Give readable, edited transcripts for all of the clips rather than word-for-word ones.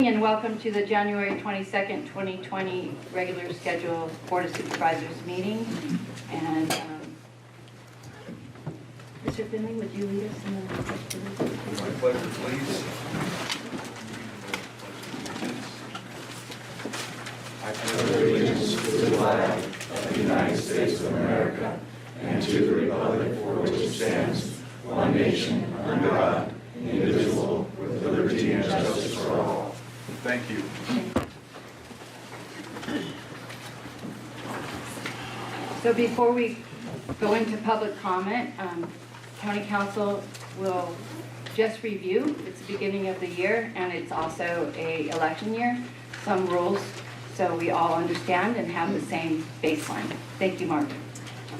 And welcome to the January 22nd, 2020 regular scheduled Board of Supervisors meeting. And Mr. Finley, would you lead us in the pledge of allegiance? My pleasure, please. I pledge allegiance to the flag of the United States of America and to the republic for which it stands, one nation, under God, indivisible, with liberty and justice for all. Thank you. So before we go into public comment, County Council will just review. It's the beginning of the year and it's also an election year. Some rules so we all understand and have the same baseline. Thank you, Mark.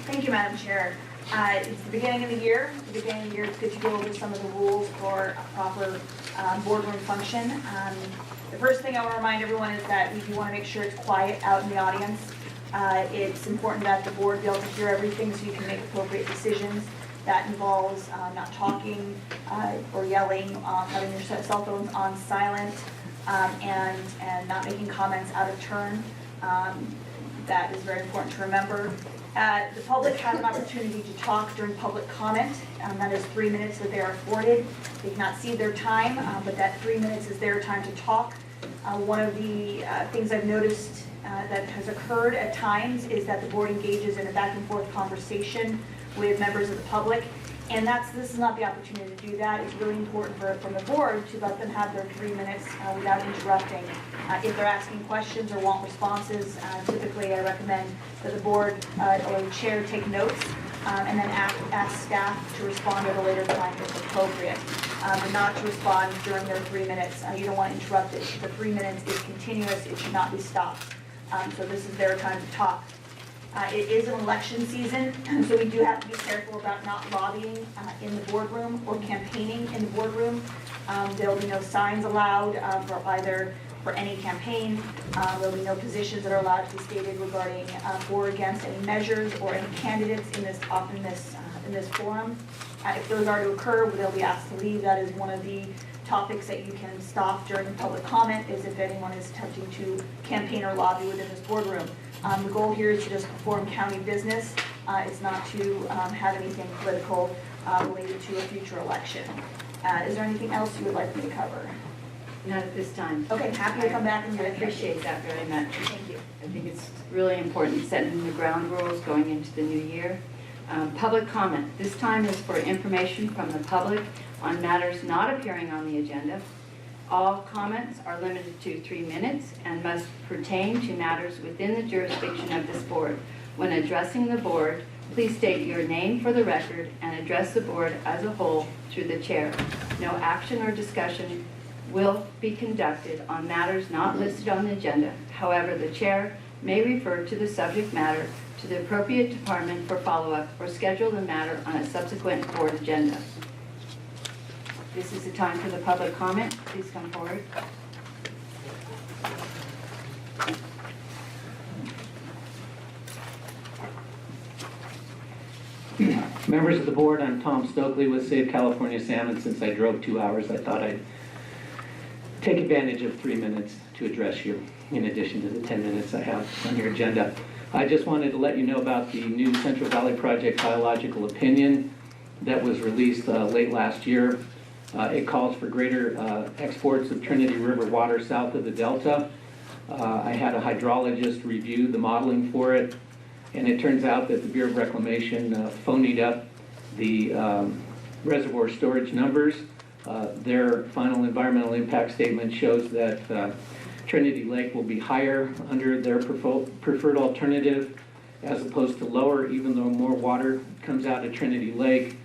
Thank you, Madam Chair. It's the beginning of the year. At the beginning of the year, it's good to go over some of the rules for a proper boardroom function. The first thing I want to remind everyone is that we do want to make sure it's quiet out in the audience. It's important that the board be able to hear everything so you can make appropriate decisions. That involves not talking or yelling, having your cell phones on silent, and not making comments out of turn. That is very important to remember. The public has an opportunity to talk during public comment. That is 3 minutes that they are afforded. They cannot see their time, but that 3 minutes is their time to talk. One of the things I've noticed that has occurred at times is that the board engages in a back and forth conversation with members of the public. And this is not the opportunity to do that. It's really important from the board to let them have their 3 minutes without interrupting. If they're asking questions or want responses, typically I recommend that the board or the chair take notes and then ask staff to respond at a later time if appropriate. But not to respond during their 3 minutes. You don't want to interrupt it. If the 3 minutes is continuous, it should not be stopped. So this is their time to talk. It is an election season, so we do have to be careful about not lobbying in the boardroom or campaigning in the boardroom. There will be no signs allowed for any campaign. There will be no positions that are allowed to be stated regarding for or against any measures or any candidates in this forum. If those are to occur, they'll be asked to leave. That is one of the topics that you can stop during public comment, is if anyone is attempting to campaign or lobby within this boardroom. The goal here is to just perform county business. It's not to have anything political related to a future election. Is there anything else you would like me to cover? Not at this time. Okay, happy to come back and I appreciate that very much. Thank you. I think it's really important setting the ground rules going into the new year. Public comment. This time is for information from the public on matters not appearing on the agenda. All comments are limited to 3 minutes and must pertain to matters within the jurisdiction of this board. When addressing the board, please state your name for the record and address the board as a whole through the chair. No action or discussion will be conducted on matters not listed on the agenda. However, the chair may refer to the subject matter to the appropriate department for follow-up or schedule the matter on a subsequent board agenda. This is the time for the public comment. Please come forward. Members of the board, I'm Tom Stokely with Save California Salmon. Since I drove 2 hours, I thought I'd take advantage of 3 minutes to address you, in addition to the 10 minutes I have on your agenda. I just wanted to let you know about the new Central Valley Project biological opinion that was released late last year. It calls for greater exports of Trinity River water south of the Delta. I had a hydrologist review the modeling for it, and it turns out that the Bureau of Reclamation phonied up the reservoir storage numbers. Their final environmental impact statement shows that Trinity Lake will be higher under their preferred alternative as opposed to lower, even though more water comes out of Trinity Lake.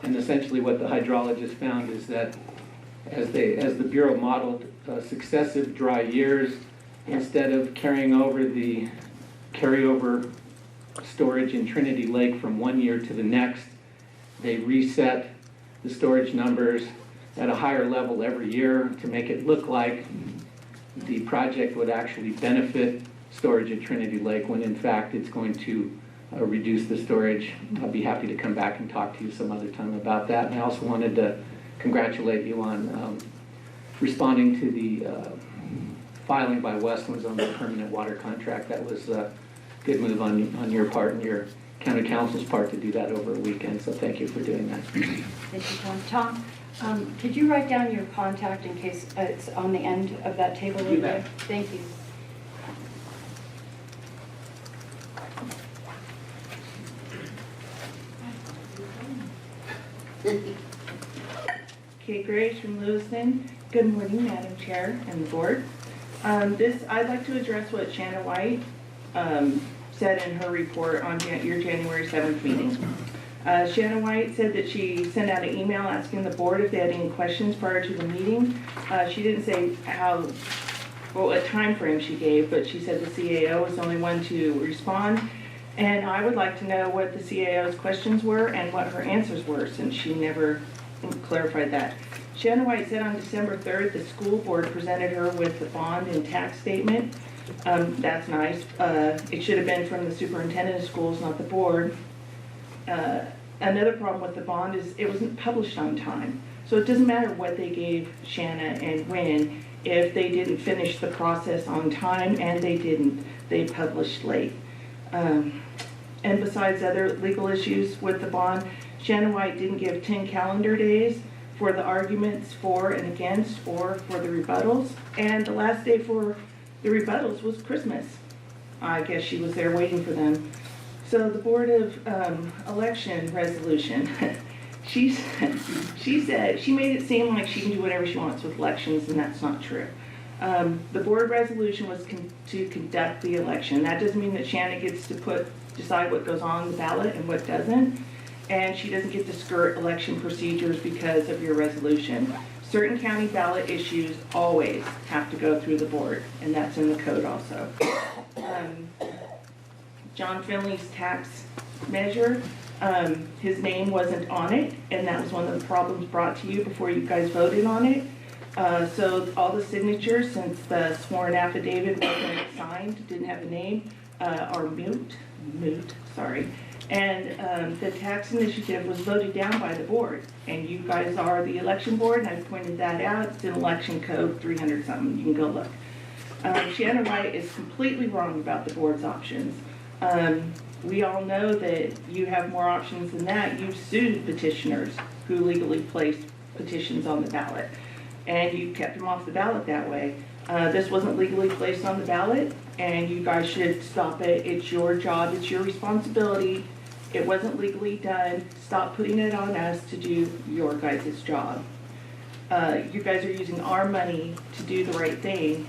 And essentially what the hydrologist found is that as the Bureau modeled successive dry years, instead of carrying over the carryover storage in Trinity Lake from one year to the next, they reset the storage numbers at a higher level every year to make it look like the project would actually benefit storage at Trinity Lake, when in fact it's going to reduce the storage. I'll be happy to come back and talk to you some other time about that. And I also wanted to congratulate you on responding to the filing by Westlands on the permanent water contract. That was a good move on your part and your county council's part to do that over a weekend, so thank you for doing that. Thank you, Tom. Tom, could you write down your contact in case it's on the end of that table over there? Thank you. Kate Graves from Lewiston. Good morning, Madam Chair and the board. I'd like to address what Shanna White said in her report on your January 7th meeting. Shanna White said that she sent out an email asking the board if they had any questions prior to the meeting. She didn't say what time frame she gave, but she said the CAO was the only one to respond. And I would like to know what the CAO's questions were and what her answers were, since she never clarified that. Shanna White said on December 3rd, the school board presented her with the bond and tax statement. That's nice. It should have been from the superintendent of schools, not the board. Another problem with the bond is it wasn't published on time. So it doesn't matter what they gave Shanna and when, if they didn't finish the process on time, and they didn't. They published late. And besides other legal issues with the bond, Shanna White didn't give 10 calendar days for the arguments for and against, or for the rebuttals. And the last day for the rebuttals was Christmas. I guess she was there waiting for them. So the Board of Election resolution, she said, she made it seem like she can do whatever she wants with elections, and that's not true. The board resolution was to conduct the election. That doesn't mean that Shanna gets to decide what goes on the ballot and what doesn't. And she doesn't get to skirt election procedures because of your resolution. Certain county ballot issues always have to go through the board, and that's in the code also. John Finley's tax measure, his name wasn't on it, and that was one of the problems brought to you before you guys voted on it. So all the signatures, since the sworn affidavit wasn't signed, didn't have a name, are moot, sorry. And the tax initiative was voted down by the board, and you guys are the election board, and I pointed that out. It's in election code 300 something, you can go look. Shanna White is completely wrong about the board's options. We all know that you have more options than that. You've sued petitioners who legally placed petitions on the ballot, and you kept them off the ballot that way. This wasn't legally placed on the ballot, and you guys should stop it. It's your job, it's your responsibility. It wasn't legally done. Stop putting it on us to do your guys' job. You guys are using our money to do the right thing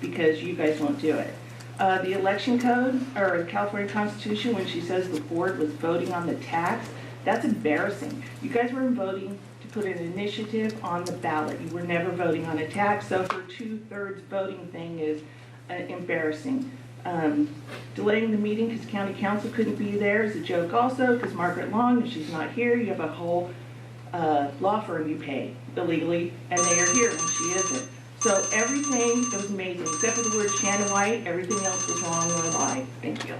because you guys won't do it. The election code, or the California Constitution, when she says the board was voting on the tax, that's embarrassing. You guys were voting to put an initiative on the ballot. You were never voting on a tax, so her 2/3 voting thing is embarrassing. Delaying the meeting because county council couldn't be there is a joke also, because Margaret Long, if she's not here, you have a whole law firm you pay illegally, and they are here and she isn't. So everything was amazing, except for the word Shanna White. Everything else was wrong or a lie. Thank you.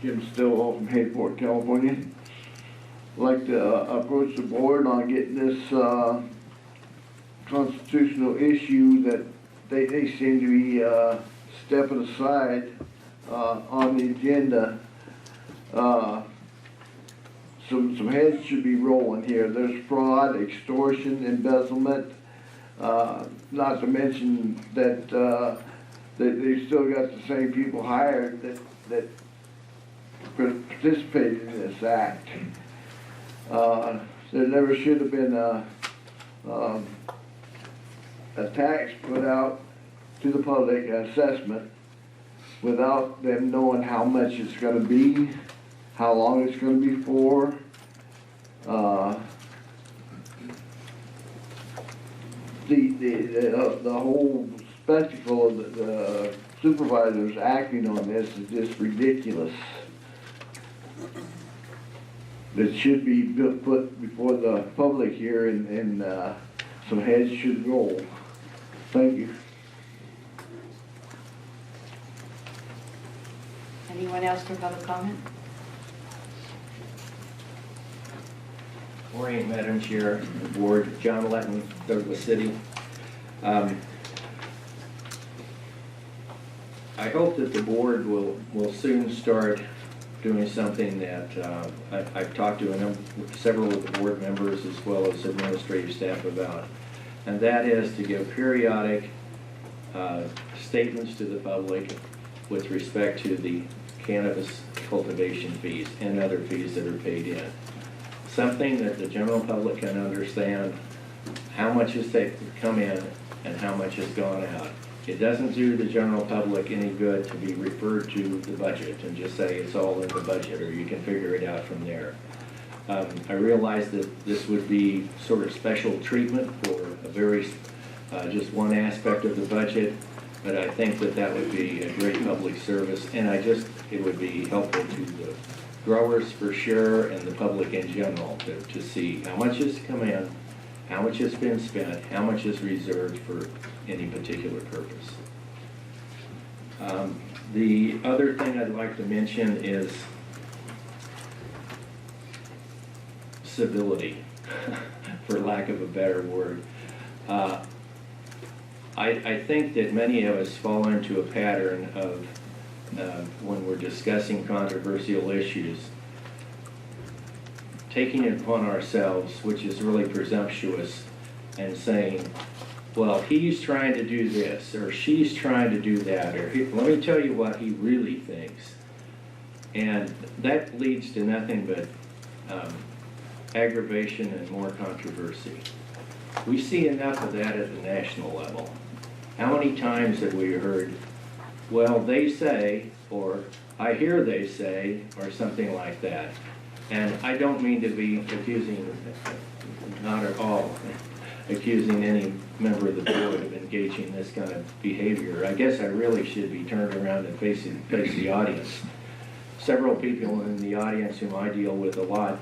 Jim Stillwell from Hayport, California. I'd like to approach the board on getting this constitutional issue that they seem to be stepping aside on the agenda. Some heads should be rolling here. There's fraud, extortion, embezzlement, not to mention that they still got the same people hired that participated in this act. There never should have been a tax put out to the public, an assessment, without them knowing how much it's going to be, how long it's going to be for. The whole spectacle of the supervisors acting on this is just ridiculous. That should be put before the public here, and some heads should roll. Thank you. Anyone else for public comment? Morning, Madam Chair, and Board. John Letton, Douglas City. I hope that the board will soon start doing something that I've talked to several of the board members as well as administrative staff about, and that is to give periodic statements to the public with respect to the cannabis cultivation fees and other fees that are paid in. Something that the general public can understand how much has come in and how much has gone out. It doesn't do the general public any good to be referred to the budget and just say it's all in the budget, or you can figure it out from there. I realize that this would be sort of special treatment for a very, just one aspect of the budget, but I think that that would be a great public service, and it would be helpful to the growers for sure and the public in general to see how much has come in, how much has been spent, how much is reserved for any particular purpose. The other thing I'd like to mention is civility, for lack of a better word. I think that many of us fall into a pattern of, when we're discussing controversial issues, taking it upon ourselves, which is really presumptuous, and saying, well, he's trying to do this, or she's trying to do that, or let me tell you what he really thinks. And that leads to nothing but aggravation and more controversy. We see enough of that at the national level. How many times have we heard, well, they say, or I hear they say, or something like that? And I don't mean to be accusing, not at all, accusing any member of the board of engaging in this kind of behavior. I guess I really should be turned around and face the audience. Several people in the audience whom I deal with a lot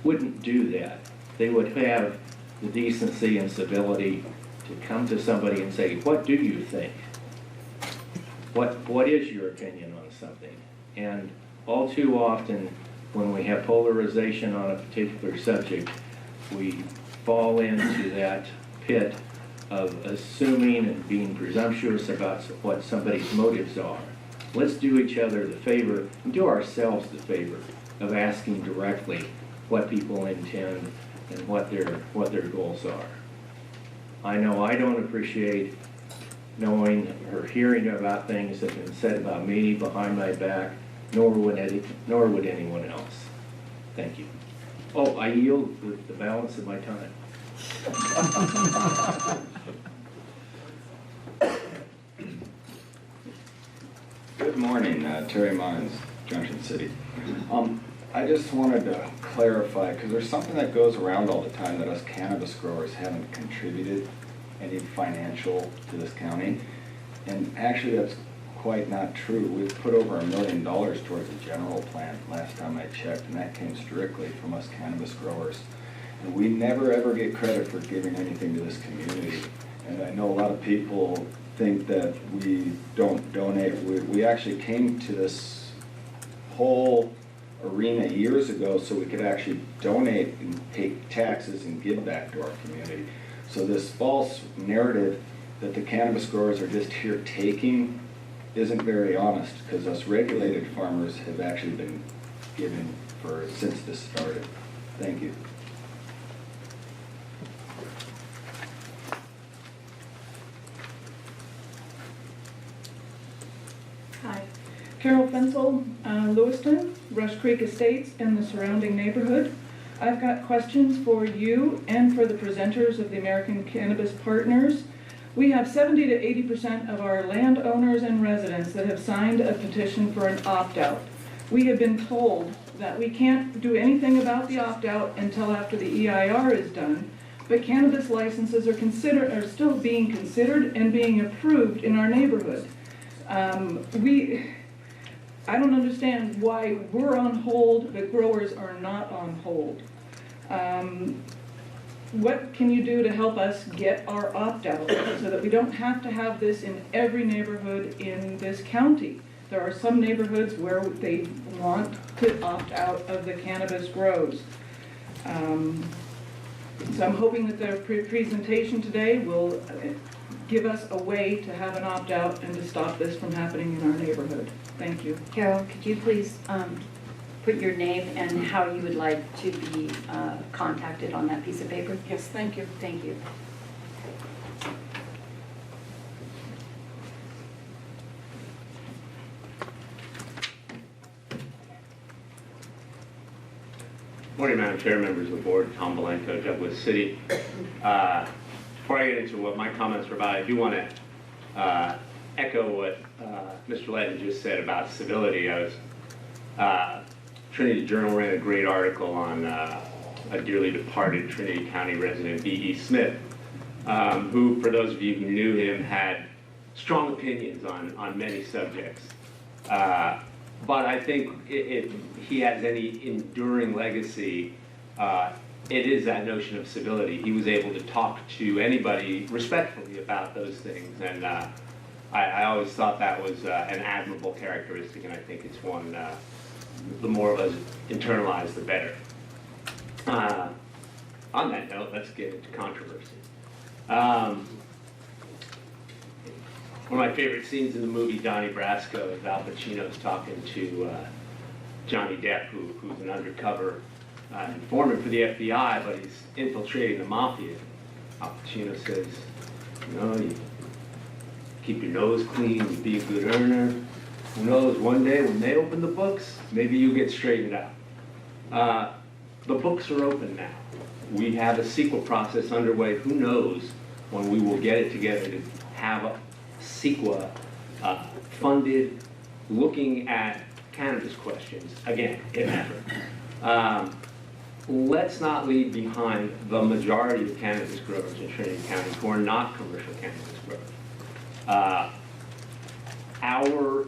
wouldn't do that. They would have the decency and civility to come to somebody and say, what do you think? What is your opinion on something? And all too often, when we have polarization on a particular subject, we fall into that pit of assuming and being presumptuous about what somebody's motives are. Let's do each other the favor, and do ourselves the favor, of asking directly what people intend and what their goals are. I know I don't appreciate knowing or hearing about things that have been said about me behind my back, nor would anyone else. Thank you. Oh, I yield with the balance of my time. Good morning, Terry Mines, Junction City. I just wanted to clarify, because there's something that goes around all the time that us cannabis growers haven't contributed any financial to this county. And actually, that's quite not true. We've put over $1 million towards the general plan last time I checked, and that came strictly from us cannabis growers. And we never ever get credit for giving anything to this community. And I know a lot of people think that we don't donate. We actually came to this whole arena years ago so we could actually donate and pay taxes and give back to our community. So this false narrative that the cannabis growers are just here taking isn't very honest, because us regulated farmers have actually been giving since this started. Thank you. Hi. Carol Fensel, Lewiston, Rush Creek Estates, and the surrounding neighborhood. I've got questions for you and for the presenters of the American Cannabis Partners. We have 70 to 80% of our landowners and residents that have signed a petition for an opt-out. We have been told that we can't do anything about the opt-out until after the EIR is done, but cannabis licenses are still being considered and being approved in our neighborhood. I don't understand why we're on hold, but growers are not on hold. What can you do to help us get our opt-out so that we don't have to have this in every neighborhood in this county? There are some neighborhoods where they want to opt out of the cannabis grows. So I'm hoping that the presentation today will give us a way to have an opt-out and to stop this from happening in our neighborhood. Thank you. Carol, could you please put your name and how you would like to be contacted on that piece of paper? Yes, thank you. Thank you. Morning, Madam Chair, members of the board, Tom Belenko, Douglas City. Before I get into what my comments are about, I do want to echo what Mr. Ledden just said about civility. Trinity Journal ran a great article on a dearly departed Trinity County resident, B.E. Smith, who, for those of you who knew him, had strong opinions on many subjects. But I think if he has any enduring legacy, it is that notion of civility. He was able to talk to anybody respectfully about those things, and I always thought that was an admirable characteristic, and I think it's one the more of us internalize, the better. On that note, let's get into controversy. One of my favorite scenes in the movie Donnie Brasco is Al Pacino's talking to Johnny Depp, who's an undercover informant for the FBI, but he's infiltrating the mafia. Al Pacino says, you know, you keep your nose clean, you be a good earner. Who knows, one day when they open the books, maybe you get straightened out. The books are open now. We have a sequel process underway. Who knows when we will get it together to have a sequel funded, looking at cannabis questions, again, if ever. Let's not leave behind the majority of cannabis growers in Trinity County who are not commercial cannabis growers. Our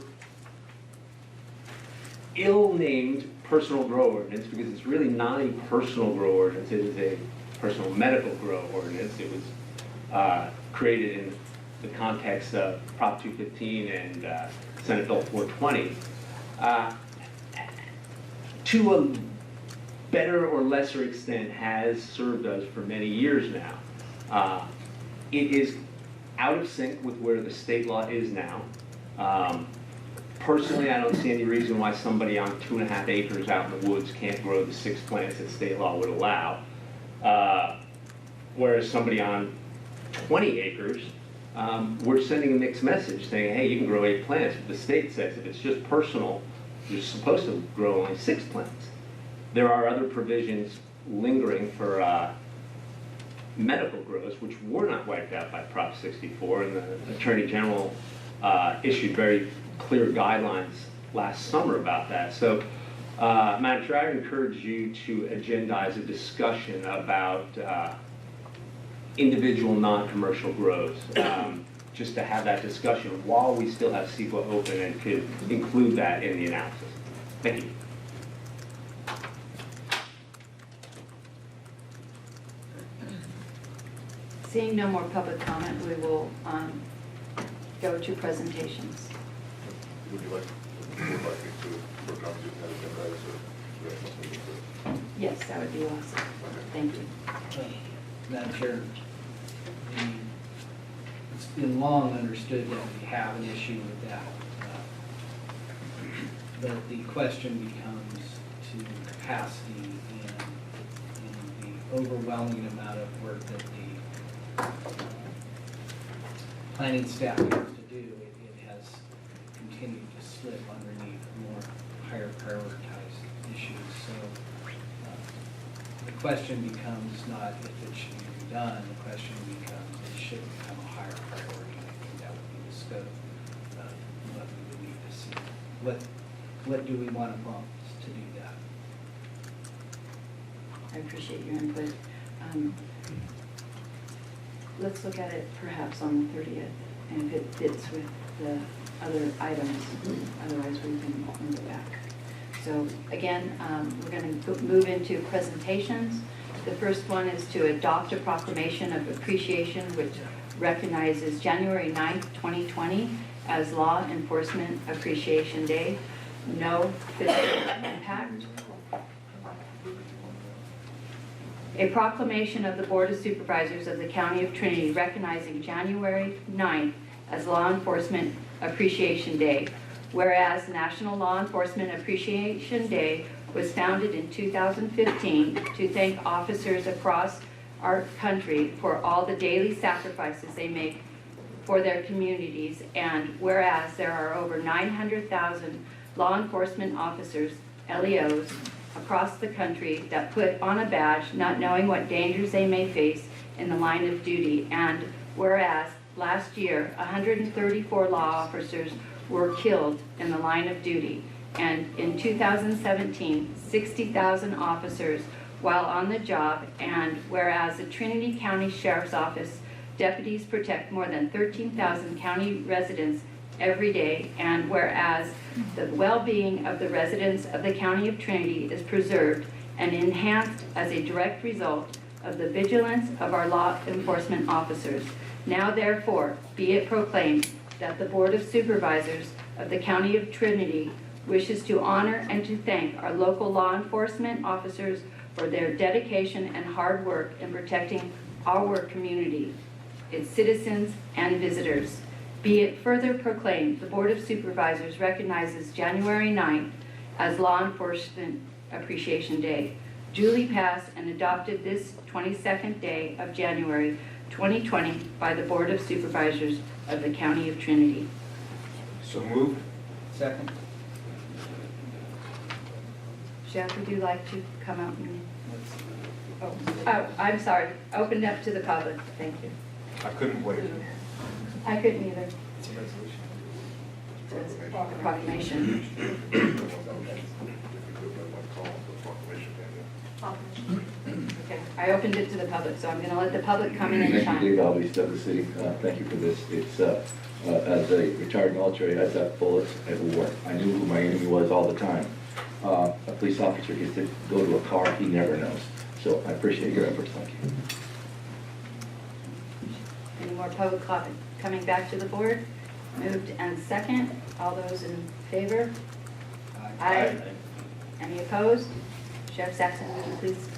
ill-named personal grow ordinance, because it's really not a personal grow ordinance, it is a personal medical grow ordinance. It was created in the context of Prop 215 and Senate Bill 420, to a better or lesser extent has served us for many years now. It is out of sync with where the state law is now. Personally, I don't see any reason why somebody on 2.5 acres out in the woods can't grow the 6 plants that state law would allow, whereas somebody on 20 acres, we're sending a mixed message saying, hey, you can grow 8 plants, but the state says if it's just personal, you're supposed to grow only 6 plants. There are other provisions lingering for medical grows, which were not wiped out by Prop 64, and the Attorney General issued very clear guidelines last summer about that. So, Madam Chair, I encourage you to agendize a discussion about individual non-commercial grows, just to have that discussion while we still have CEQA open and could include that in the analysis. Thank you. Seeing no more public comment, we will go to presentations. Would you like me to work on using that agenda as a reference meeting? Yes, that would be awesome. Thank you. Madam Chair, it's been long understood that we have an issue with that. But the question becomes to capacity and the overwhelming amount of work that the planning staff has to do. It has continued to slip underneath more higher prioritized issues. So the question becomes not if it should be done, the question becomes it should become a higher priority. I think that would be the scope of what we would need to see. What do we want to bump to do that? I appreciate your input. Let's look at it perhaps on the 30th, and if it fits with the other items, otherwise we can move it back. So again, we're going to move into presentations. The first one is to adopt a proclamation of appreciation which recognizes January 9th, 2020 as Law Enforcement Appreciation Day. No physical impact. A proclamation of the Board of Supervisors of the County of Trinity recognizing January 9th as Law Enforcement Appreciation Day. Whereas National Law Enforcement Appreciation Day was founded in 2015 to thank officers across our country for all the daily sacrifices they make for their communities, and whereas there are over 900,000 law enforcement officers, LEOs, across the country that put on a badge not knowing what dangers they may face in the line of duty, and whereas last year 134 law officers were killed in the line of duty, and in 2017 60,000 officers while on the job, and whereas the Trinity County Sheriff's Office deputies protect more than 13,000 county residents every day, and whereas the well-being of the residents of the County of Trinity is preserved and enhanced as a direct result of the vigilance of our law enforcement officers. Now therefore, be it proclaimed that the Board of Supervisors of the County of Trinity wishes to honor and to thank our local law enforcement officers for their dedication and hard work in protecting our community, its citizens and visitors. Be it further proclaimed, the Board of Supervisors recognizes January 9th as Law Enforcement Appreciation Day, duly passed and adopted this 22nd day of January 2020 by the Board of Supervisors of the County of Trinity. So moved. Second? Jeff, would you like to come out and, oh, I'm sorry, opened up to the public, thank you. I couldn't wait. I couldn't either. It's a resolution. It's a proclamation. Okay, I opened it to the public, so I'm going to let the public come in and Thank you, Dave chime. Alves, of the city. Thank you for this. It's, as a retired military, I ducked bullets at war. I knew who my enemy was all the time. A police officer gets to go to a car, he never knows. So I appreciate your efforts, thank you. Any more public comment? Coming back to the board? Moved and second. All those in favor? Aye. Any opposed? Sheriff Saxon, would you please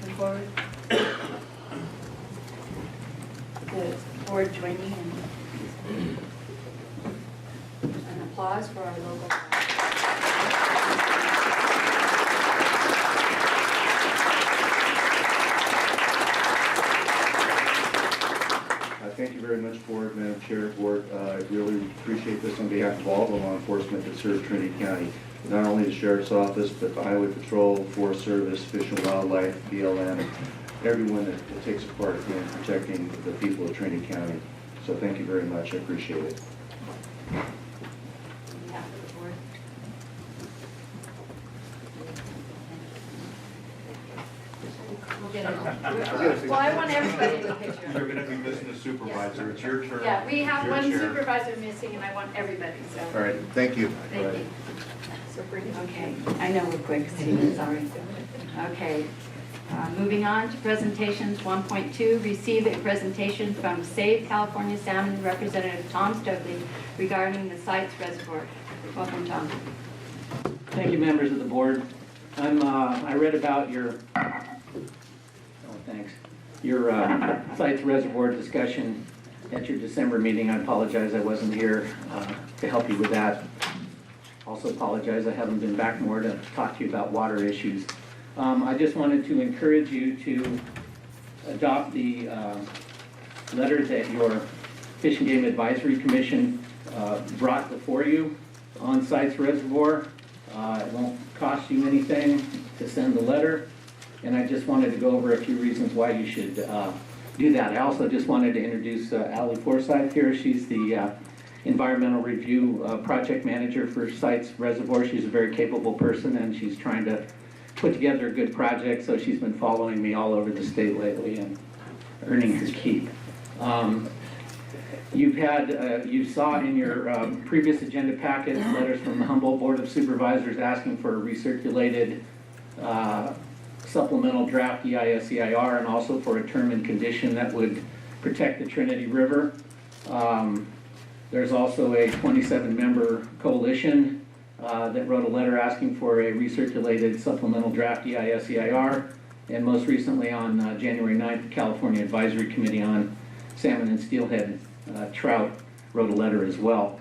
come forward? The board join me in an applause for our local. Thank you very much, Board, Madam Chair, Board. I really appreciate this on behalf of all the law enforcement that serve Trinity County. Not only the Sheriff's Office, but the Highway Patrol, Forest Service, Fish and Wildlife, BLM, everyone that takes a part in protecting the people of Trinity County. So thank you very much. I appreciate it. On behalf of the board. We'll get it. Well, I want everybody in the picture. You're going to be missing a supervisor. It's your turn. Yeah, we have Your one chair. supervisor missing, and I want everybody, so. All right, thank you. Thank you. Okay, I know we're quick, Steve, sorry. Okay, moving on to presentations 1.2, receive a presentation from Save California Salmon Representative Tom Stokely regarding the Sites Reservoir. Welcome, Tom. Thank you, members of the board. I read about your, thanks, your sites reservoir discussion at your December meeting. I apologize I wasn't here to help you with that. Also apologize I haven't been back more to talk to you about water issues. I just wanted to encourage you to adopt the letter that your Fish and Game Advisory Commission brought before you on Sites Reservoir. It won't cost you anything to send the letter, and I just wanted to go over a few reasons why you should do that. I also just wanted to introduce Allie Forsyth here. She's the environmental review project manager for Sites Reservoir. She's a very capable person, and she's trying to put together a good project, so she's been following me all over the state lately and earning her keep. You saw in your previous agenda packet letters from the Humboldt Board of Supervisors asking for a recirculated supplemental draft EIS-EIR, and also for a term and condition that would protect the Trinity River. There's also a 27-member coalition that wrote a letter asking for a recirculated supplemental draft EIS-EIR. and most recently on January 9th, the California Advisory Committee on Salmon and Steelhead Trout wrote a letter as well.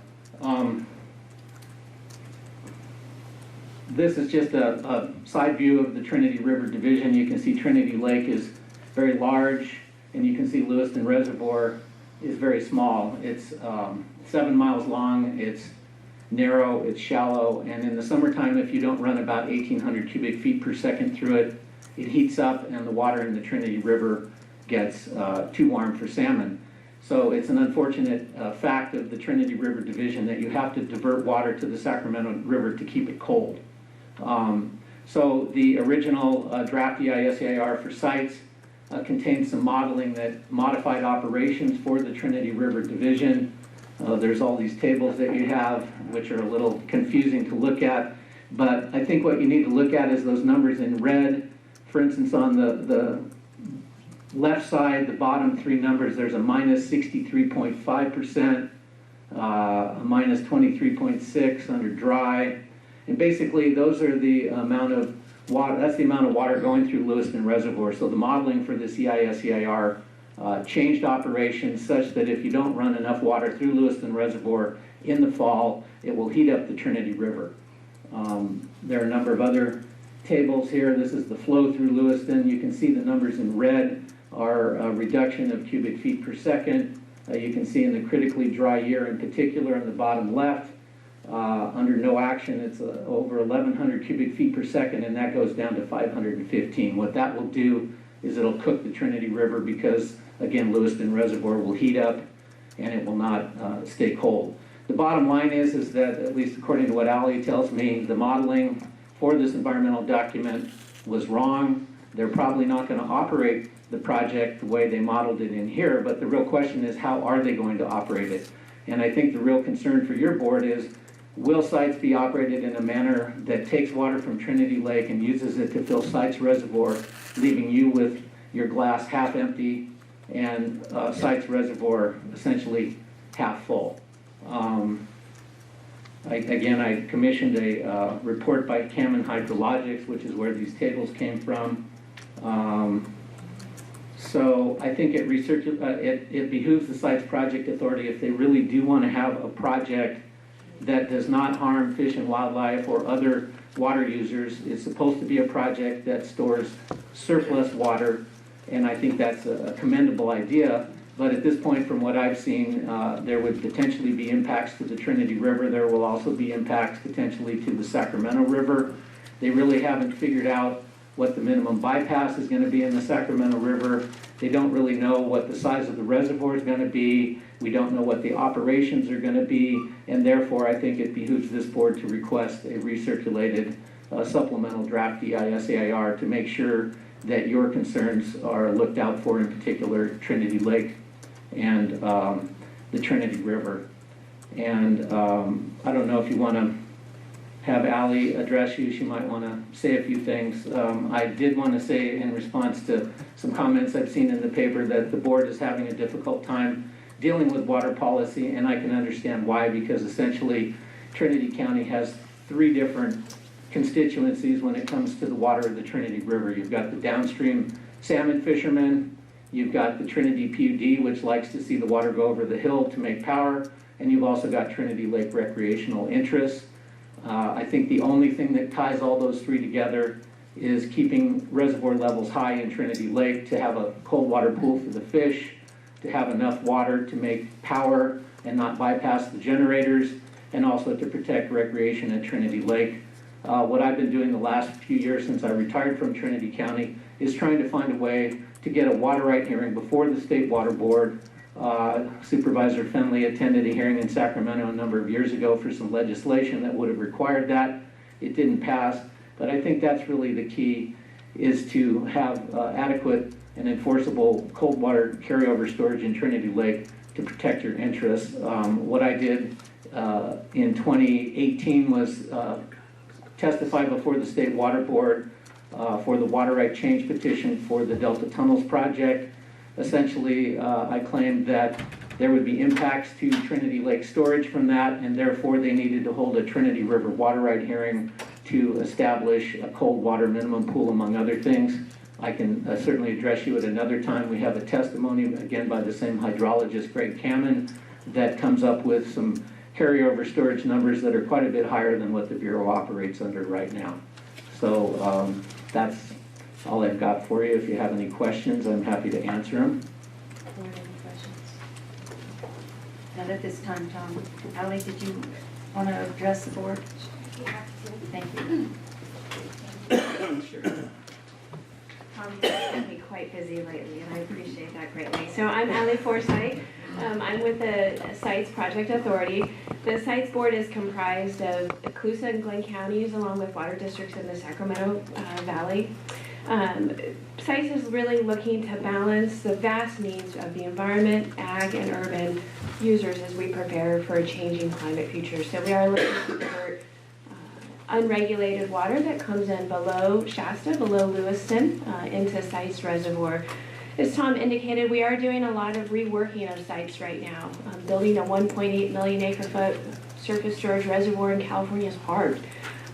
This is just a side view of the Trinity River Division. You can see Trinity Lake is very large, and you can see Lewiston Reservoir is very small. It's 7 miles long, it's narrow, it's shallow, and in the summertime, if you don't run about 1,800 cubic feet per second through it, it heats up and the water in the Trinity River gets too warm for salmon. So it's an unfortunate fact of the Trinity River Division that you have to divert water to the Sacramento River to keep it cold. So the original draft EIS-EIR for sites contains some modeling that modified operations for the Trinity River Division. There's all these tables that you have, which are a little confusing to look at, but I think what you need to look at is those numbers in red. For instance, on the left side, the bottom three numbers, there's a minus 63.5%, a minus 23.6 under dry, and basically those are the amount of water, that's the amount of water going through Lewiston Reservoir. So the modeling for this EIS-EIR changed operations such that if you don't run enough water through Lewiston Reservoir in the fall, it will heat up the Trinity River. There are a number of other tables here. This is the flow through Lewiston. You can see the numbers in red are a reduction of cubic feet per second. You can see in the critically dry year in particular on the bottom left, under no action, it's over 1,100 cubic feet per second, and that goes down to 515. What that will do is it'll cook the Trinity River because, again, Lewiston Reservoir will heat up and it will not stay cold. The bottom line is that, at least according to what Ali tells me, the modeling for this environmental document was wrong. They're probably not going to operate the project the way they modeled it in here, but the real question is, how are they going to operate it? And I think the real concern for your board is, will sites be operated in a manner that takes water from Trinity Lake and uses it to fill Sites Reservoir, leaving you with your glass half empty and Sites Reservoir essentially half full? I commissioned a report by Kamen Hydrologics, which is where these tables came from. So I think it behooves the Sites Project Authority, if they really do want to have a project that does not harm fish and wildlife or other water users. It's supposed to be a project that stores surplus water, and I think that's a commendable idea. But at this point, from what I've seen, there would potentially be impacts to the Trinity River. There will also be impacts potentially to the Sacramento River. They really haven't figured out what the minimum bypass is going to be in the Sacramento River. They don't really know what the size of the reservoir is going to be. We don't know what the operations are going to be, and therefore I think it behooves this board to request a recirculated supplemental draft EIS-EIR to make sure that your concerns are looked out for, in particular Trinity Lake and the Trinity River. And I don't know if you want to have Ali address you. She might want to say a few things. I did want to say, in response to some comments I've seen in the paper, that the board is having a difficult time dealing with water policy, and I can understand why, because essentially Trinity County has 3 different constituencies when it comes to the water of the Trinity River. You've got the downstream salmon fishermen, you've got the Trinity PUD, which likes to see the water go over the hill to make power, and you've also got Trinity Lake recreational interests. I think the only thing that ties all those 3 together is keeping reservoir levels high in Trinity Lake to have a cold water pool for the fish, to have enough water to make power and not bypass the generators, and also to protect recreation at Trinity Lake. What I've been doing the last few years since I retired from Trinity County is trying to find a way to get a water right hearing before the State Water Board. Supervisor Finley attended a hearing in Sacramento a number of years ago for some legislation that would have required that. It didn't pass, but I think that's really the key, is to have adequate and enforceable cold water carryover storage in Trinity Lake to protect your interests. What I did in 2018 was testify before the State Water Board for the water right change petition for the Delta Tunnels project. Essentially, I claimed that there would be impacts to Trinity Lake storage from that, and therefore they needed to hold a Trinity River water right hearing to establish a cold water minimum pool, among other things. I can certainly address you at another time. We have a testimony, again, by the same hydrologist, Greg Cameron, that comes up with some carryover storage numbers that are quite a bit higher than what the Bureau operates under right now. So that's all I've got for you. If you have any questions, I'm happy to answer them. Board, any questions? Not at this time, Tom. Ally, did you want to address the board? Thank you. Tom, you've kept me quite busy lately, and I appreciate that greatly. So I'm Ally Forsythe. I'm with the Sites Project Authority. The Sites Board is comprised of Coosa and Glenn counties, along with water districts in the Sacramento Valley. Sites is really looking to balance the vast needs of the environment, ag, and urban users as we prepare for a changing climate future. So we are looking to convert unregulated water that comes in below Shasta, below Lewiston, into Sites Reservoir. As Tom indicated, we are doing a lot of reworking of sites right now. Building a 1.8 million acre foot surface storage reservoir in California is hard.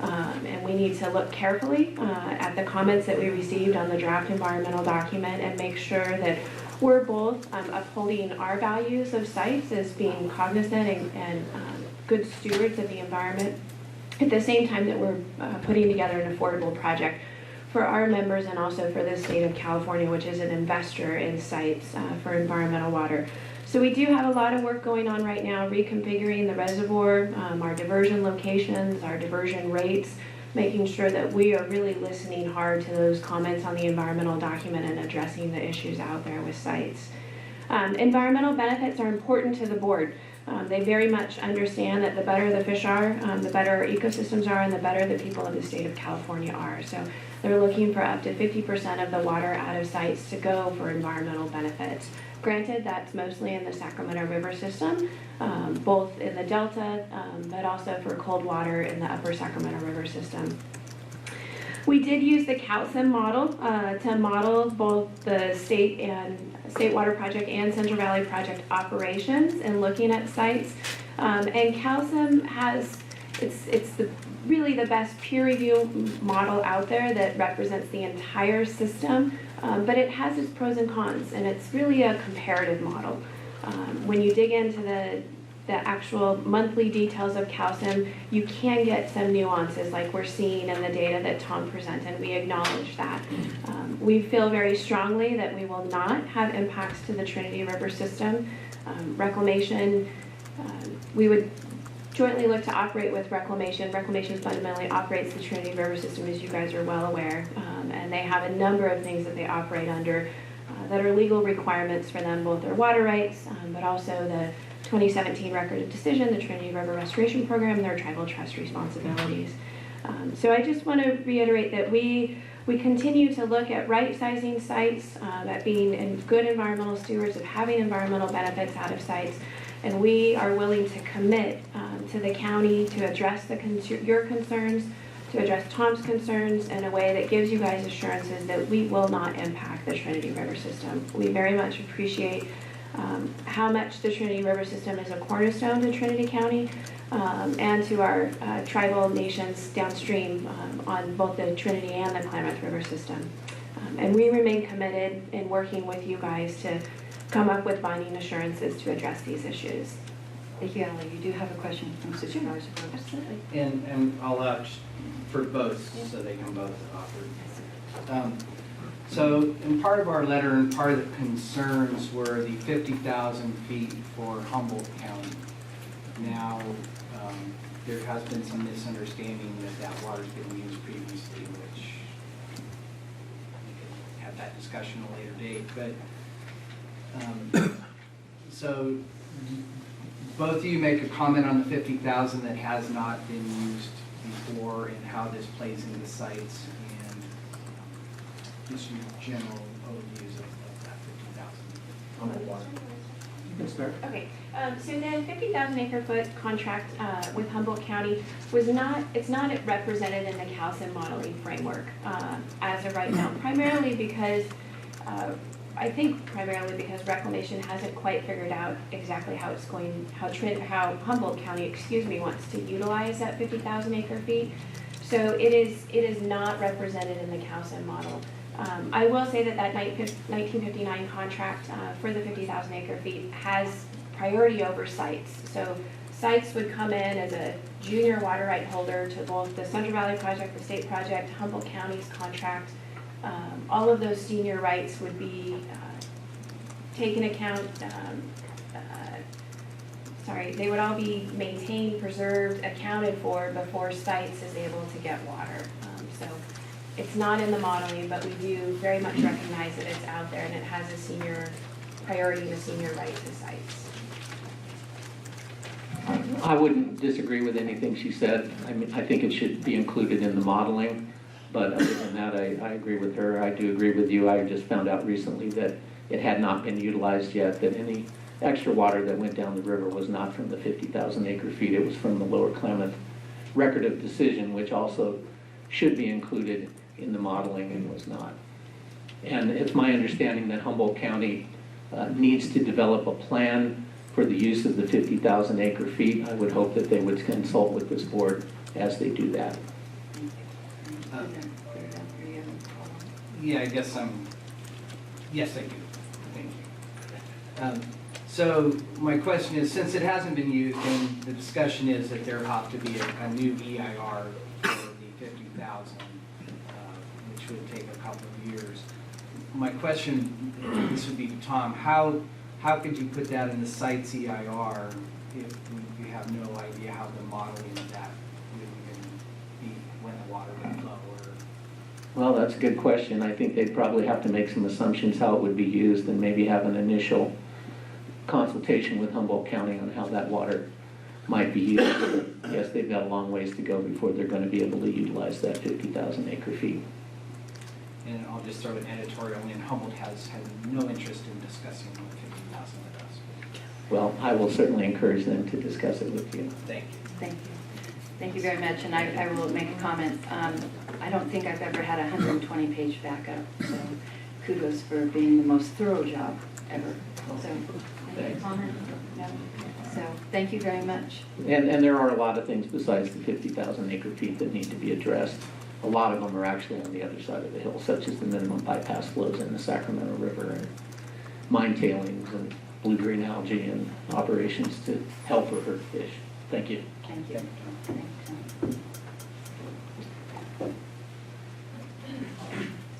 And we need to look carefully at the comments that we received on the draft environmental document and make sure that we're both upholding our values of sites as being cognizant and good stewards of the environment, at the same time that we're putting together an affordable project for our members and also for the state of California, which is an investor in sites for environmental water. So we do have a lot of work going on right now, reconfiguring the reservoir, our diversion locations, our diversion rates, making sure that we are really listening hard to those comments on the environmental document and addressing the issues out there with sites. Environmental benefits are important to the board. They very much understand that the better the fish are, the better our ecosystems are, and the better the people of the state of California are. So they're looking for up to 50% of the water out of sites to go for environmental benefits. Granted, that's mostly in the Sacramento River system, both in the Delta, but also for cold water in the upper Sacramento River system. We did use the CalSIM model to model both the state water project and Central Valley project operations and looking at sites. And CalSIM has, it's really the best peer review model out there that represents the entire system, but it has its pros and cons, and it's really a comparative model. When you dig into the actual monthly details of CalSIM, you can get some nuances like we're seeing in the data that Tom presented. We acknowledge that. We feel very strongly that we will not have impacts to the Trinity River system. Reclamation, we would jointly look to operate with Reclamation. Reclamation fundamentally operates the Trinity River system, as you guys are well aware, and they have a number of things that they operate under that are legal requirements for them, both their water rights, but also the 2017 Record of Decision, the Trinity River Restoration Program, and their tribal trust responsibilities. So I just want to reiterate that we continue to look at right-sizing sites, at being good environmental stewards, of having environmental benefits out of sites, and we are willing to commit to the county to address your concerns, to address Tom's concerns in a way that gives you guys assurances that we will not impact the Trinity River system. We very much appreciate how much the Trinity River system is a cornerstone to Trinity County and to our tribal nations downstream on both the Trinity and the Klamath River system. And we remain committed in working with you guys to come up with binding assurances to address these issues. Thank you, Ally. You do have a question from Supervisor Brooks. Absolutely. And I'll for both, so they can both offer. So in part of our letter and part of the concerns were the 50,000 feet for Humboldt County. Now, there has been some misunderstanding that water's been used previously, which we can have that discussion at a later date. But so both of you make a comment on the 50,000 that has not been used before and how this plays into sites and just your general overviews of that 50,000 on the water. You can start. Okay, so the 50,000 acre foot contract with Humboldt County was not represented in the CalSIM modeling framework as of right now, primarily because Reclamation hasn't quite figured out exactly how it's going, how Humboldt County, wants to utilize that 50,000 acre feet. So it is not represented in the CalSIM model. I will say that 1959 contract for the 50,000 acre feet has priority over sites. So sites would come in as a junior water right holder to both the Central Valley project, the state project, Humboldt County's contract. All of those senior rights would be taken account, they would all be maintained, preserved, accounted for before sites is able to get water. So it's not in the modeling, but we do very much recognize that it's out there and it has a senior priority and a senior right to sites. I wouldn't disagree with anything she said. I mean, I think it should be included in the modeling, but other than that, I agree with her. I do agree with you. I just found out recently that it had not been utilized yet, that any extra water that went down the river was not from the 50,000 acre feet. It was from the Lower Klamath Record of Decision, which also should be included in the modeling and was not. And it's my understanding that Humboldt County needs to develop a plan for the use of the 50,000 acre feet. I would hope that they would consult with this board as they do that. Yeah, I guess yes, I do. Thank you. So my question is, since it hasn't been used, and the discussion is that there ought to be a new EIR for the 50,000, which would take a couple of years. My question, this would be to Tom, how could you put that in the site's EIR if you have no idea how the modeling of that would even be when the water would flow? Well, that's a good question. I think they'd probably have to make some assumptions how it would be used and maybe have an initial consultation with Humboldt County on how that water might be used. Yes, they've got a long ways to go before they're going to be able to utilize that 50,000 acre feet. And I'll just throw an editorial in, Humboldt has had no interest in discussing the 50,000 with us. Well, I will certainly encourage them to discuss it with you. Thank you. Thank you. Thank you very much, and I will make a comment. I don't think I've ever had a 120-page backup, so kudos for being the most thorough job ever. So, any comment? No? So, thank you very much. And there are a lot of things besides the 50,000 acre feet that need to be addressed. A lot of them are actually on the other side of the hill, such as the minimum bypass flows in the Sacramento River and mine tailings and blue-green algae and operations to help or hurt fish. Thank you. Thank you.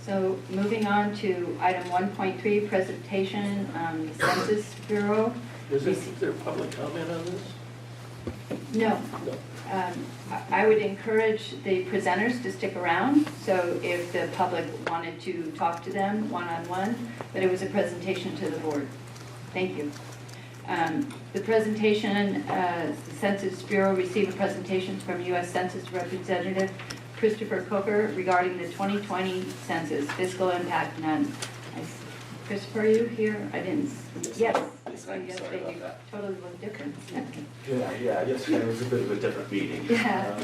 So moving on to item 1.3, presentation, the Census Bureau. Is there public comment on this? No. I would encourage the presenters to stick around, so if the public wanted to talk to them one-on-one, but it was a presentation to the board. Thank you. The presentation, the Census Bureau received a presentation from U.S. Census Representative Christopher Coker regarding the 2020 census, fiscal impact none. Christopher, are you here? I didn't. Yes. Yes, Sorry they about that. totally look different. Yeah, yesterday it was a bit of a different meeting. Yeah.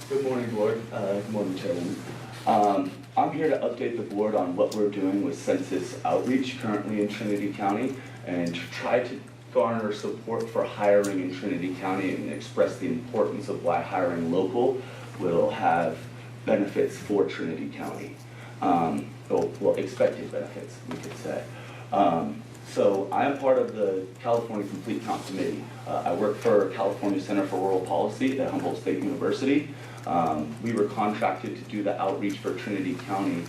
Good morning, Board. Good morning, Chairman. I'm here to update the Board on what we're doing with census outreach currently in Trinity County and to try to garner support for hiring in Trinity County and express the importance of why hiring local will have benefits for Trinity County. Well, expected benefits, we could say. So I am part of the California Complete Count Committee. I work for California Center for Rural Policy at Humboldt State University. We were contracted to do the outreach for Trinity County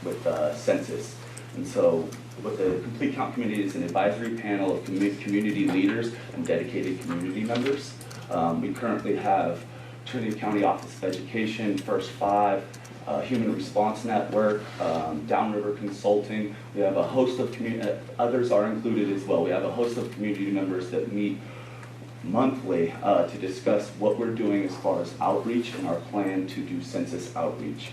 with census. And so what the Complete Count Committee is an advisory panel of community leaders and dedicated community members. We currently have Trinity County Office of Education, First Five, Human Response Network, Downriver Consulting. We have a host of others are included as well. We have a host of community members that meet monthly to discuss what we're doing as far as outreach and our plan to do census outreach.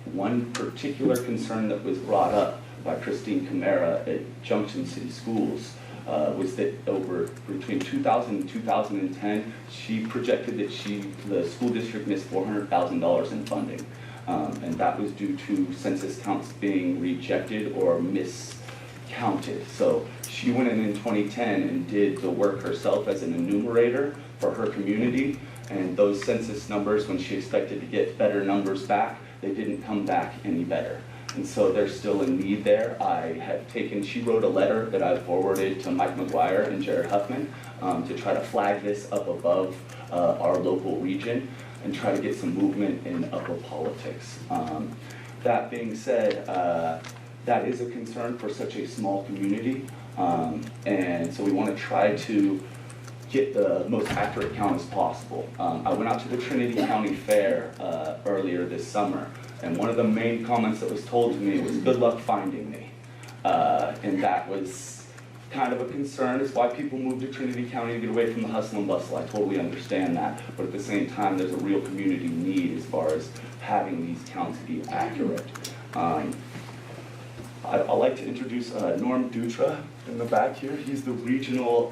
One particular concern that was brought up by Christine Camara at Junction City Schools was that over between 2000 and 2010, she projected that the school district missed $400,000 in funding. And that was due to census counts being rejected or miscounted. So she went in 2010 and did the work herself as an enumerator for her community. And those census numbers, when she expected to get better numbers back, they didn't come back any better. And so there's still a need there. She wrote a letter that I forwarded to Mike McGuire and Jared Huffman to try to flag this up above our local region and try to get some movement in upper politics. That being said, that is a concern for such a small community. And so we want to try to get the most accurate count as possible. I went out to the Trinity County Fair earlier this summer, and one of the main comments that was told to me was, "Good luck finding me." And that was kind of a concern. It's why people move to Trinity County to get away from the hustle and bustle. I totally understand that. But at the same time, there's a real community need as far as having these counts be accurate. I'd like to introduce Norm Dutra in the back here. He's the regional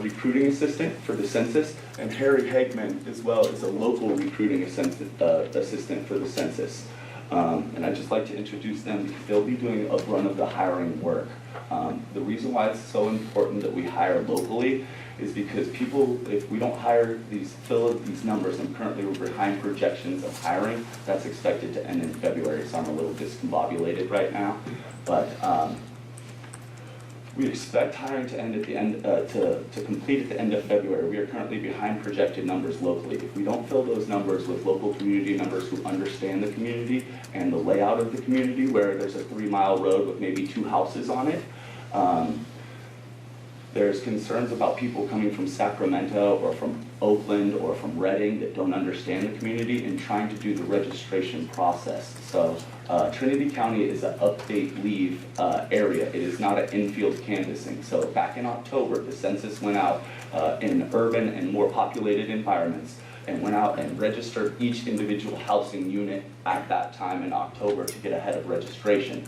recruiting assistant for the census, and Harry Hegman as well is a local recruiting assistant for the census. And I'd just like to introduce them because they'll be doing a run of the hiring work. The reason why it's so important that we hire locally is because people, if we don't fill these numbers, and currently we're behind projections of hiring, that's expected to end in February, so I'm a little discombobulated right now. But we expect hiring to end at the end, to complete at the end of February. We are currently behind projected numbers locally. If we don't fill those numbers with local community members who understand the community and the layout of the community, where there's a 3-mile road with maybe 2 houses on it, there's concerns about people coming from Sacramento or from Oakland or from Redding that don't understand the community and trying to do the registration process. So Trinity County is an update leave area. It is not an infield canvassing. So back in October, the census went out in urban and more populated environments and went out and registered each individual housing unit at that time in October to get ahead of registration.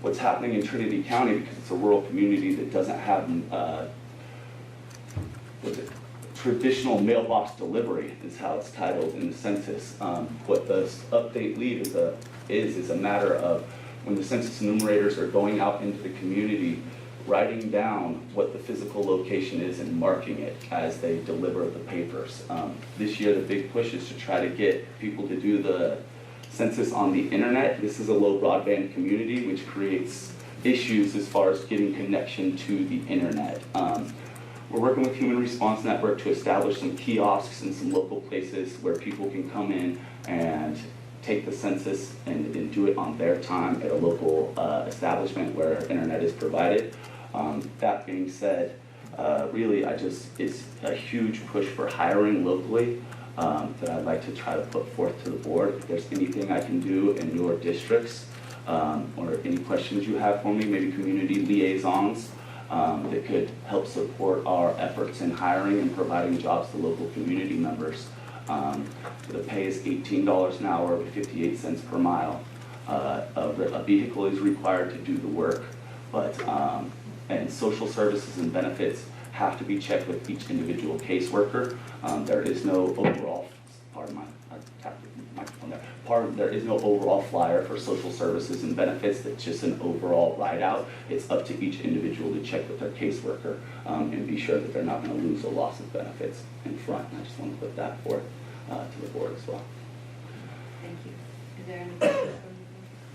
What's happening in Trinity County, because it's a rural community that doesn't have traditional mailbox delivery, is how it's titled in the census. What the update leave is a matter of when the census enumerators are going out into the community, writing down what the physical location is and marking it as they deliver the papers. This year, the big push is to try to get people to do the census on the internet. This is a low broadband community, which creates issues as far as getting connection to the internet. We're working with Human Response Network to establish some kiosks in some local places where people can come in and take the census and do it on their time at a local establishment where internet is provided. That being said, really it's a huge push for hiring locally. That I'd like to try to put forth to the board. If there's anything I can do in your districts, or any questions you have for me, maybe community liaisons that could help support our efforts in hiring and providing jobs to local community members. The pay is $18 an hour, 58 cents per mile. A vehicle is required to do the work, but and social services and benefits have to be checked with each individual caseworker. There is no overall, there is no overall flyer for social services and benefits. That's just an overall write-out. It's up to each individual to check with their caseworker and be sure that they're not going to lose a loss of benefits in front. And I just want to put that forth to the board as well. Thank you. Is there any questions from the board?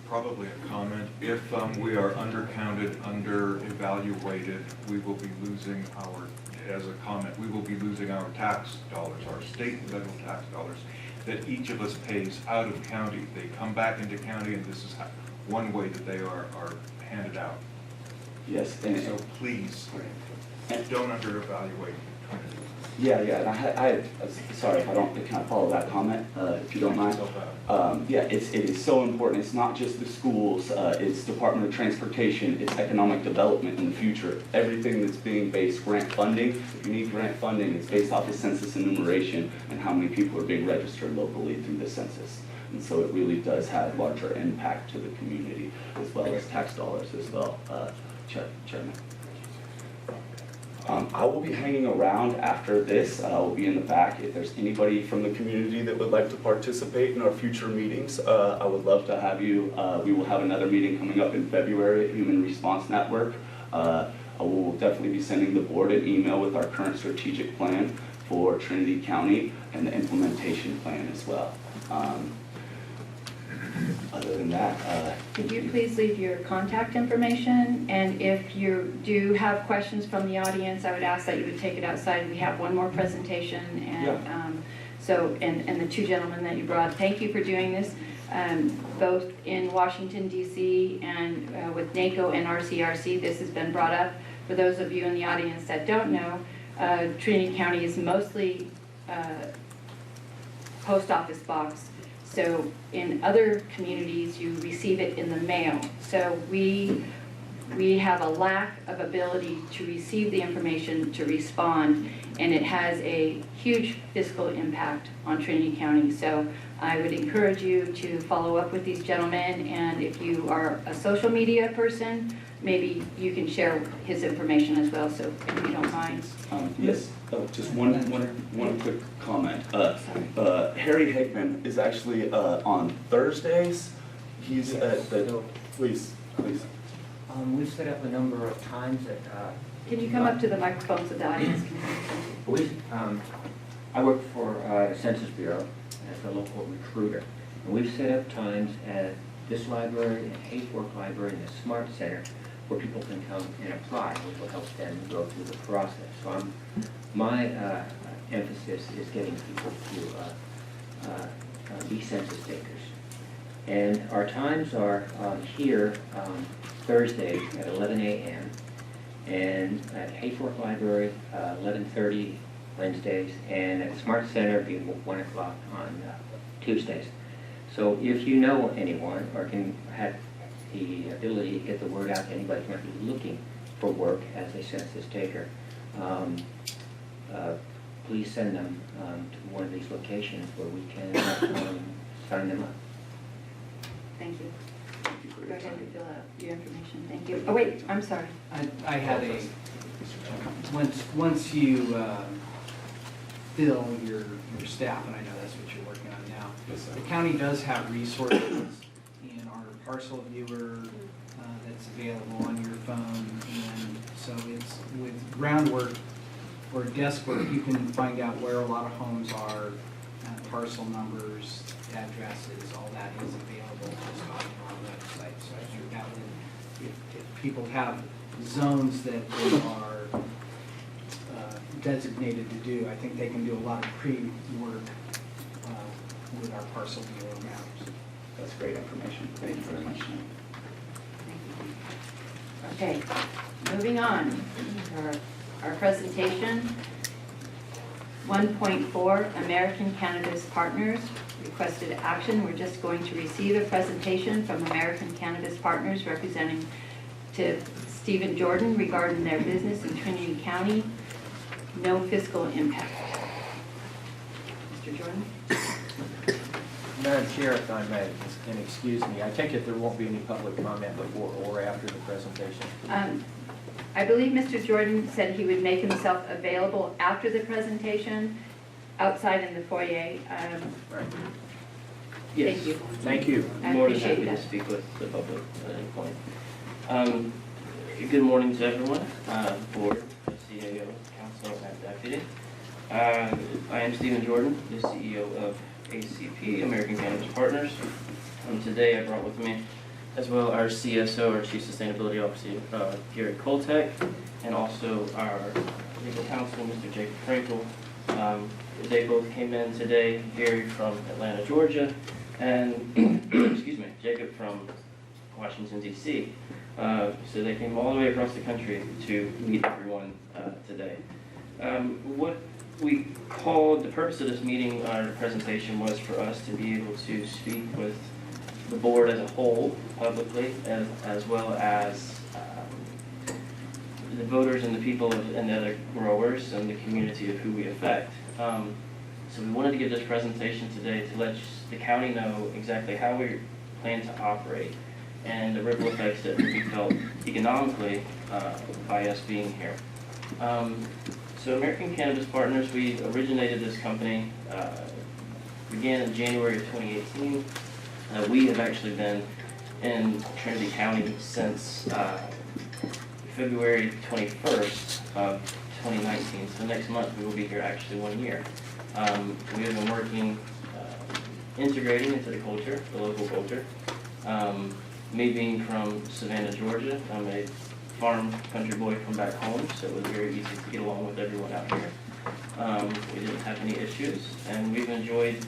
Probably a comment. If we are undercounted, under-evaluated, we will be losing our, as a comment, we will be losing our tax dollars, our state and federal tax dollars that each of us pays out of county. They come back into county, and this is one way that they are handed out. Yes. And so please, don't under-evaluate Trinity. Yeah, and I sorry if I don't kind of follow that comment, if you don't mind. Yeah, it is so important. It's not just the schools, it's Department of Transportation, it's economic development in the future. Everything that's being based, grant funding, if you need grant funding, it's based off of census enumeration and how many people are being registered locally through the census. And so it really does have larger impact to the community as well as tax dollars as well, Chairman. I will be hanging around after this. I will be in the back. If there's anybody from the community that would like to participate in our future meetings, I would love to have you. We will have another meeting coming up in February at Human Response Network. I will definitely be sending the board an email with our current strategic plan for Trinity County and the implementation plan as well. Other than that, Could you please leave your contact information? And if you do have questions from the audience, I would ask that you would take it outside. We have one more presentation, and and the two gentlemen that you brought, thank you for doing this, both in Washington DC and with NACO and RCRC. This has been brought up. For those of you in the audience that don't know, Trinity County is mostly post office box. So in other communities, you receive it in the mail. So we have a lack of ability to receive the information, to respond, and it has a huge fiscal impact on Trinity County. So I would encourage you to follow up with these gentlemen, and if you are a social media person, maybe you can share his information as well, so if you don't mind. yes, just one quick comment. Harry Hickman is actually on Thursdays. He's at the, please. We've set up a number of times that. Can you come up to the microphone so the audience can hear you? I work for the Census Bureau as a local recruiter. And we've set up times at this library, and Hayfork Library, and the Smart Center, where people can come and apply, which will help them go through the process. So my emphasis is getting people to be census takers. And our times are here Thursdays at 11 a.m. and at Hayfork Library 11:30 Wednesdays, and at Smart Center it'll be 1 o'clock on Tuesdays. So if you know anyone or can have the ability to get the word out to anybody who might be looking for work as a census taker, please send them to one of these locations where we can sign them up. Thank you. Go ahead and fill out your information. Thank you. Oh, wait, I'm sorry. I had once you fill your staff, and I know that's what you're working on now, the county does have resources in our parcel viewer that's available on your phone, and so it's with groundwork or desk work, you can find out where a lot of homes are, parcel numbers, addresses, all that is available just on our website. So I think that would, if people have zones that they are designated to do, I think they can do a lot of pre-work with our parcel viewer maps. That's great information. Thank you very much. Okay, moving on. Our presentation. 1.4, American Cannabis Partners, requested action. We're just going to receive a presentation from American Cannabis Partners representing to Stephen Jordan regarding their business in Trinity County. No fiscal impact. Mr. Jordan? Madam Chair, if I may, and excuse me, I take it there won't be any public comment before or after the presentation? I believe Mr. Jordan said he would make himself available after the presentation outside in the foyer. Right. Yes. Thank you. Thank you. I More than appreciate happy to that. speak with the public at any point. Good morning to everyone, board, CAO, council, and deputy. I am Stephen Jordan, the CEO of ACP, American Cannabis Partners. Today I brought with me as well our CSO, our Chief Sustainability Officer, Gary Koltek, and also our legal counsel, Mr. Jacob Frankel. They both came in today, Gary from Atlanta, Georgia, and excuse me, Jacob from Washington, D.C. So they came all the way across the country to meet everyone today. What we called, the purpose of this meeting, our presentation, was for us to be able to speak with the board as a whole, publicly, as well as the voters and the people and the other growers and the community of who we affect. So we wanted to give this presentation today to let the county know exactly how we plan to operate and the ripple effects that will be felt economically by us being here. So American Cannabis Partners, we originated this company, began in January of 2018. We have actually been in Trinity County since February 21st of 2019. So next month we will be here actually 1 year. We have been working integrating into the culture, the local culture. Me being from Savannah, Georgia, I'm a farm country boy from back home, so it was very easy to get along with everyone out here. We didn't have any issues, and we've enjoyed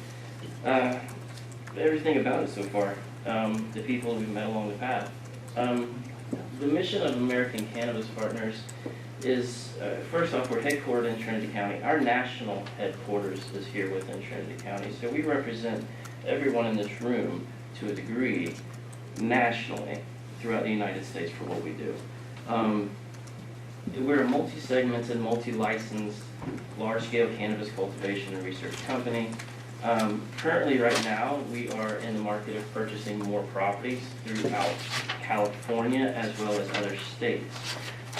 everything about it so far. The people we've met along the path. The mission of American Cannabis Partners is, first off, we're headquartered in Trinity County. Our national headquarters is here within Trinity County, so we represent everyone in this room to a degree nationally throughout the United States for what we do. We're a multi-segmented, multi-licensed, large-scale cannabis cultivation and research company. Currently, right now, we are in the market of purchasing more properties throughout California as well as other states.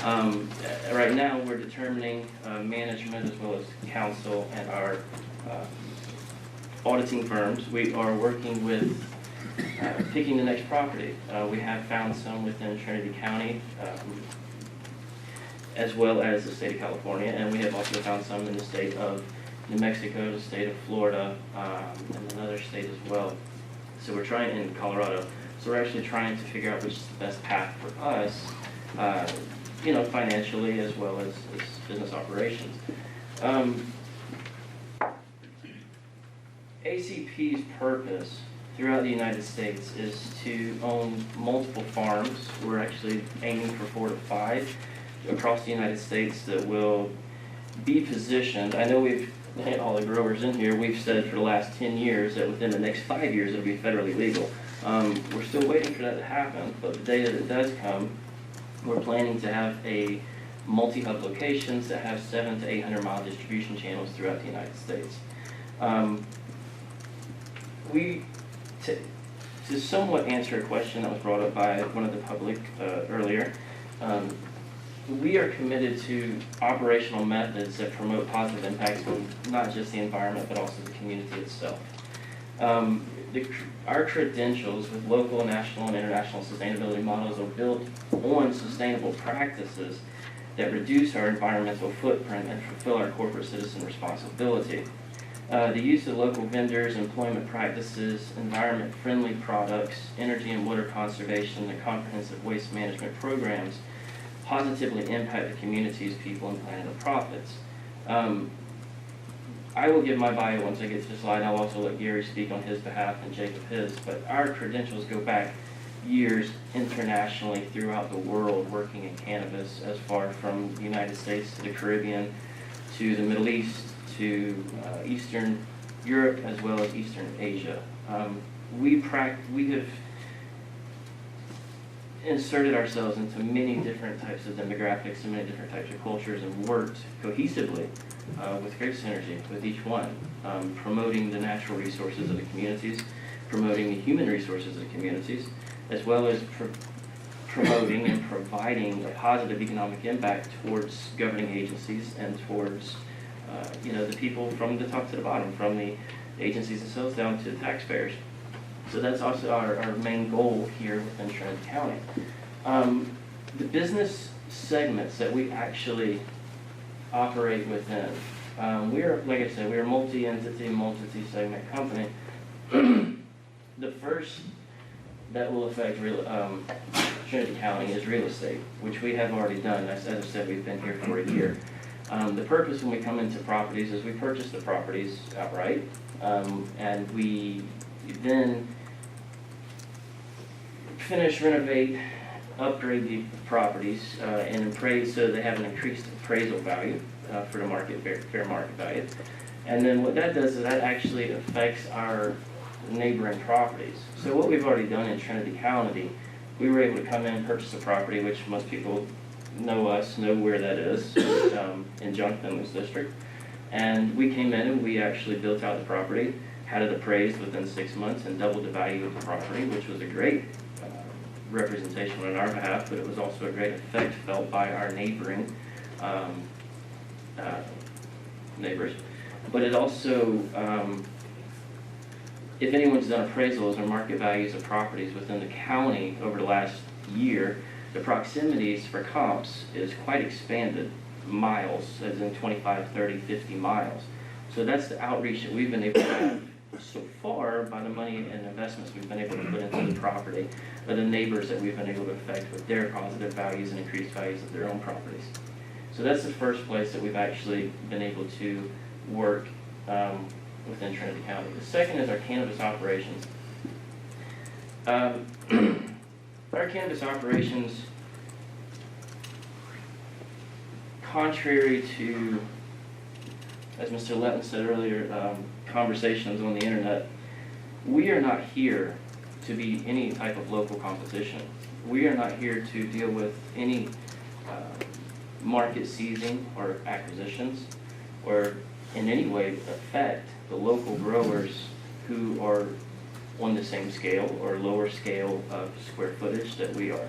Right now, we're determining management as well as council and our auditing firms. We are working with picking the next property. We have found some within Trinity County as well as the state of California, and we have also found some in the state of New Mexico, the state of Florida, and another state as well. So we're trying in Colorado. So we're actually trying to figure out which is the best path for us, financially as well as business operations. ACP's purpose throughout the United States is to own multiple farms. We're actually aiming for 4 to 5 across the United States that will be positioned. I know all the growers in here, we've said for the last 10 years that within the next 5 years it'll be federally legal. We're still waiting for that to happen, but the day that it does come, we're planning to have a multi-hub locations that have 700 to 800 mile distribution channels throughout the United States. To somewhat answer a question that was brought up by one of the public earlier, we are committed to operational methods that promote positive impacts on not just the environment, but also the community itself. Our credentials with local, national, and international sustainability models are built on sustainable practices that reduce our environmental footprint and fulfill our corporate citizen responsibility. The use of local vendors, employment practices, environment-friendly products, energy and water conservation, and comprehensive waste management programs positively impact the communities, people, and planet of profits. I will give my bio once I get to the slide. I'll also let Gary speak on his behalf and Jacob his, but our credentials go back years internationally throughout the world working in cannabis, as far from the United States to the Caribbean to the Middle East to Eastern Europe as well as Eastern Asia. We have inserted ourselves into many different types of demographics and many different types of cultures and worked cohesively with great synergy with each one, promoting the natural resources of the communities, promoting the human resources of the communities, as well as promoting and providing a positive economic impact towards governing agencies and towards the people from the top to the bottom, from the agencies themselves down to the taxpayers. So that's also our main goal here within Trinity County. The business segments that we actually operate within, like I said, we're a multi-entity, multi-segment company. The first that will affect Trinity County is real estate, which we have already done. As I said, we've been here for a year. The purpose when we come into properties is we purchase the properties outright, and we then finish, renovate, upgrade the properties, and appraise so they have an increased appraisal value for the fair market value. And then what that does is that actually affects our neighboring properties. So what we've already done in Trinity County, we were able to come in and purchase a property, which most people know where that is, in John Finley's district. And we came in and we actually built out the property, had it appraised within 6 months and doubled the value of the property, which was a great representation on our behalf, but it was also a great effect felt by our neighboring neighbors. But it also, if anyone's done appraisals or market values of properties within the county over the last year, the proximities for comps is quite expanded, miles, as in 25, 30, 50 miles. So that's the outreach that we've been able to have so far by the money and investments we've been able to put into the property, by the neighbors that we've been able to affect with their positive values and increased values of their own properties. So that's the first place that we've actually been able to work within Trinity County. The second is our cannabis operations. Our cannabis operations, contrary to, as Mr. Letton said earlier, conversations on the internet, we are not here to be any type of local competition. We are not here to deal with any market seizing or acquisitions or in any way affect the local growers who are on the same scale or lower scale of square footage that we are.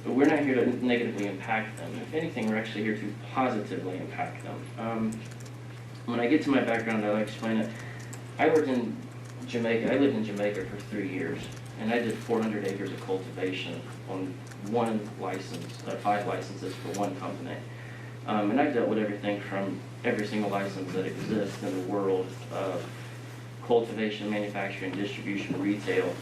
But we're not here to negatively impact them. If anything, we're actually here to positively impact them. When I get to my background, I'll explain it. I worked in Jamaica. I lived in Jamaica for 3 years, and I did 400 acres of cultivation on one license, 5 licenses for one company. And I've dealt with everything from every single license that exists in the world of cultivation, manufacturing, distribution, retail,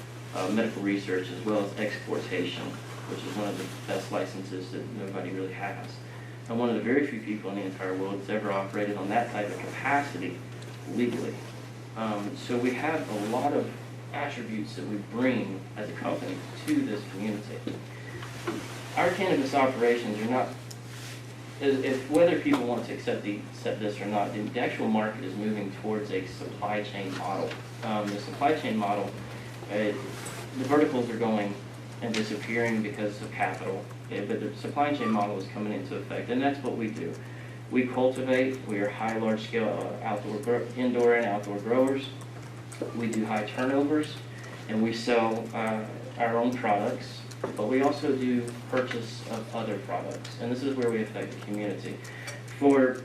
medical research, as well as exportation, which is one of the best licenses that nobody really has. I'm one of the very few people in the entire world that's ever operated on that type of capacity legally. So we have a lot of attributes that we bring as a company to this community. Our cannabis operations are not, if whether people want to accept this or not, the actual market is moving towards a supply chain model. The supply chain model, the verticals are going and disappearing because of capital, but the supply chain model is coming into effect, and that's what we do. We cultivate, we are high, large-scale indoor and outdoor growers. We do high turnovers, and we sell our own products, but we also do purchase of other products, and this is where we affect the community. For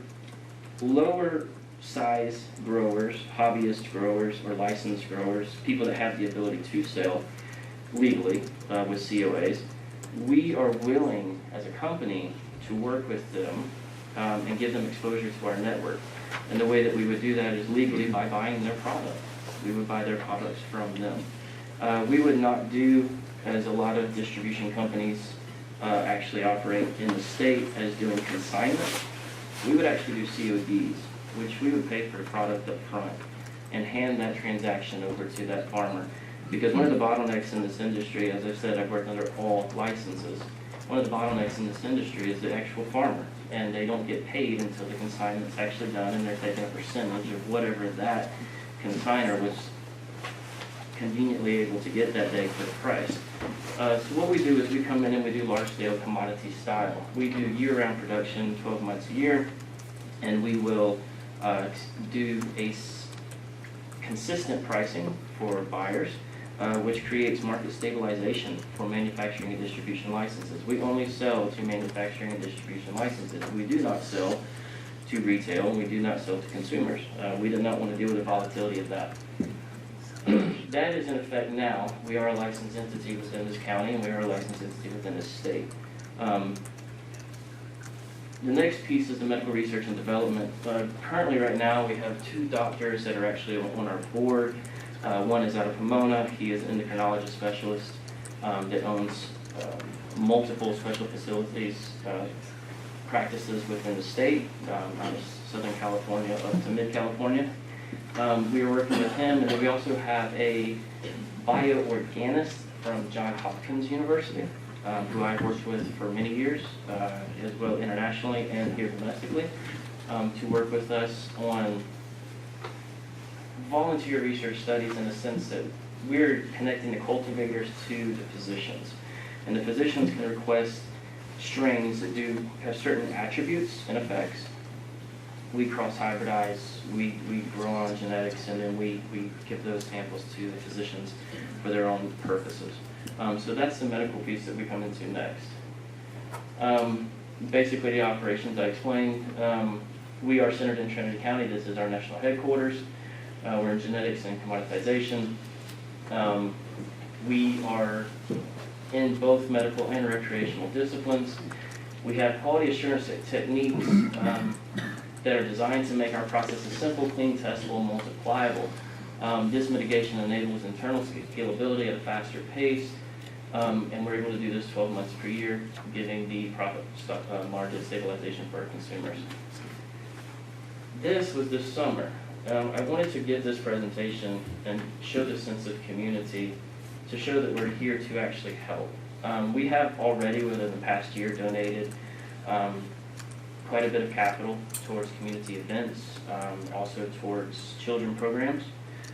lower size growers, hobbyist growers, or licensed growers, people that have the ability to sell legally with COAs, we are willing as a company to work with them and give them exposure to our network. And the way that we would do that is legally by buying their product. We would buy their products from them. We would not do, as a lot of distribution companies actually operate in the state, as doing consignment. We would actually do CODs, which we would pay for the product up front and hand that transaction over to that farmer. Because one of the bottlenecks in this industry, as I've said, I've worked under all licenses, one of the bottlenecks in this industry is the actual farmer, and they don't get paid until the consignment's actually done, and they're taking a percentage of whatever that consignor was conveniently able to get that day for the price. So what we do is we come in and we do large-scale commodity style. We do year-round production, 12 months a year, and we will do a consistent pricing for buyers, which creates market stabilization for manufacturing and distribution licenses. We only sell to manufacturing and distribution licenses. We do not sell to retail, and we do not sell to consumers. We do not want to deal with the volatility of that. That is in effect now. We are a licensed entity within this county, and we are a licensed entity within this state. The next piece is the medical research and development. Currently, right now, we have 2 doctors that are actually on our board. One is out of Pomona. He is an endocrinologist specialist that owns multiple special facilities, practices within the state, out of Southern California up to Mid-California. We are working with him, and then we also have a bioorganist from Johns Hopkins University, who I've worked with for many years, as well internationally and here domestically, to work with us on volunteer research studies in the sense that we're connecting the cultivators to the physicians. And the physicians can request strains that do have certain attributes and effects. We cross-hybridize, we grow on genetics, and then we give those samples to the physicians for their own purposes. So that's the medical piece that we come into next. Basically, the operations I explained. We are centered in Trinity County. This is our national headquarters. We're in genetics and commoditization. We are in both medical and recreational disciplines. We have quality assurance techniques that are designed to make our processes simple, clean, testable, multipliable. This mitigation enables internal scalability at a faster pace, and we're able to do this 12 months per year, giving the profit margin stabilization for our consumers. This was this summer. I wanted to give this presentation and show the sense of community, to show that we're here to actually help. We have already, within the past year, donated quite a bit of capital towards community events, also towards children programs.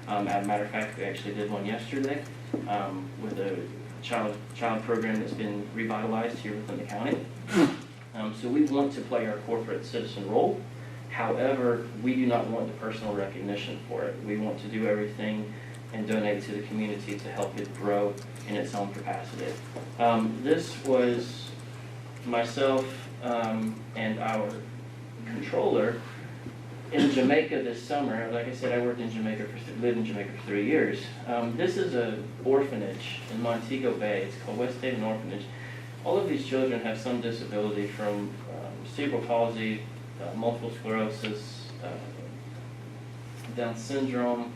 As a matter of fact, we actually did one yesterday with a child program that's been revitalized here within the county. So we want to play our corporate citizen role. However, we do not want the personal recognition for it. We want to do everything and donate to the community to help it grow in its own capacity. This was myself and our controller in Jamaica this summer. Like I said, I lived in Jamaica for 3 years. This is an orphanage in Montego Bay. It's called West Haven Orphanage. All of these children have some disability, from cerebral palsy, multiple sclerosis, Down syndrome,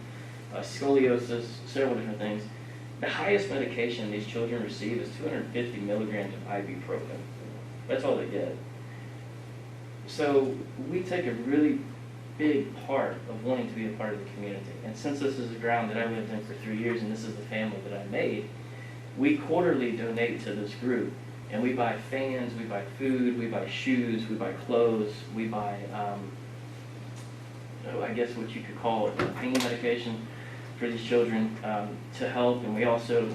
scoliosis, several different things. The highest medication these children receive is 250 milligrams of ibuprofen. That's all they get. So we take a really big part of wanting to be a part of the community. And since this is the ground that I lived in for 3 years, and this is the family that I made, we quarterly donate to this group. And we buy fans, we buy food, we buy shoes, we buy clothes, we buy, I guess what you could call it, pain medication for these children to help. And we also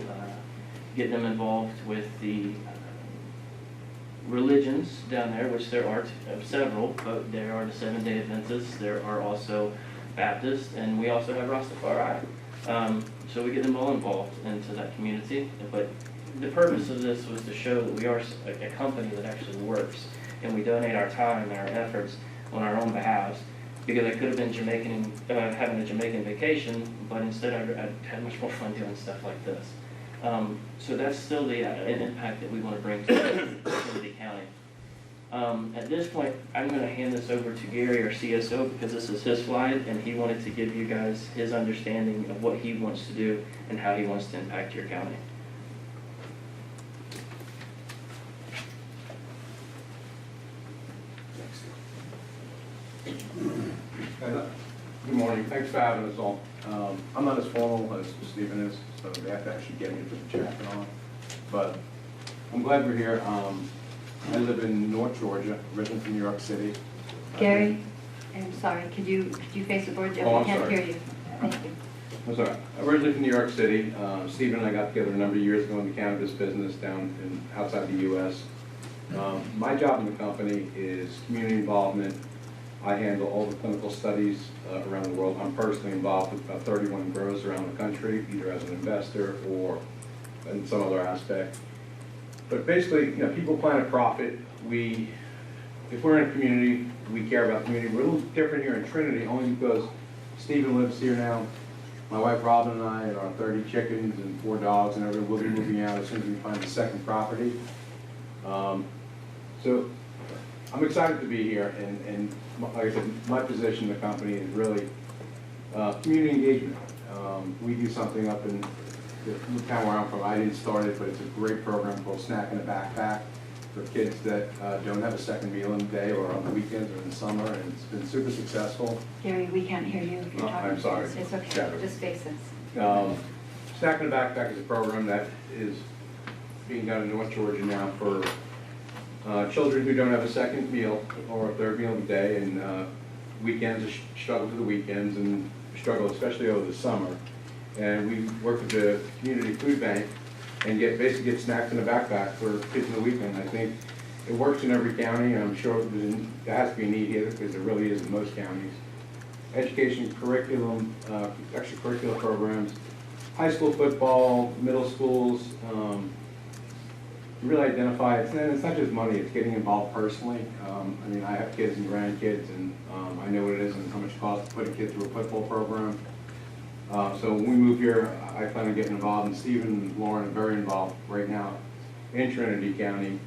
get them involved with the religions down there, which there are several, but there are the Seventh-day Adventists, there are also Baptists, and we also have Rastafari. So we get them all involved into that community. But the purpose of this was to show that we are a company that actually works, and we donate our time and our efforts on our own behalves, because I could have been having a Jamaican vacation, but instead I'd had much more fun doing stuff like this. So that's still the an impact that we want to bring to Trinity County. At this point, I'm going to hand this over to Gary, our CSO, because this is his slide, and he wanted to give you guys his understanding of what he wants to do and how he wants to impact your county. Good morning. Thanks for having us all. I'm not as formal as Stephen is, so they have to actually get me to the jacket on. But I'm glad we're here. I live in North Georgia, originally from New York City. Gary, I'm sorry, could you face the board? Oh, I'm I can't sorry. hear you. Thank you. I'm sorry. Originally from New York City. Stephen and I got together a number of years ago in the cannabis business outside the U.S. My job in the company is community involvement. I handle all the clinical studies around the world. I'm personally involved with about 31 grows around the country, either as an investor or in some other aspect. But basically, people plan to profit. If we're in a community, we care about the community. We're a little different here in Trinity, only because Stephen lives here now. My wife Robin and I and our 30 chickens and 4 dogs and everything will be moving out as soon as we find the second property. So I'm excited to be here, and like I said, my position in the company is really community engagement. We do something up in the town where I'm from. I didn't start it, but it's a great program called Snack in a Backpack for kids that don't have a second meal in the day or on the weekends or in the summer, and it's been super successful. Gary, we can't hear you if you're talking. I'm sorry. It's okay, Shadow. just face us. Snack in a Backpack is a program that is being done in North Georgia now for children who don't have a second meal or a third meal of the day, and weekends struggle through the weekends and struggle especially over the summer. And we work with the community food bank and basically get snacks in a backpack for kids in the weekend. I think it works in every county, and I'm sure there has to be a need here because there really is in most counties. Education, curriculum, extracurricular programs, high school football, middle schools, really identify, it's not just money, it's getting involved personally. I mean, I have kids and grandkids, and I know what it is and how much it costs to put a kid through a football program. So when we move here, I plan on getting involved, and Stephen and Lauren are very involved right now in Trinity County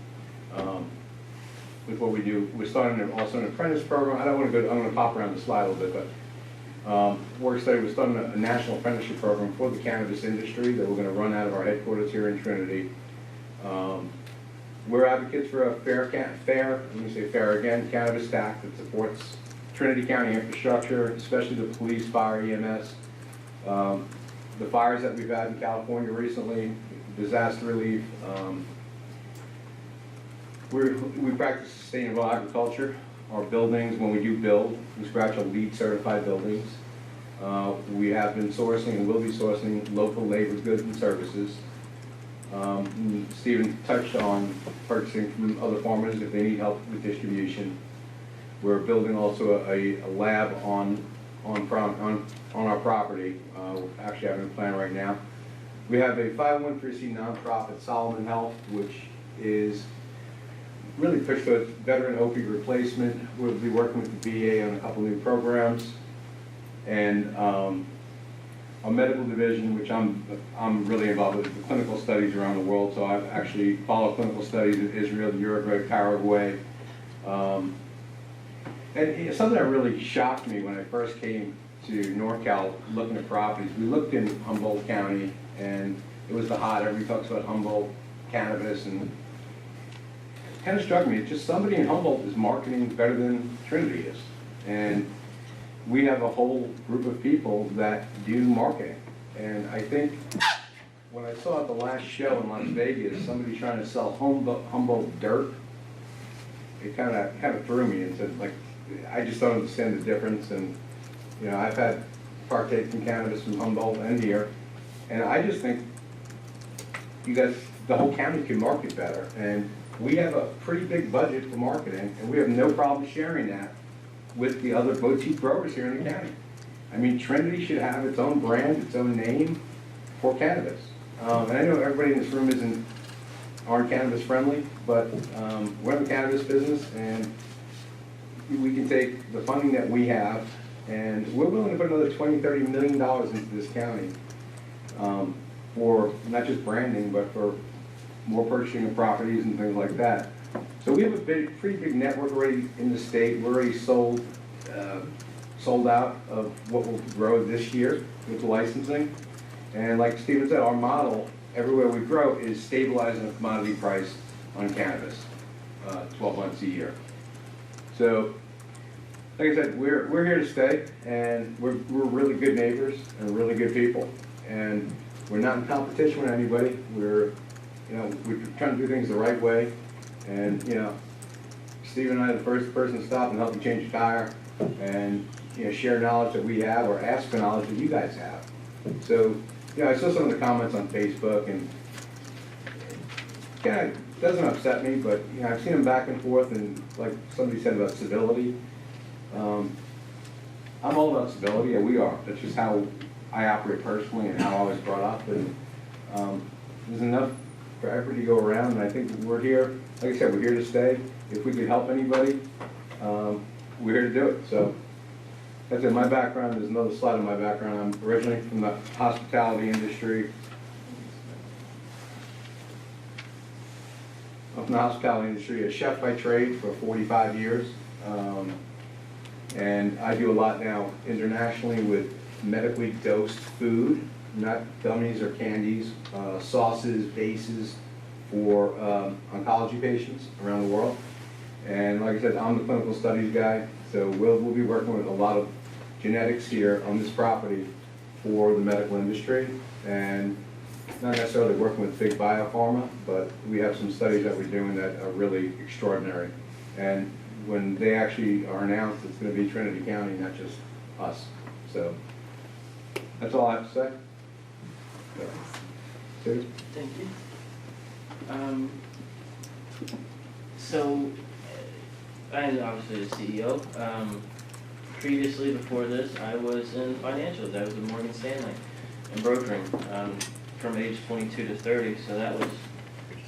with what we do. We're starting also an apprentice program. I'm going to pop around the slide a little bit, We're starting, we're starting a national apprenticeship program for the cannabis industry that we're gonna run out of our headquarters here in Trinity. We're advocates for a fair, let me say fair again, cannabis tax that supports Trinity County infrastructure, especially the police, fire, EMS. The fires that we've had in California recently, disaster relief. We practice sustainable agriculture. Our buildings, when we do build, we scratch a LEED certified buildings. We have been sourcing and will be sourcing local labor goods and services. Stephen touched on purchasing from other farmers if they need help with distribution. We're building also a lab on our property. We're actually having a plan right now. We have a 501(c) nonprofit, Solomon Health, which is really pushed towards veteran opioid replacement. We'll be working with the VA on a couple new programs. And a medical division, which I'm really involved with, the clinical studies around the world. So I've actually followed clinical studies in Israel, Uruguay, Paraguay. And something that really shocked me when I first came to NorCal looking at properties, we looked in Humboldt County, and it was the hot, everybody talks about Humboldt, cannabis, and it kind of struck me, it's just somebody in Humboldt is marketing better than Trinity is. And we have a whole group of people that do marketing. And I think when I saw at the last show in Las Vegas, somebody trying to sell Humboldt dirt, it kind of threw me and said, like, I just don't understand the difference. And you know, I've had partaked in cannabis from Humboldt and here, and I just think you guys, the whole county can market better. And we have a pretty big budget for marketing, and we have no problem sharing that with the other boutique growers here in the county. I mean, Trinity should have its own brand, its own name for cannabis. And I know everybody in this room aren't cannabis friendly, but we're in the cannabis business, and we can take the funding that we have, and we're willing to put another $20, $30 million into this county for not just branding, but for more purchasing of properties and things like that. So we have a pretty big network already in the state. We're already sold out of what we'll grow this year with the licensing. And like Stephen said, our model everywhere we grow is stabilizing the commodity price on cannabis 12 months a year. So, like I said, we're here to stay, and we're really good neighbors and really good people. And we're not in competition with anybody. We're trying to do things the right way. And, you know, Steve and I are the first person to stop and help you change a tire and, you know, share knowledge that we have or ask for knowledge that you guys have. So, you know, I saw some of the comments on Facebook, and it kind of doesn't upset me, but, you know, I've seen them back and forth, and like somebody said about civility. I'm all about civility, and we are. That's just how I operate personally and how I was brought up. And there's enough for everybody to go around, and I think we're here, like I said, we're here to stay. If we could help anybody, we're here to do it. So that's in my background. There's another slide in my background. I'm originally from the hospitality industry. I'm from the hospitality industry, a chef by trade for 45 years. And I do a lot now internationally with medically dosed food, not gummies or candies, sauces, bases for oncology patients around the world. And like I said, I'm the clinical studies guy, so we'll be working with a lot of genetics here on this property for the medical industry, and not necessarily working with big biopharma, but we have some studies that we're doing that are really extraordinary. And when they actually are announced, it's going to be Trinity County, not just us. So that's all I have to say. Thank you. So, I'm obviously the CEO. Previously, before this, I was in financials. I was at Morgan Stanley and brokering from age 22 to 30, so that was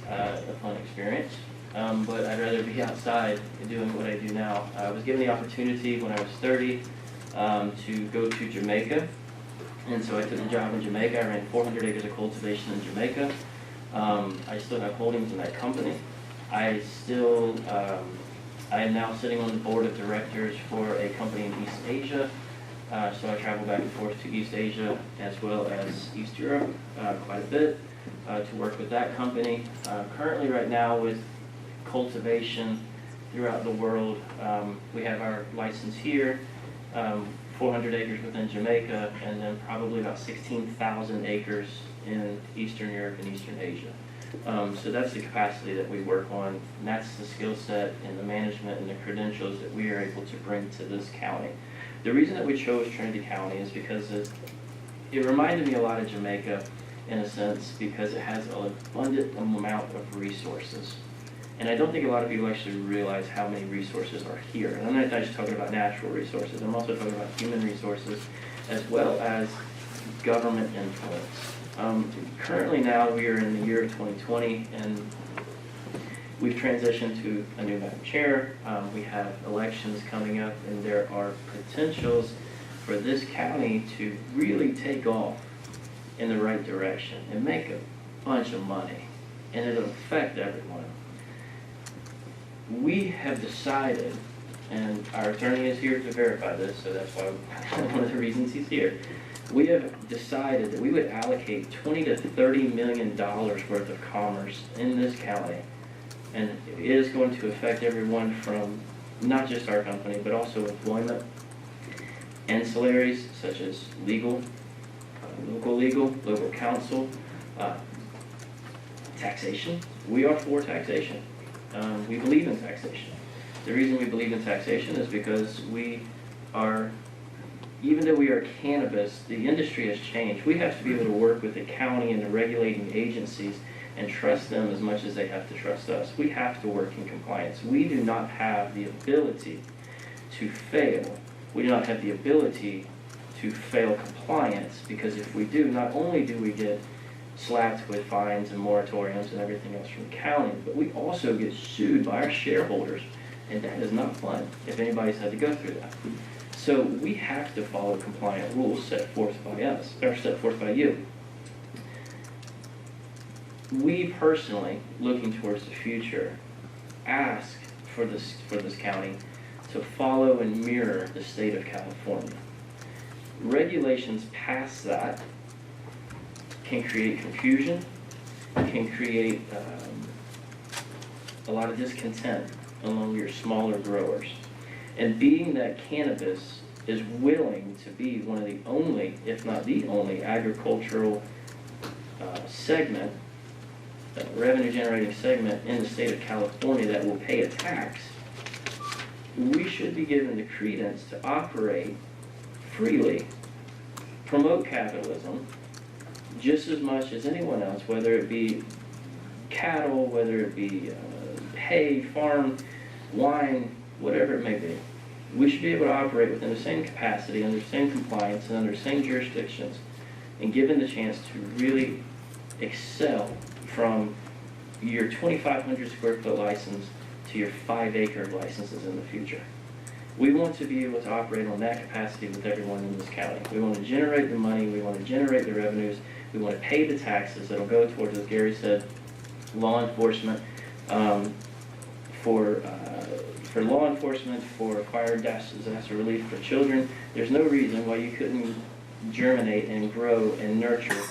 a fun experience. But I'd rather be outside doing what I do now. I was given the opportunity when I was 30 to go to Jamaica. And so I took a job in Jamaica. I ran 400 acres of cultivation in Jamaica. I still have holdings in that company. I am now sitting on the board of directors for a company in East Asia. So I travel back and forth to East Asia as well as East Europe quite a bit to work with that company. Currently right now with cultivation throughout the world, we have our license here, 400 acres within Jamaica, and then probably about 16,000 acres in Eastern Europe and Eastern Asia. So that's the capacity that we work on, and that's the skill set and the management and the credentials that we are able to bring to this county. The reason that we chose Trinity County is because it reminded me a lot of Jamaica in a sense, because it has an abundant amount of resources. And I don't think a lot of people actually realize how many resources are here. And I'm not just talking about natural resources, I'm also talking about human resources as well as government influence. Currently now we are in the year of 2020 and we've transitioned to a new Madam Chair. We have elections coming up and there are potentials for this county to really take off in the right direction and make a bunch of money, and it'll affect everyone. We have decided, and our attorney is here to verify this, so that's why one of the reasons he's here. We have decided that we would allocate $20 to $30 million worth of commerce in this county, and it is going to affect everyone from not just our company, but also employment, ancillaries such as legal, local counsel, taxation. We are for taxation. We believe in taxation. The reason we believe in taxation is because we are, even though we are cannabis, the industry has changed. We have to be able to work with the county and the regulating agencies and trust them as much as they have to trust us. We have to work in compliance. We do not have the ability to fail. We do not have the ability to fail compliance, because if we do, not only do we get slapped with fines and moratoriums and everything else from the county, but we also get sued by our shareholders, and that is not fun if anybody's had to go through that. So we have to follow compliant rules set forth by us, or set forth by you. We personally, looking towards the future, ask for this county to follow and mirror the state of California. Regulations past that can create confusion, can create a lot of discontent among your smaller growers. And being that cannabis is willing to be one of the only, if not the only, agricultural segment, revenue generating segment in the state of California that will pay a tax, we should be given the credence to operate freely, promote capitalism just as much as anyone else, whether it be cattle, whether it be hay, farm, wine, whatever it may be. We should be able to operate within the same capacity, under the same compliance, and under the same jurisdictions, and given the chance to really excel from your 2,500 square foot license to your 5-acre licenses in the future. We want to be able to operate on that capacity with everyone in this county. We want to generate the money, we want to generate the revenues, we want to pay the taxes that'll go towards, as Gary said, law enforcement, for law enforcement, for acquired disaster relief for children. There's no reason why you couldn't germinate and grow and nurture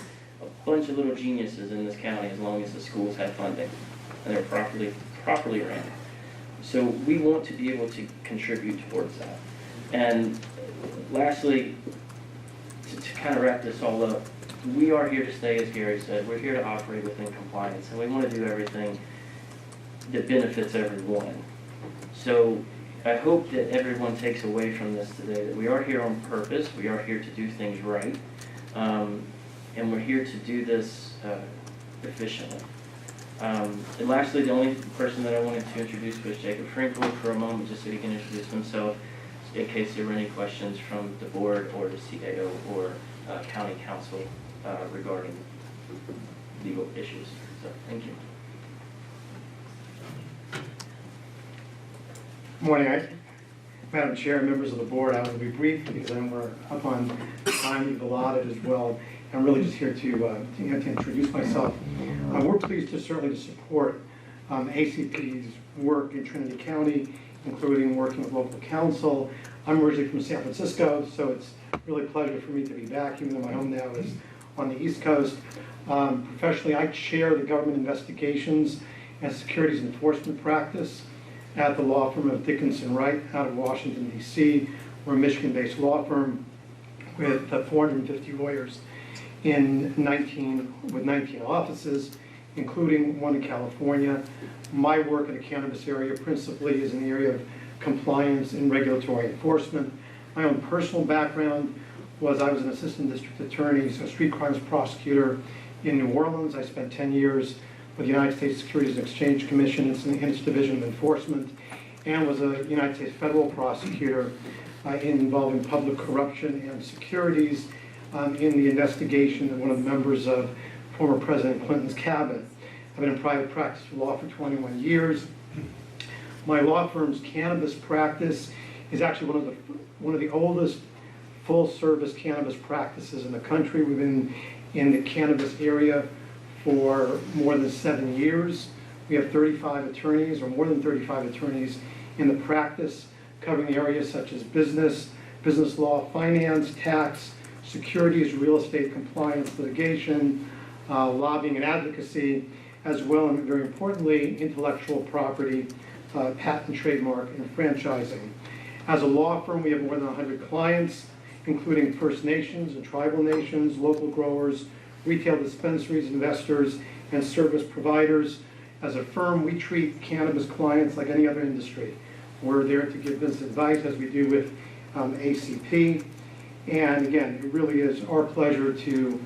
a bunch of little geniuses in this county as long as the schools have funding and they're properly ran. So we want to be able to contribute towards that. And lastly, to kind of wrap this all up, we are here to stay, as Gary said. We're here to operate within compliance, and we want to do everything that benefits everyone. So I hope that everyone takes away from this today that we are here on purpose, we are here to do things right, and we're here to do this efficiently. And lastly, the only person that I wanted to introduce was Jacob Frankel for a moment, just so he can introduce himself in case there were any questions from the board or the CAO or county council regarding legal issues. So, thank you. Good morning, Madam Chair, members of the board. I will be brief because then we're up on time you've allotted as well. I'm really just here to introduce myself. We're pleased to certainly support ACP's work in Trinity County including working with local council. I'm originally from San Francisco, so it's really a pleasure for me to be back, even though my home now is on the East Coast. Professionally, I chair the government investigations and securities enforcement practice at the law firm of Dickinson Wright out of Washington, D.C. We're a Michigan-based law firm with 450 lawyers with 19 offices, including one in California. My work in the cannabis area principally is in the area of compliance and regulatory enforcement. My own personal background was I was an assistant district attorney, so street crimes prosecutor in New Orleans. I spent 10 years with the United States Securities and Exchange Commission, its Division of Enforcement, and was a United States federal prosecutor involving public corruption and securities in the investigation of one of the members of former President Clinton's cabinet. I've been in private practice law for 21 years. My law firm's cannabis practice is actually one of the oldest full-service cannabis practices in the country. We've been in the cannabis area for more than 7 years. We have 35 attorneys, or more than 35 attorneys, in the practice, covering areas such as business law, finance, tax, securities, real estate compliance, litigation, lobbying and advocacy, as well, and very importantly, intellectual property, patent, trademark, and franchising. As a law firm, we have more than 100 clients, including First Nations and tribal nations, local growers, retail dispensaries, investors, and service providers. As a firm, we treat cannabis clients like any other industry. We're there to give business advice, as we do with ACP. And again, it really is our pleasure to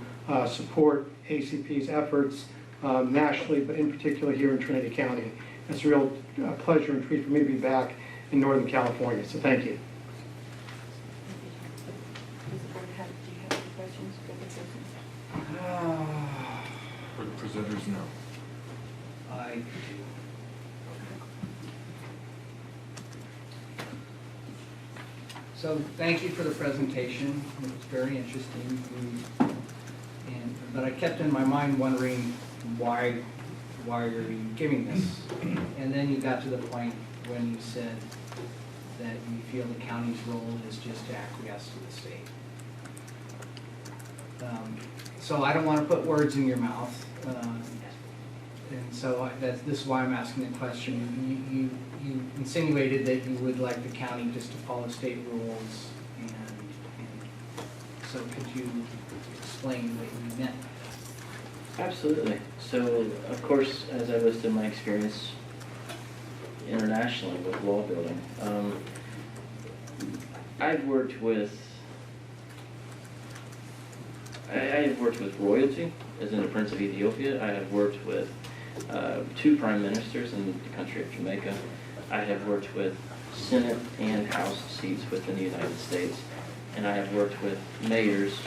support ACP's efforts nationally, but in particular here in Trinity County. It's a real pleasure and treat for me to be back in Northern California, so thank you. Does the board have, do you have any questions for the business? For the presenters, no. I do. So thank you for the presentation. It was very interesting. But I kept in my mind wondering why are you giving this? And then you got to the point when you said that you feel the county's role is just to acquiesce to the state. So I don't want to put words in your mouth. And so this is why I'm asking the question. You insinuated that you would like the county just to follow state rules, and so could you explain what you meant? Absolutely. So, of course, as I listed my experience internationally with law building, I've worked with royalty, as in the Prince of Ethiopia. I have worked with 2 prime ministers in the country of Jamaica. I have worked with Senate and House seats within the United States. And I have worked with mayors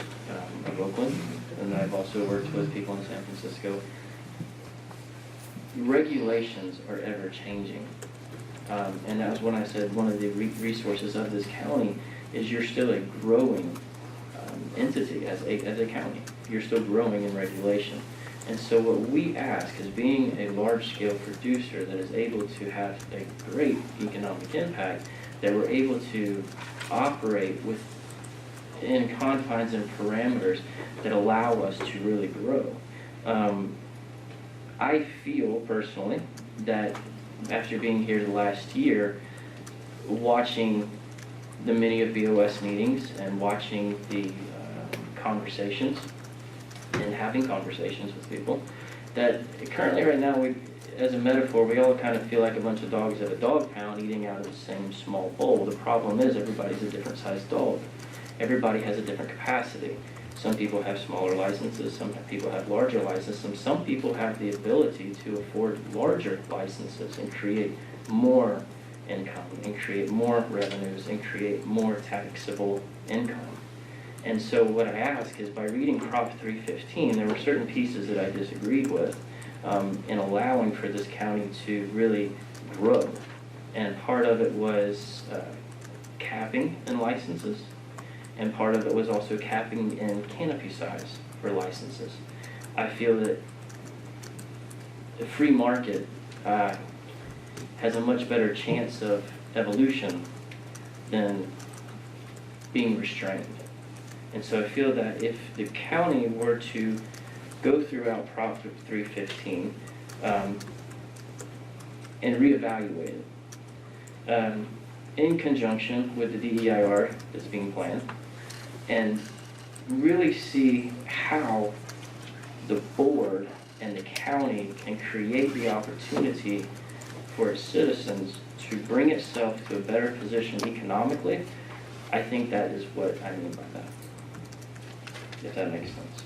of Oakland, and I've also worked with people in San Francisco. Regulations are ever changing. And that was when I said one of the resources of this county is you're still a growing entity as a county. You're still growing in regulation. And so what we ask is, being a large-scale producer that is able to have a great economic impact, that we're able to operate within confines and parameters that allow us to really grow. I feel personally that after being here the last year, watching the many of BOS meetings and watching the conversations and having conversations with people, that currently right now, as a metaphor, we all kind of feel like a bunch of dogs at a dog pound eating out of the same small bowl. The problem is everybody's a different sized dog. Everybody has a different capacity. Some people have smaller licenses, some people have larger licenses, some people have the ability to afford larger licenses and create more income and create more revenues and create more taxable income. And so what I ask is, by reading Prop 315, there were certain pieces that I disagreed with in allowing for this county to really grow. And part of it was capping in licenses, and part of it was also capping in canopy size for licenses. I feel that the free market has a much better chance of evolution than being restrained. And so I feel that if the county were to go throughout Prop 315 and reevaluate it in conjunction with the DEIR that's being planned, and really see how the board and the county can create the opportunity for its citizens to bring itself to a better position economically, I think that is what I mean by that, if that makes sense.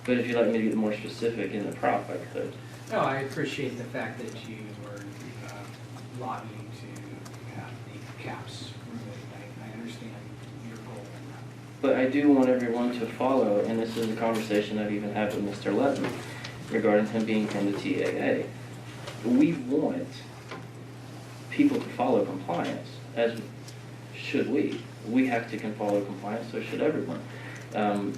But if you'd like me to get more specific in the prop, I could. No, I appreciate the fact that you were lobbying to have the caps removed. I understand your goal in that. But I do want everyone to follow, and this is a conversation I've even had with Mr. Levin regarding him being from the TAA. We want people to follow compliance, as should we. We have to follow compliance, so should everyone.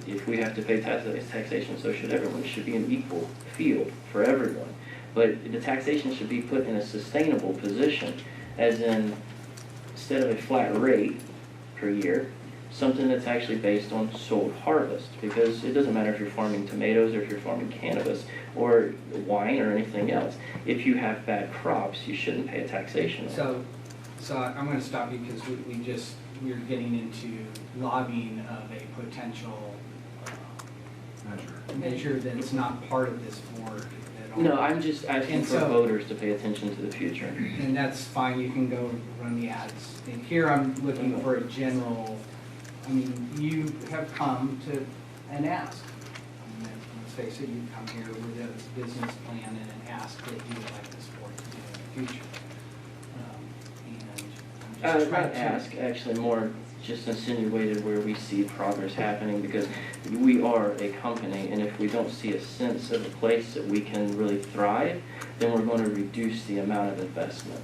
If we have to pay taxation, so should everyone. It should be an equal field for everyone. But the taxation should be put in a sustainable position, as in, instead of a flat rate per year, something that's actually based on sold harvest. Because it doesn't matter if you're farming tomatoes or if you're farming cannabis or wine or anything else. If you have bad crops, you shouldn't pay a taxation. So I'm going to stop you because we're getting into lobbying of a potential measure that's not part of this board at all. No, I'm just asking for voters to pay attention to the future. And that's fine, you can go run the ads. And here I'm looking for a general, I mean, you have come to and ask. I mean, let's face it, you come here with a business plan and an ask that you would like this board to do in the future. My ask actually more just insinuated where we see progress happening, because we are a company, and if we don't see a sense of a place that we can really thrive, then we're going to reduce the amount of investment.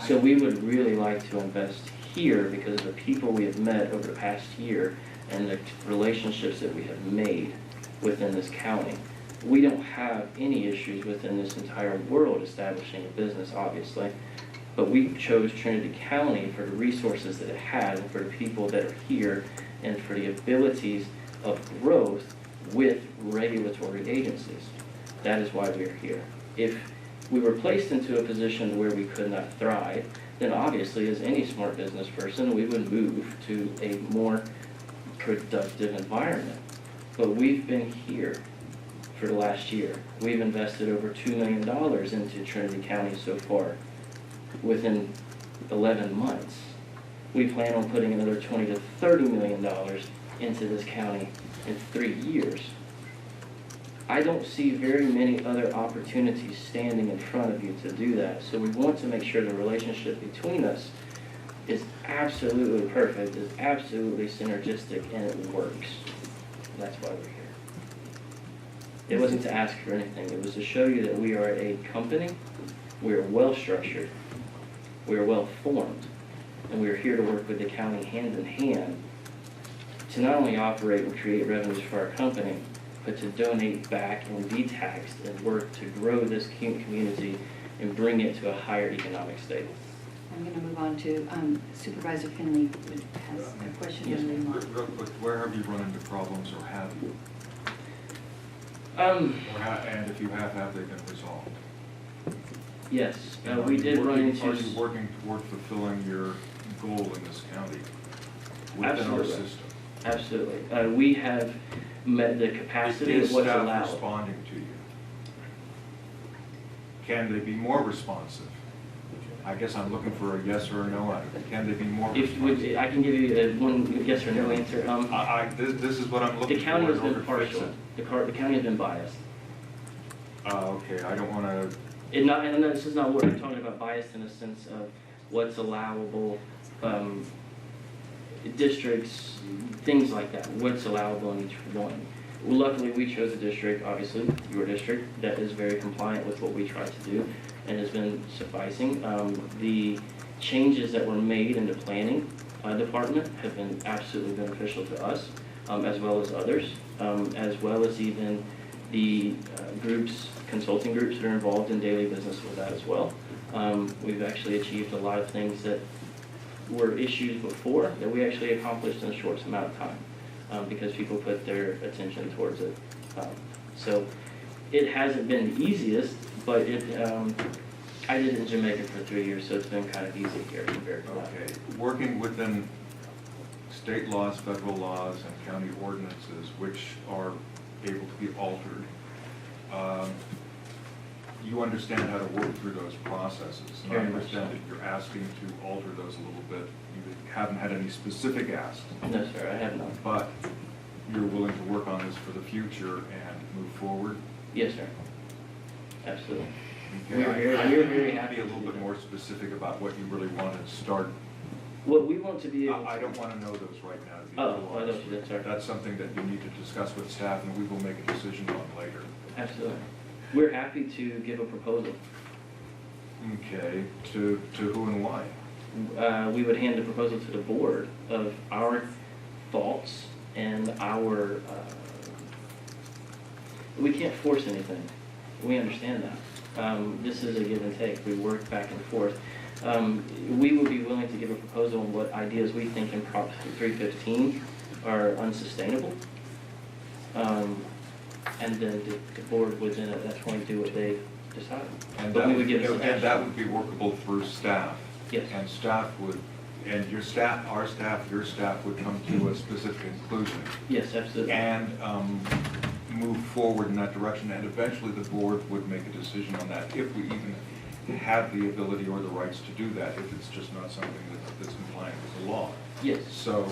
So we would really like to invest here because of the people we have met over the past year and the relationships that we have made within this county. We don't have any issues within this entire world establishing a business, obviously. But we chose Trinity County for the resources that it had, and for the people that are here, and for the abilities of growth with regulatory agencies. That is why we are here. If we were placed into a position where we could not thrive, then obviously, as any smart business person, we would move to a more productive environment. But we've been here for the last year. We've invested over $2 million into Trinity County so far. Within 11 months, we plan on putting another $20 to $30 million into this county in 3 years. I don't see very many other opportunities standing in front of you to do that. So we want to make sure the relationship between us is absolutely perfect, is absolutely synergistic, and it works. That's why we're here. It wasn't to ask for anything. It was to show you that we are a company, we are well structured, we are well formed, and we are here to work with the county hand in hand to not only operate and create revenues for our company, but to donate back and be taxed and work to grow this community and bring it to a higher economic state. I'm going to move on to Supervisor Finley, who has a question. Yes, Real quick, where have you run into problems, or have you? And if you have they been resolved? Yes, we did run into... Are you working toward fulfilling your goal in this county within Absolutely. our system? Absolutely. We have met the capacity of what's allowed. Is staff responding to you? Can they be more responsive? I guess I'm looking for a yes or a no. Can they be more responsive? I can give you one yes or no answer. This is what I'm looking for. The county has in order been to fix partial. it. The county has been biased. Okay, I don't want to... And this is not what I'm talking about, biased in the sense of what's allowable, districts, things like that, what's allowable in each one. Well, luckily, we chose a district, obviously, your district, that is very compliant with what we try to do and has been sufficing. The changes that were made in the planning department have been absolutely beneficial to us, as well as others, as well as even the groups consulting groups that are involved in daily business with that as well. We've actually achieved a lot of things that were issues before that we actually accomplished in a short amount of time because people put their attention towards it. So it hasn't been the easiest, but I did it in Jamaica for 3 years, so it's been kind of easy here compared to that. Okay, working within state laws, federal laws, and county ordinances, which are able to be altered, you understand how to work through those processes. And I Very much understand that you're asking to alter those a little bit. You haven't had any specific asks. No, sir, I have not. But you're willing to work on this for the future and move forward? Yes, sir. Absolutely. Okay, We're very happy be a little bit more specific about what you really want to start. What we want to be able I don't want to know those right now, to be Oh, I know honest. what you did, sir. That's something that you need to discuss with staff, and we will make a decision on later. Absolutely. We're happy to give a proposal. Okay, to who and why? We would hand the proposal to the board of our thoughts and our, we can't force anything. We understand that. This is a give and take. We work back and forth. We would be willing to give a proposal on what ideas we think in Prop 315 are unsustainable. And then the board would then at that point do what they decide. And But that we would would give a and suggestion. that would be workable through staff? Yes. And staff would, and your staff, our staff, your staff would come to a specific conclusion? Yes, absolutely. And move forward in that direction, and eventually the board would make a decision on that, if we even have the ability or the rights to do that, if it's just not something that's compliant with the law. Yes. So,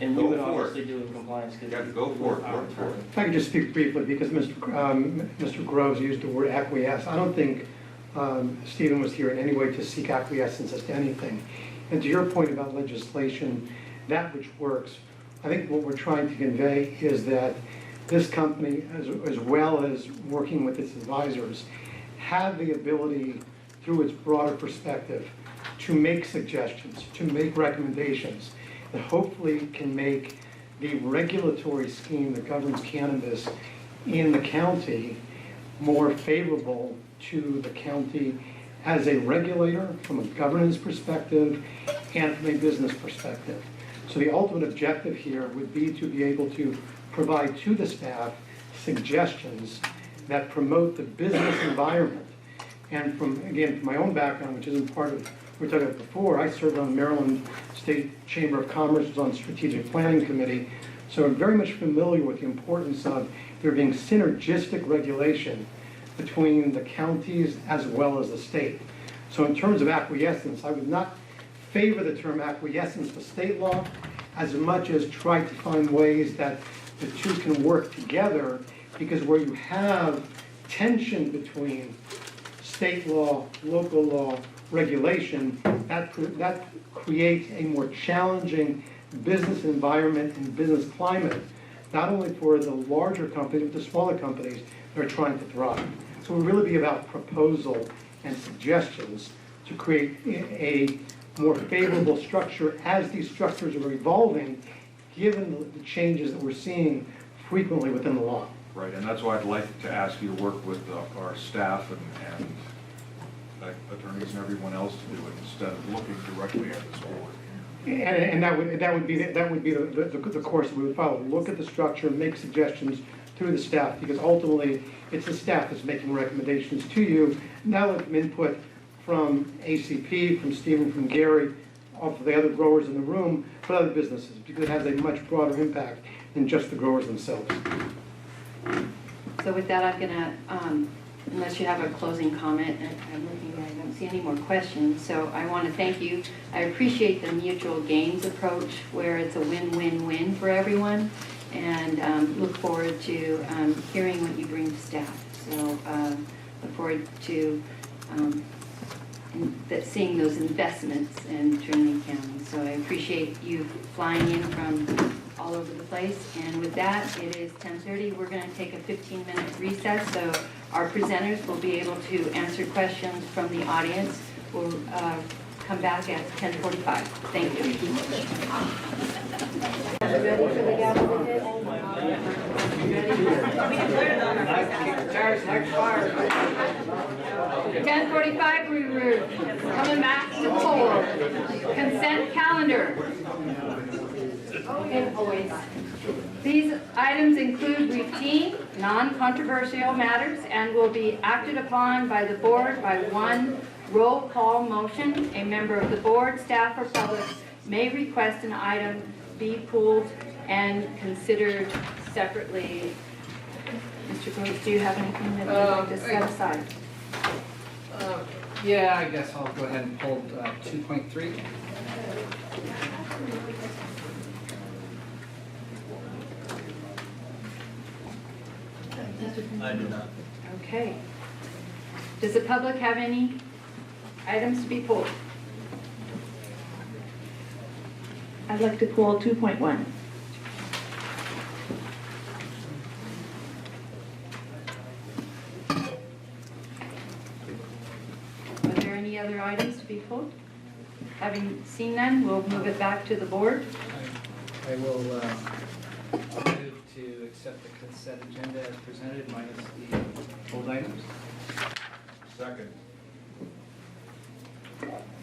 And we go would for it. obviously do it in compliance because. Yeah, go for it, work for it. If I could just speak briefly, because Mr. Groves used the word acquiesce. I don't think Stephen was here in any way to seek acquiescence as to anything. And to your point about legislation, that which works, I think what we're trying to convey is that this company, as well as working with its advisors, have the ability, through its broader perspective, to make suggestions, to make recommendations that hopefully can make the regulatory scheme that governs cannabis in the county more favorable to the county as a regulator from a governance perspective and from a business perspective. So the ultimate objective here would be to be able to provide to the staff suggestions that promote the business environment. And from my own background, which isn't part of what we talked about before, I served on the Maryland State Chamber of Commerce, was on the Strategic Planning Committee, so I'm very much familiar with the importance of there being synergistic regulation between the counties as well as the state. So in terms of acquiescence, I would not favor the term acquiescence to state law as much as try to find ways that the two can work together, because where you have tension between state law, local law, regulation, that creates a more challenging business environment and business climate, not only for the larger companies, but the smaller companies that are trying to thrive. So it would really be about proposal and suggestions to create a more favorable structure as these structures are evolving, given the changes that we're seeing frequently within the law. Right, and that's why I'd like to ask you to work with our staff and attorneys and everyone else to do it, instead of looking directly at this board. And that would be the course we would follow. Look at the structure, make suggestions through the staff, because ultimately it's the staff that's making recommendations to you. Now with input from ACP, from Stephen, from Gary, of the other growers in the room, but other businesses, because it has a much broader impact than just the growers themselves. So with that, I'm gonna, unless you have a closing comment, and I'm looking, I don't see any more questions, so I want to thank you. I appreciate the mutual gains approach, where it's a win-win-win for everyone, and look forward to hearing what you bring to staff. So look forward to seeing those investments in Trinity County. So I appreciate you flying in from all over the place. And with that, it is 10:30. We're going to take a 15-minute recess, so our presenters will be able to answer questions from the audience. We'll come back at 10:45. Thank you. Ready for the gavel to hit? 10:45, we're coming back to poll. Consent calendar. Okay, always. These items include routine, non-controversial matters and will be acted upon by the board by one roll call motion. A member of the board, staff, or public may request an item be pulled and considered separately. Mr. Groves, do you have anything that you'd like to set aside? Yeah, I guess I'll go ahead and pull 2.3. I do not. Okay. Does the public have any items to be pulled? I'd like to pull 2.1. Are there any other items to be pulled? Having seen none, we'll move it back to the board. I will move to accept the consent agenda as presented minus the pulled items. Second.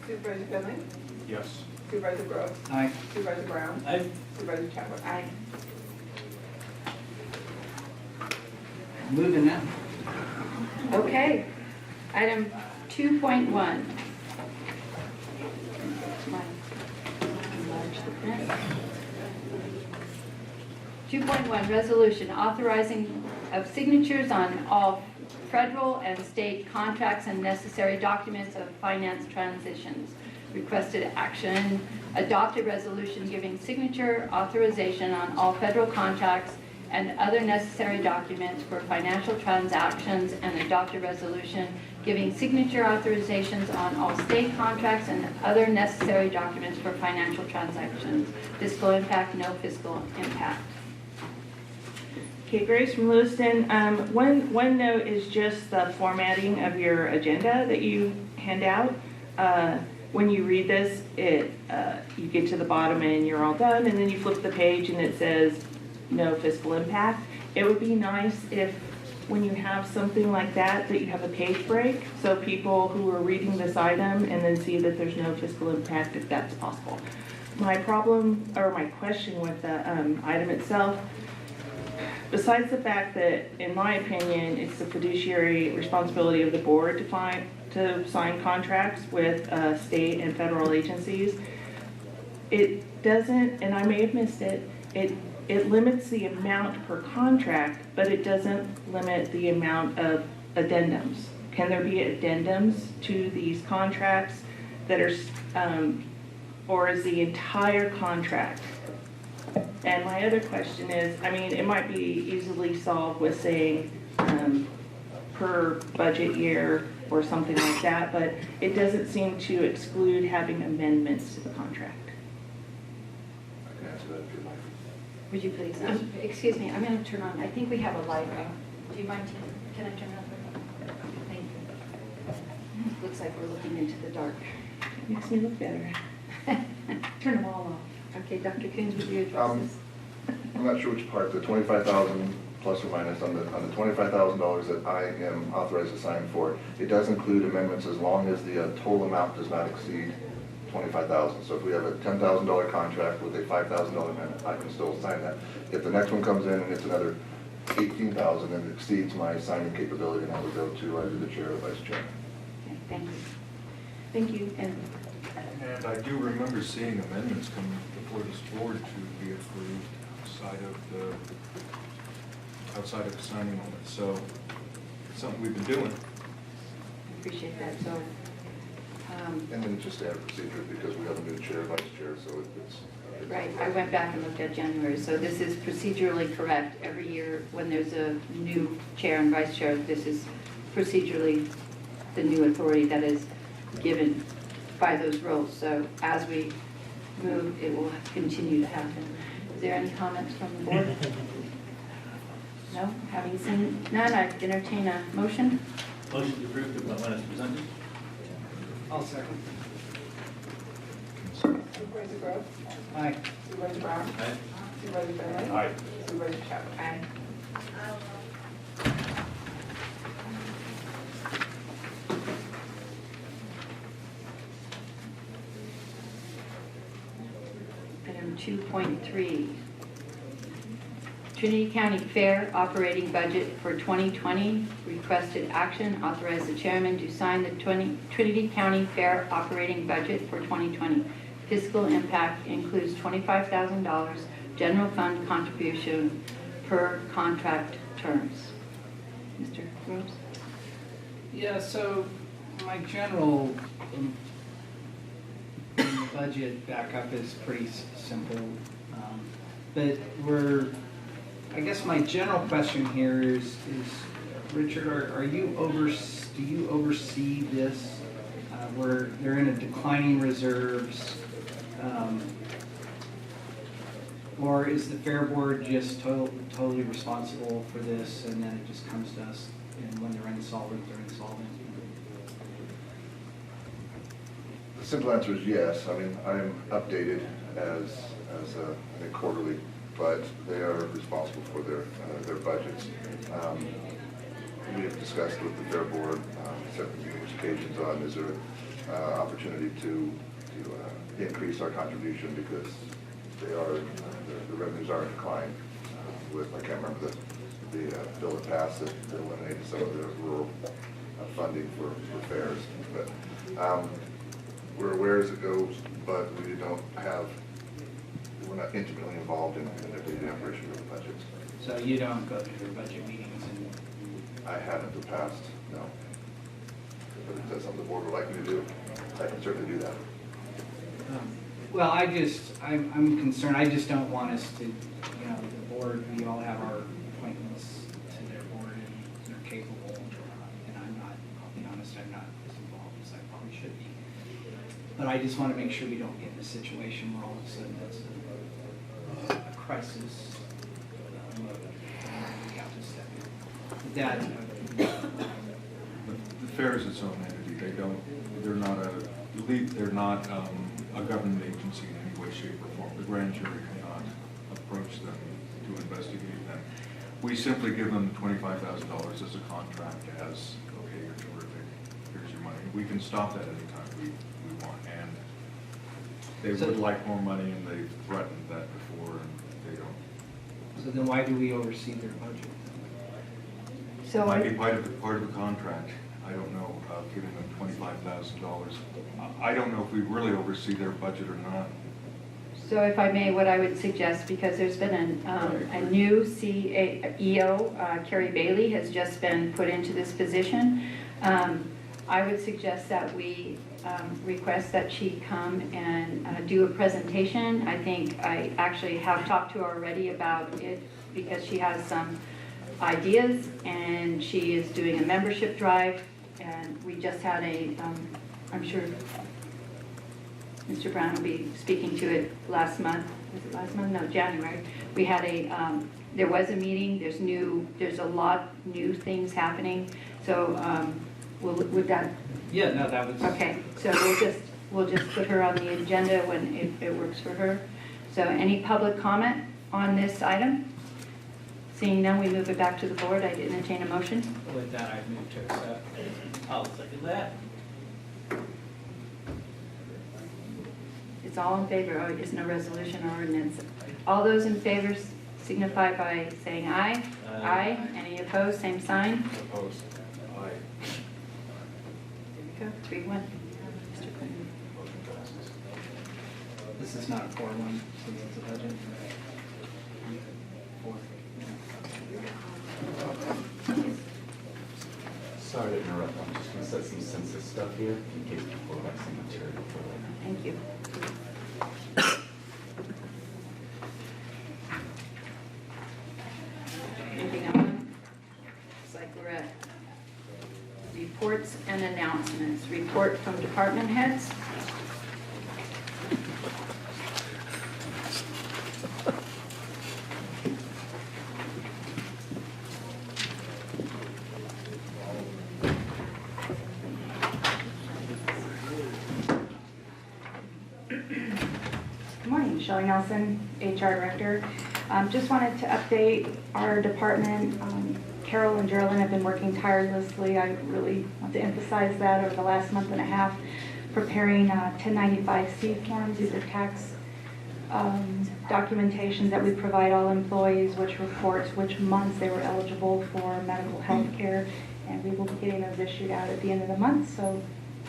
Supervisor Finley? Yes. Supervisor Groves? Aye. Supervisor Brown? Aye. Supervisor Chadwick? Aye. Moving now. Okay. Item 2.1. 2.1, resolution authorizing of signatures on all federal and state contracts and necessary documents of finance transitions. Requested action, adopt a resolution giving signature authorization on all federal contracts and other necessary documents for financial transactions, and adopt a resolution giving signature authorizations on all state contracts and other necessary documents for financial transactions. Fiscal impact, no fiscal impact. Okay, Grace from Lewiston. One note is just the formatting of your agenda that you hand out. When you read this, you get to the bottom and you're all done, and then you flip the page and it says no fiscal impact. It would be nice if when you have something like that, that you have a page break, so people who are reading this item and then see that there's no fiscal impact, if that's possible. My problem, or my question with the item itself, besides the fact that, in my opinion, it's the fiduciary responsibility of the board to sign contracts with state and federal agencies, it doesn't, and I may have missed it, it limits the amount per contract, but it doesn't limit the amount of addendums. Can there be addendums to these contracts that are, or is the entire contract? And my other question is, I mean, it might be easily solved with saying per budget year or something like that, but it doesn't seem to exclude having amendments to the contract. I can answer that if you'd like. Would you please? Excuse me, I'm going to turn on, I think we have a light on. Do you mind, can I turn it on? Thank you. Looks like we're looking into the dark. Makes me look better. Turn them all off. Okay, Dr. Coons, would you address this? I'm not sure which part, the 25,000 plus or minus, on the $25,000 that I am authorized to sign for, it does include amendments as long as the total amount does not exceed 25,000. So if we have a $10,000 contract with a $5,000 amendment, I can still sign that. If the next one comes in and it's another 18,000 and it exceeds my signing capability, then I would go to either the chair or vice chair. Okay, thank you. Thank you. And I do remember seeing amendments come before this board to be approved outside of the signing moment. So it's something we've been doing. I appreciate that. So, And then it's just standard procedure because we have a new chair, vice chair, so it's right, I went back and looked at January. So this is procedurally correct. Every year when there's a new chair and vice chair, this is procedurally the new authority that is given by those roles. So as we move, it will continue to happen. Is there any comments from the board? No? Having seen none, I'd entertain a motion. Motion to approve the plan as presented. I'll second. Supervisor Groves? Aye. Supervisor Brown? Aye. Supervisor Finley? Aye. Supervisor Chadwick? Aye. Item 2.3, Trinity County Fair operating budget for 2020. Requested action, authorize the chairman to sign the Trinity County Fair operating budget for 2020. Fiscal impact includes $25,000 general fund contribution per contract terms. Mr. Rose? Yeah, so my general budget backup is pretty simple. But I guess my general question here is Richard, do you oversee this? Where they're in a declining reserves, or is the Fair Board just totally responsible for this, and then it just comes to us, and when they're insolvent, they're insolvent? The simple answer is yes. I mean, I'm updated as I think quarterly, but they are responsible for their budgets. We have discussed with the Fair Board numerous occasions on is there opportunity to increase our contribution because the revenues are in decline. I can't remember the bill that passed that eliminated some of the rural funding for fairs, but we're aware as it goes, but we're not intimately involved in the daily operation of the budgets. So you don't go to their budget meetings? I haven't in the past, no. But if that's something the board would like me to do, I can certainly do that. Well, I'm concerned, I just don't want us to, the board, we all have our appointments to their board and they're capable, and I'll be honest, I'm not as involved as I probably should be. But I just want to make sure we don't get in a situation where all of a sudden it's a crisis. We have to step in. That, The fair is its own entity. They're not a government agency in any way, shape, or form. The grand jury cannot approach them to investigate them. We simply give them $25,000 as a contract as, okay, you're terrific, here's your money. We can stop that anytime we want. And they would like more money, and they've threatened that before, and they don't. so then why do we oversee their budget? So Might be part of the contract. I don't know, giving them $25,000. I don't know if we really oversee their budget or not. So if I may, what I would suggest, because there's been a new CEO, Carrie Bailey, has just been put into this position. I would suggest that we request that she come and do a presentation. I think I actually have talked to her already about it because she has some ideas, and she is doing a membership drive, and we just had I'm sure Mr. Brown will be speaking to it last month. Was it last month? No, January. We had there was a meeting. There's a lot new things happening. So would that? Yeah, no, that was. Okay, so we'll just put her on the agenda when it works for her. So any public comment on this item? Seeing none, we move it back to the board. I'd entertain a motion. With that, I move to accept. I'll second that. It's all in favor. Oh, it isn't a resolution or ordinance. All those in favor signify by saying aye. Aye. Any opposed, same sign. Opposed? Aye. There we go, 3-1. Mr. Clinton. This is not a 4-1, since it's a budget. 4. Sorry to interrupt, I'm just going to set some census stuff here in case people have some material for later. Thank you. Moving on. Looks like we're at reports and announcements. Report from department heads. Good morning, Shelley Nelson, HR Director. Just wanted to update our department. Carol and Geraldine have been working tirelessly. I really want to emphasize that over the last month and a half, preparing 1095C forms. These are tax documentation that we provide all employees, which reports which months they were eligible for medical health care, and we will be getting those issued out at the end of the month, so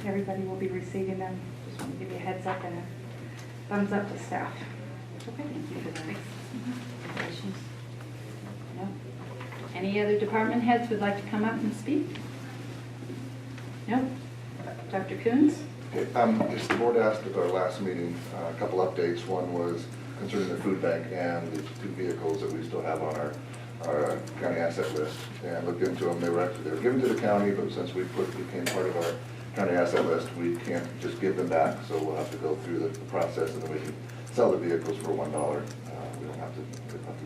everybody will be receiving them. Just want to give you a heads up and a thumbs up to staff. Okay, thank you for that. Questions? No? Any other department heads would like to come up and speak? No? Dr. Coons? Okay, just the board asked at our last meeting a couple updates. One was concerning the food bank and the 2 vehicles that we still have on our county asset list. And looked into them. They were given to the county, but since became part of our county asset list, we can't just give them back. So we'll have to go through the process, and then we can sell the vehicles for $1. We don't have to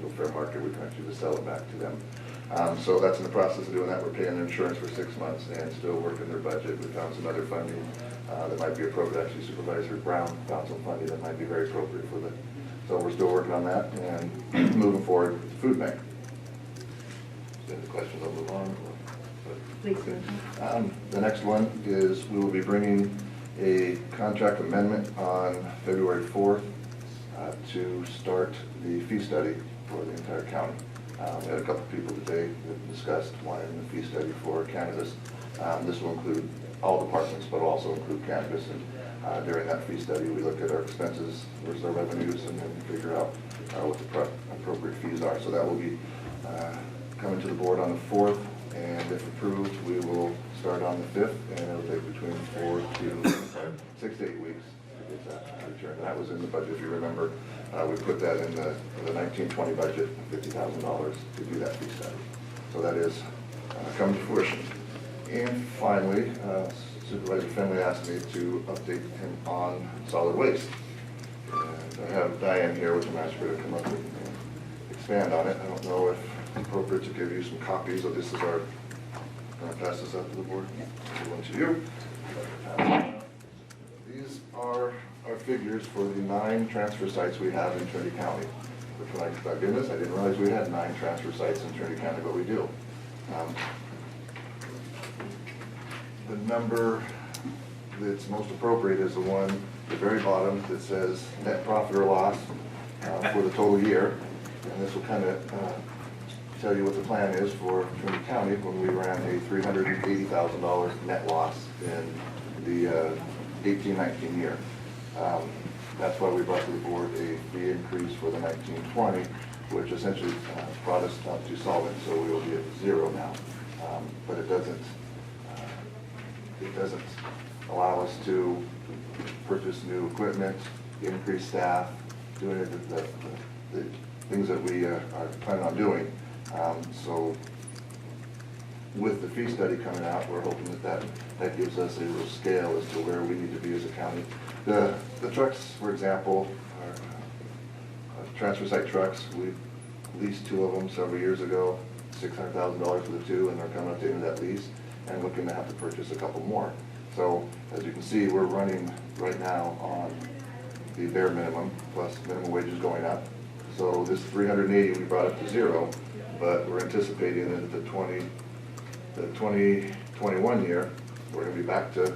go fair market. We can actually just sell it back to them. So that's in the process of doing that. We're paying their insurance for 6 months and still working their budget. We found some other funding that might be appropriate. Actually, Supervisor Brown found some funding that might be very appropriate for the. So we're still working on that and moving forward with the food bank. Any questions? I'll move on. Please. The next one is we will be bringing a contract amendment on February 4th to start the fee study for the entire county. We had a couple of people today that discussed wanting the fee study for cannabis. This will include all departments, but also include cannabis. And during that fee study, we look at our expenses versus our revenues, and then figure out what the appropriate fees are. So that will be coming to the board on the 4th, and if approved, we will start on the 5th, and it'll take between 6 to 8 weeks to get that returned. And that was in the budget, if you remember. We put that in the 1920 budget, $50,000 to do that fee study. So that is come to fruition. And finally, Supervisor Finley asked me to update him on solid waste. And I have Diane here, which I'm asking her to come up and expand on it. I don't know if it's appropriate to give you some copies of this. Is our, can I pass this out to the board? One to you. These are our figures for the 9 transfer sites we have in Trinity County. Which when I dug in this, I didn't realize we had 9 transfer sites in Trinity County, but we do. The number that's most appropriate is the one at the very bottom that says net profit or loss for the total year. And this will kind of tell you what the plan is for Trinity County when we ran a $380,000 net loss in the 18-19 year. That's why we brought to the board a fee increase for the 19-20, which essentially brought us up to solvent, so we will be at 0 now. But it doesn't allow us to purchase new equipment, increase staff, doing the things that we are planning on doing. So with the fee study coming out, we're hoping that gives us a real scale as to where we need to be as a county. The trucks, for example, are transfer site trucks. We leased 2 of them several years ago, $600,000 for the 2, and they're coming up to the end of that lease and looking to have to purchase a couple more. So as you can see, we're running right now on the bare minimum plus minimum wages going up. So this 380 we brought up to 0, but we're anticipating that the 2021 year, we're going to be back to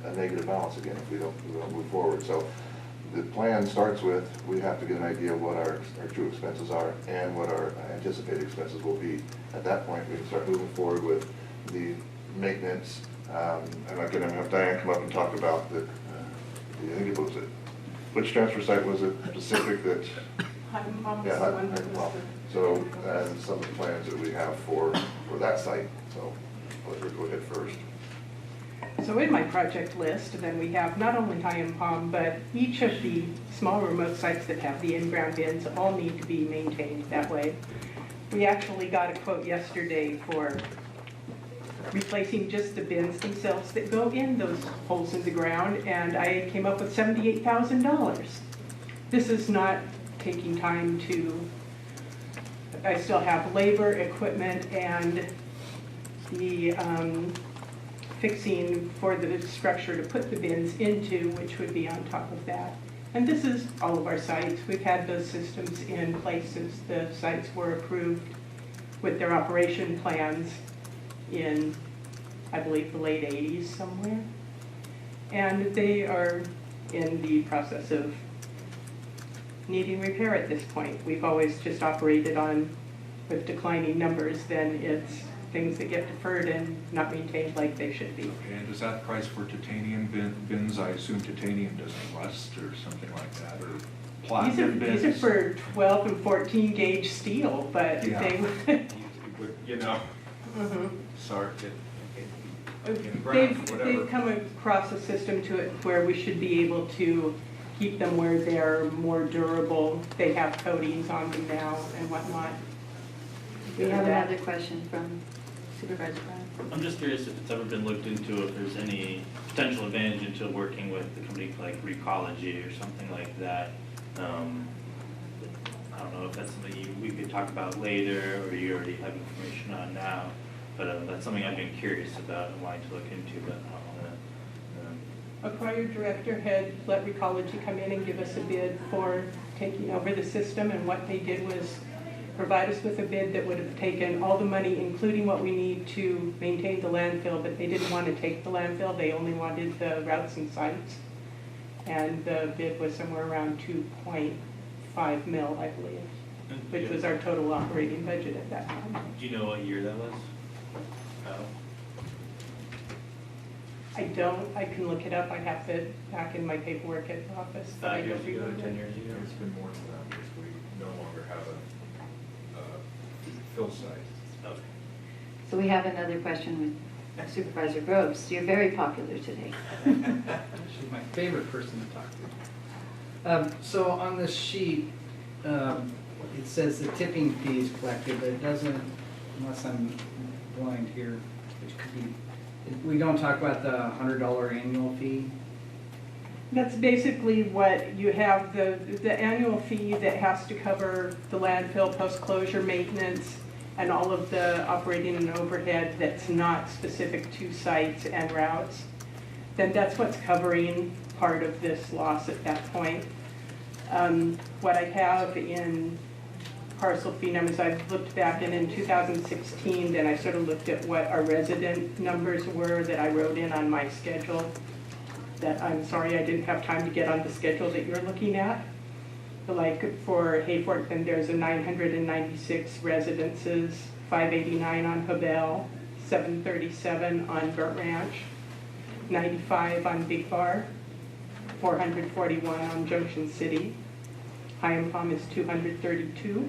a negative balance again if we don't move forward. So the plan starts with, we have to get an idea of what our true expenses are and what our anticipated expenses will be. At that point, we can start moving forward with the maintenance. And I'm going to have Diane come up and talk about I think it was which transfer site was it specific that? Yeah, Hyden. So, and some of the plans that we have for that site. So, let her go ahead first. So in my project list, then we have not only High and Palm, but each of the small remote sites that have the in-ground bins all need to be maintained that way. We actually got a quote yesterday for replacing just the bins themselves that go in those holes in the ground, and I came up with $78,000. This is not taking time to, I still have labor, equipment, and the fixing for the structure to put the bins into, which would be on top of that. And this is all of our sites. We've had those systems in place since the sites were approved with their operation plans in, I believe, the late 80s somewhere. And they are in the process of needing repair at this point. We've always just operated on, with declining numbers, then it's things that get deferred and not maintained like they should be. Okay, and does that price for titanium bins, I assume titanium doesn't rust or something like that, or platinum bins? These are for 12 and 14 gauge steel, but Yeah. they Would, you know, Mhm. sorry, in ground, whatever. They've come across a system to it where we should be able to keep them where they're more durable. They have coatings on them now and whatnot. We have another question from Supervisor Brown. I'm just curious if it's ever been looked into, if there's any potential advantage into working with a company like Recology or something like that. I don't know if that's something we could talk about later, or you already have information on now, but that's something I've been curious about and wanting to look into, but I don't want to. Acquired director had let Recology come in and give us a bid for taking over the system, and what they did was provide us with a bid that would have taken all the money, including what we need to maintain the landfill, but they didn't want to take the landfill, they only wanted the routes and sites. And the bid was somewhere around 2.5 mil, I believe, which was our total operating budget at that time. Do you know what year that was? Oh. I don't, I can look it up, I have it back in my paperwork at the office. but I 5 years don't ago, remember. 10 years ago? It's been more than that, because we no longer have a fill site. Okay. So we have another question with Supervisor Groves. You're very popular today. She's my favorite person to talk to. So on this sheet, it says the tipping fee is collected, but it doesn't, unless I'm blind here, which could be, we don't talk about the $100 annual fee. That's basically what you have, the annual fee that has to cover the landfill, post-closure maintenance, and all of the operating and overhead that's not specific to sites and routes. Then that's what's covering part of this loss at that point. What I have in parcel fee numbers, I've looked back in 2016, then I sort of looked at what our resident numbers were that I wrote in on my schedule. That I'm sorry I didn't have time to get on the schedule that you're looking at. But like for Hayfork, then there's a 996 residences, 589 on Habel, 737 on Burt Ranch, 95 on Big Bar, 441 on Junction City. Hyam is 232,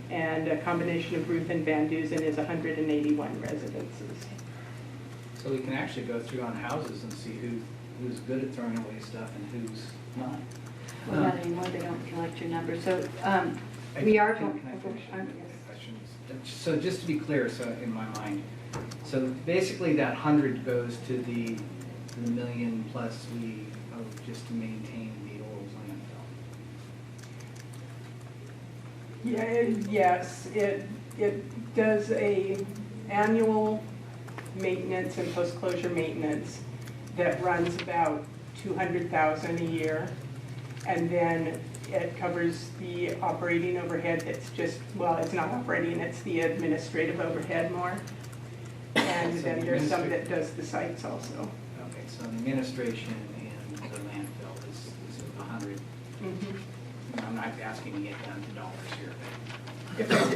and a combination of Ruth and Van Dusen is 181 residences. So we can actually go through on houses and see who's good at throwing away stuff and who's not. Well, not anymore, they don't collect your number. So we are going. So just to be clear, so in my mind, so basically that 100 goes to the million plus we owe just to maintain the old landfill. Yeah, yes, it does a annual maintenance and post-closure maintenance that runs about $200,000 a year. And then it covers the operating overhead that's just, well, it's not operating, it's the administrative overhead more. And then there's some that does the sites also. Okay, so the administration and the landfill is 100. I'm not asking to get down to dollars here.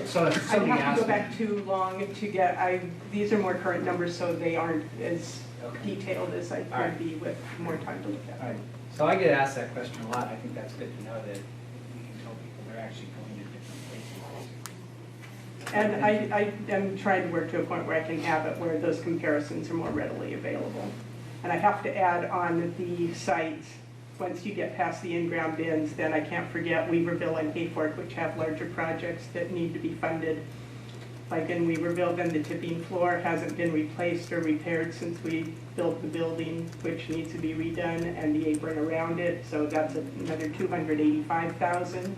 So if I'd somebody have to asks go back too long to get, these are more current numbers, so they aren't as detailed as I could be with more time to look at. All right. So I get asked that question a lot. I think that's good to know that we can tell people they're actually going to different places. And I am trying to work to a point where I can have it where those comparisons are more readily available. And I have to add on the sites, once you get past the in-ground bins, then I can't forget Weaverville and Hayfork, which have larger projects that need to be funded. Like in Weaverville, then the tipping floor hasn't been replaced or repaired since we built the building, which needs to be redone, and the apron around it, so that's another $285,000.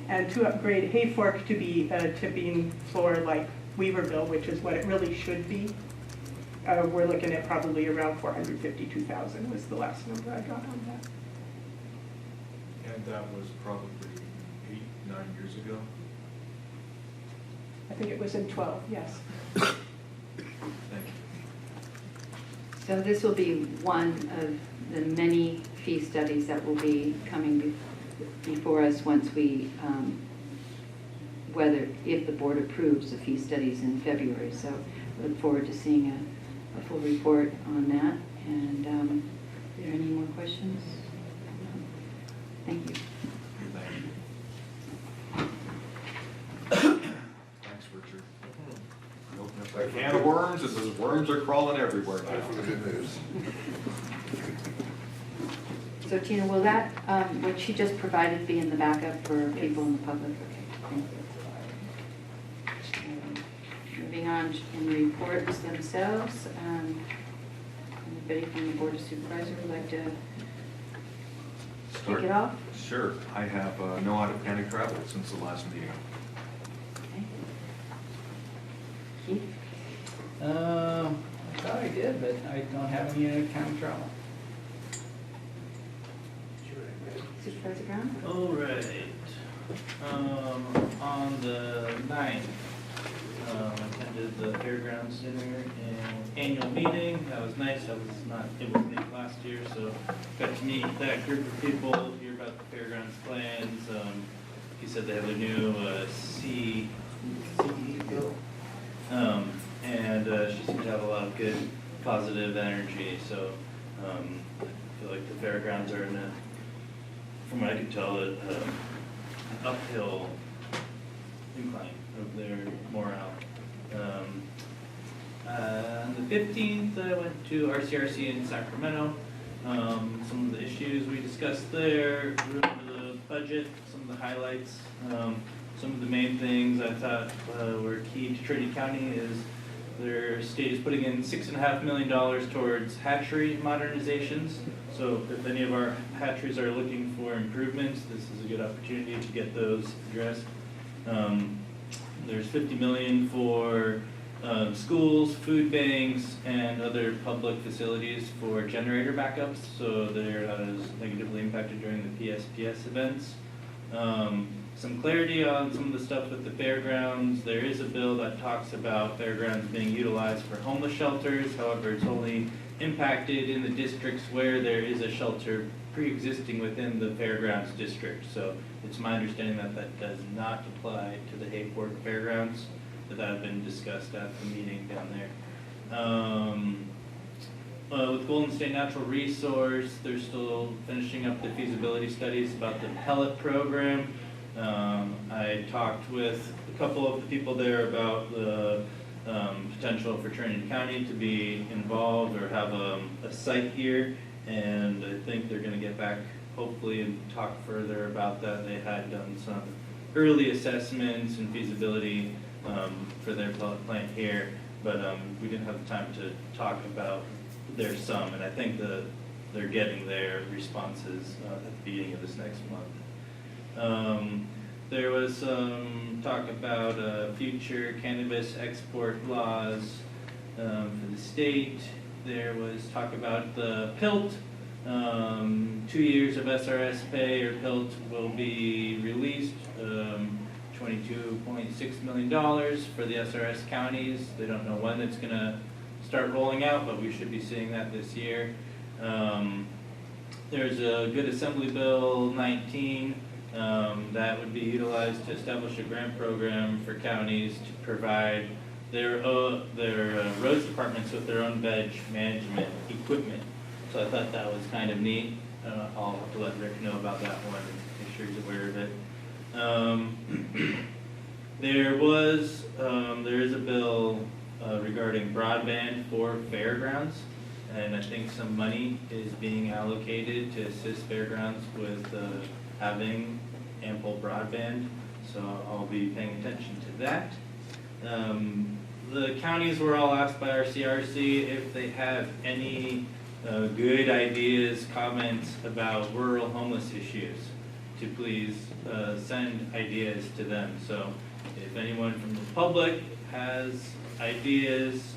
And to upgrade Hayfork to be a tipping floor like Weaverville, which is what it really should be, we're looking at probably around $452,000 was the last number I got on that. And that was probably 8, 9 years ago. I think it was in 12, yes. Thank you. So this will be one of the many fee studies that will be coming before us once we, if the board approves the fee studies in February. So I look forward to seeing a full report on that. And are there any more questions? Thank you. Thanks, Richard. Open up that can of worms, and those worms are crawling everywhere now. That's the good news. So Tina, will that, what she just provided be in the backup for people in the public? Okay, thank you. Moving on in the reports themselves, anybody from the Board of Supervisors would like to kick it off? Sure. I have no out-of-county travel since the last meeting. Okay. Keith? I thought I did, but I don't have any account travel. Supervisor Brown? All right. On the 9th, attended the fairgrounds dinner and annual meeting. That was nice. It was late last year, so got to meet that group of people, hear about the fairgrounds plans. He said they have a new CEO. And she seemed to have a lot of good, positive energy. So I feel like the fairgrounds are from what I could tell, an uphill incline of their morale. On the 15th, I went to RCRC in Sacramento. Some of the issues we discussed there, the budget, some of the highlights, some of the main things I thought were key to Trinity County is their state is putting in $6.5 million towards hatchery modernizations. So if any of our hatcheries are looking for improvements, this is a good opportunity to get those addressed. There's $50 million for schools, food banks, and other public facilities for generator backups, so they're not as negatively impacted during the PSPS events. Some clarity on some of the stuff with the fairgrounds. There is a bill that talks about fairgrounds being utilized for homeless shelters. However, it's only impacted in the districts where there is a shelter pre-existing within the fairgrounds district. So it's my understanding that that does not apply to the Hayford Fairgrounds that have been discussed at the meeting down there. With Golden State Natural Resource, they're still finishing up the feasibility studies about the pellet program. I talked with a couple of the people there about the potential for Trinity County to be involved or have a site here, and I think they're going to get back hopefully and talk further about that. They had done some early assessments and feasibility for their plant here, but we didn't have the time to talk about their sum, and I think they're getting their responses at the beginning of this next month. There was some talk about future cannabis export laws for the state. There was talk about the PILT. 2 years of SRS pay or PILT will be released. $22.6 million for the SRS counties. They don't know when it's going to start rolling out, but we should be seeing that this year. There's a Good Assembly Bill 19 that would be utilized to establish a grant program for counties to provide their roads departments with their own veg management equipment. So I thought that was kind of neat. I'll have to let Rick know about that one and make sure he's aware of it. There is a bill regarding broadband for fairgrounds, and I think some money is being allocated to assist fairgrounds with having ample broadband, so I'll be paying attention to that. The counties were all asked by our CRC if they have any good ideas, comments about rural homeless issues, to please send ideas to them. So if anyone from the public has ideas,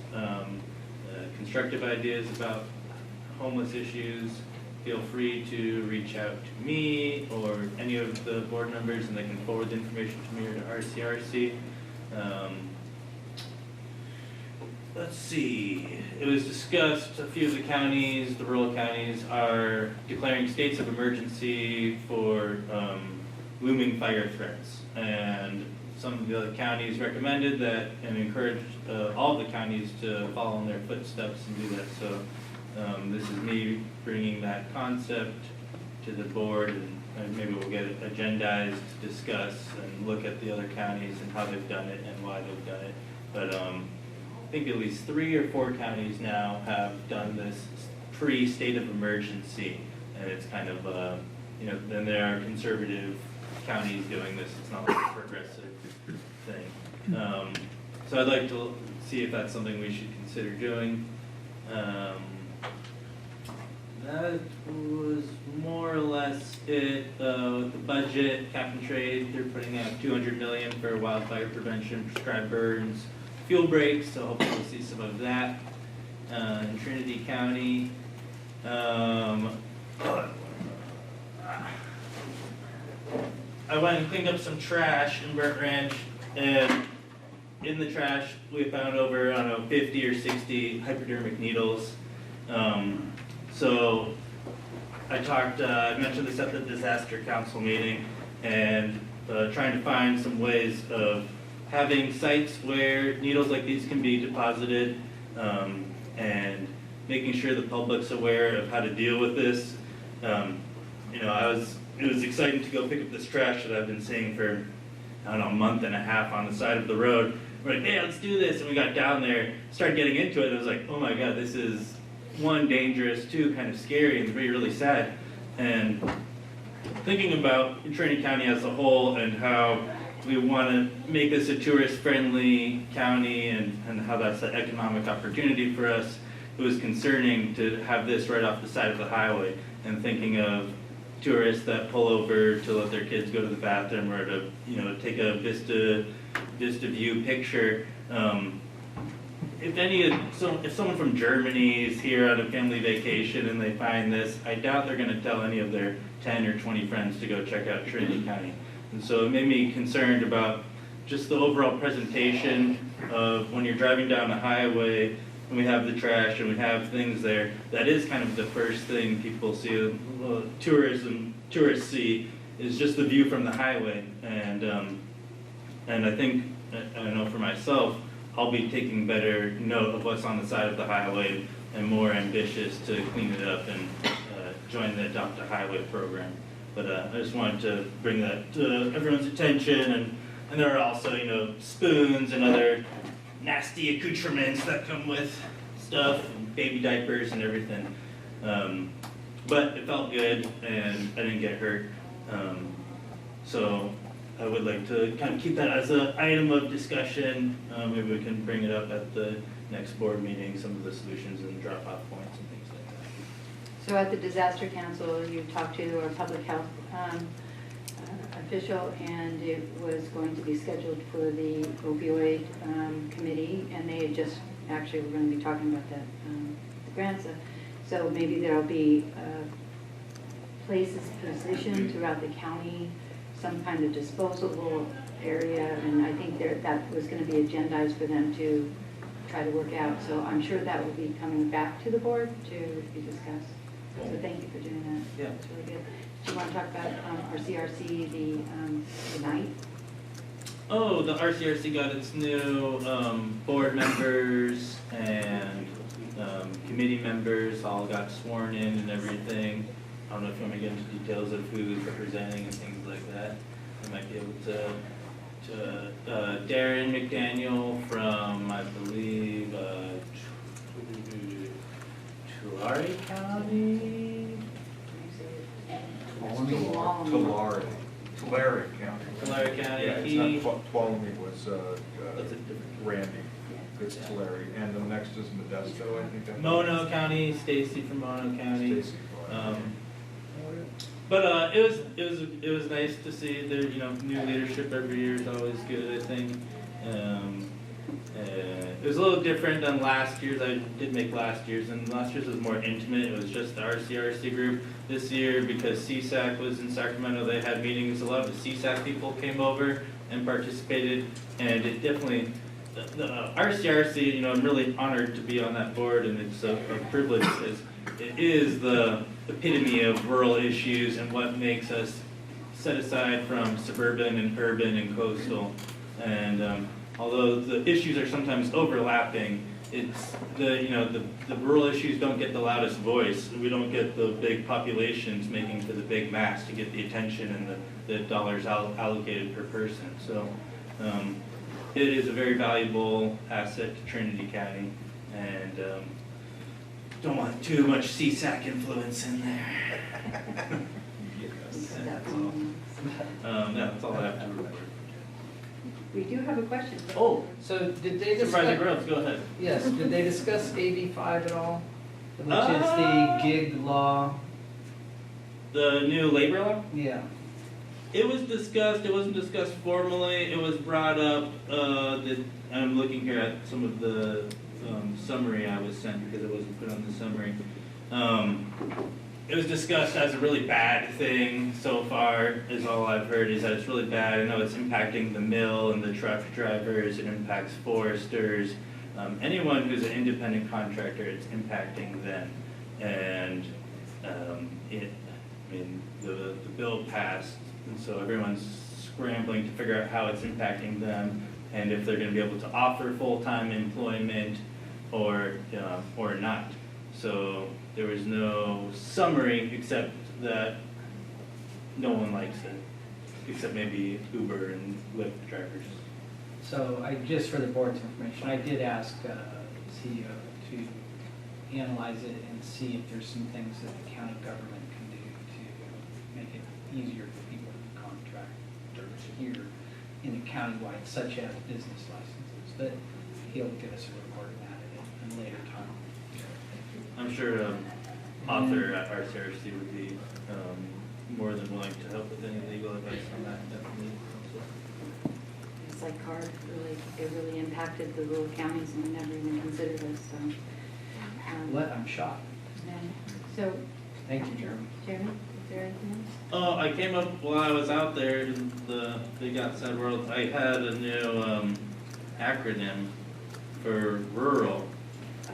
constructive ideas about homeless issues, feel free to reach out to me or any of the board members, and they can forward the information to me or to RCRC. Let's see, it was discussed, a few of the counties, the rural counties, are declaring states of emergency for looming fire threats. And some of the other counties recommended that and encouraged all the counties to follow in their footsteps and do that. So this is me bringing that concept to the board, and maybe we'll get it agendized to discuss and look at the other counties and how they've done it and why they've done it. But I think at least 3 or 4 counties now have done this pre-state of emergency, and it's kind of, then there are conservative counties doing this. It's not like a progressive thing. So I'd like to see if that's something we should consider doing. That was more or less it. With the budget, cap and trade, they're putting out $200 million for wildfire prevention, prescribed burns, fuel breaks, so hopefully we'll see some of that in Trinity County. I went and cleaned up some trash in Burnt Ranch, and in the trash we found over, I don't know, 50 or 60 hypodermic needles. So I mentioned this at the disaster council meeting, and trying to find some ways of having sites where needles like these can be deposited, and making sure the public's aware of how to deal with this. It was exciting to go pick up this trash that I've been seeing for, I don't know, a month and a half on the side of the road. We're like, hey, let's do this. And we got down there, started getting into it, and I was like, oh my God, this is 1, dangerous, 2, kind of scary, and 3, really sad. And thinking about Trinity County as a whole and how we want to make this a tourist-friendly county and how that's an economic opportunity for us, it was concerning to have this right off the side of the highway, and thinking of tourists that pull over to let their kids go to the bathroom or to, take a vista view picture. If someone from Germany is here on a family vacation and they find this, I doubt they're going to tell any of their 10 or 20 friends to go check out Trinity County. And so it made me concerned about just the overall presentation of when you're driving down the highway and we have the trash and we have things there. That is kind of the first thing people see, tourists see, is just the view from the highway. And I think, I know for myself, I'll be taking better note of what's on the side of the highway and more ambitious to clean it up and join the Adopt a Highway program. But I just wanted to bring that to everyone's attention. And there are also, spoons and other nasty accoutrements that come with stuff, and baby diapers and everything. But it felt good, and I didn't get hurt. So I would like to kind of keep that as an item of discussion. Maybe we can bring it up at the next board meeting, some of the solutions and drop-off points and things like that. So at the disaster council, you talked to our public health official, and it was going to be scheduled for the opioid committee, and they had just, actually, we're going to be talking about that, the grants. So maybe there'll be places positioned throughout the county, some kind of disposable area, and I think that was going to be agendized for them to try to work out. So I'm sure that will be coming back to the board to be discussed. So thank you for doing that. Yeah. It's really good. Do you want to talk about our CRC, the night? Oh, the RCRC got its new board members and committee members all got sworn in and everything. I don't know if you want to get into details of who's representing and things like that. I might be able to Darren McDaniel from, I believe, Tulare County? Tulare County. Tulare County. Yeah, it's not Tuolumne was Randy. It's Tulare, and the next is Modesto, I think. Mono County, Stacy from Mono County. Stacy. But it was nice to see their new leadership every year is always good, I think. It was a little different than last year's. I did make last year's, and last year's was more intimate. It was just the RCRC group. This year, because CSAC was in Sacramento, they had meetings. A lot of the CSAC people came over and participated, and it definitely, the RCRC, you know, I'm really honored to be on that board, and it's a privilege because it is the epitome of rural issues and what makes us set aside from suburban and urban and coastal. And although the issues are sometimes overlapping, it's the rural issues don't get the loudest voice. We don't get the big populations making for the big mass to get the attention and the dollars allocated per person. So it is a very valuable asset to Trinity County, and don't want too much CSAC influence in there. That's all I have to report. We do have a question. Oh, So did they Supervisor discuss, Groves, go ahead. yes, did they discuss AB5 at all? Which is the gig law? The new labor law? Yeah. It was discussed. It wasn't discussed formally. It was brought up. That I'm looking here at some of the summary I was sent because it wasn't put on the summary. It was discussed as a really bad thing so far, is all I've heard, is that it's really bad. I know it's impacting the mill and the truck drivers, it impacts foresters, anyone who's an independent contractor, it's impacting them. And the bill passed, and so everyone's scrambling to figure out how it's impacting them, and if they're gonna be able to offer full-time employment or not. So there was no summary except that no one likes it, except maybe Uber and Lyft drivers. So just for the board's information, I did ask CEO to analyze it and see if there's some things that the county government can do to make it easier for people to contractors here in the countywide, such as business licenses. But he'll give us a report on that at a later time. I'm sure author at RCRC would be more than willing to help with any legal advice on that, definitely. It's like CARD, it really impacted the rural counties and we never even considered us, so. What? I'm shocked. So, Thank you, Jeremy. Jeremy, is there anything else? Oh, I came up while I was out there in the big outside world. I had a new acronym for rural,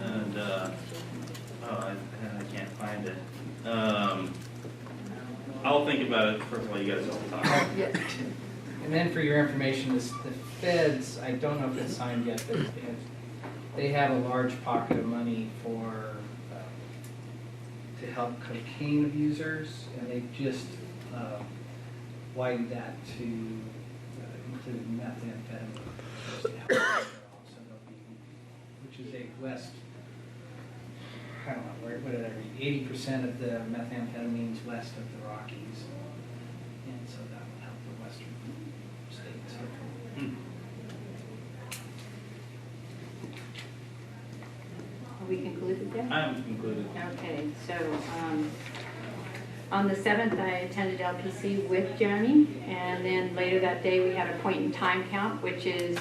and I can't find it. I'll think about it while you guys all talk. Yes. And then for your information, the feds, I don't know if it's signed yet, but they have a large pocket of money for to help cocaine abusers, and they just widened that to include methamphetamine. Which is a west, I don't know, what did I read? 80% of the methamphetamine's west of the Rockies, and so that would help the western states. Are we concluded then? I am concluded. Okay, so on the 7th, I attended LPC with Jeremy, and then later that day we had a point in time count, which is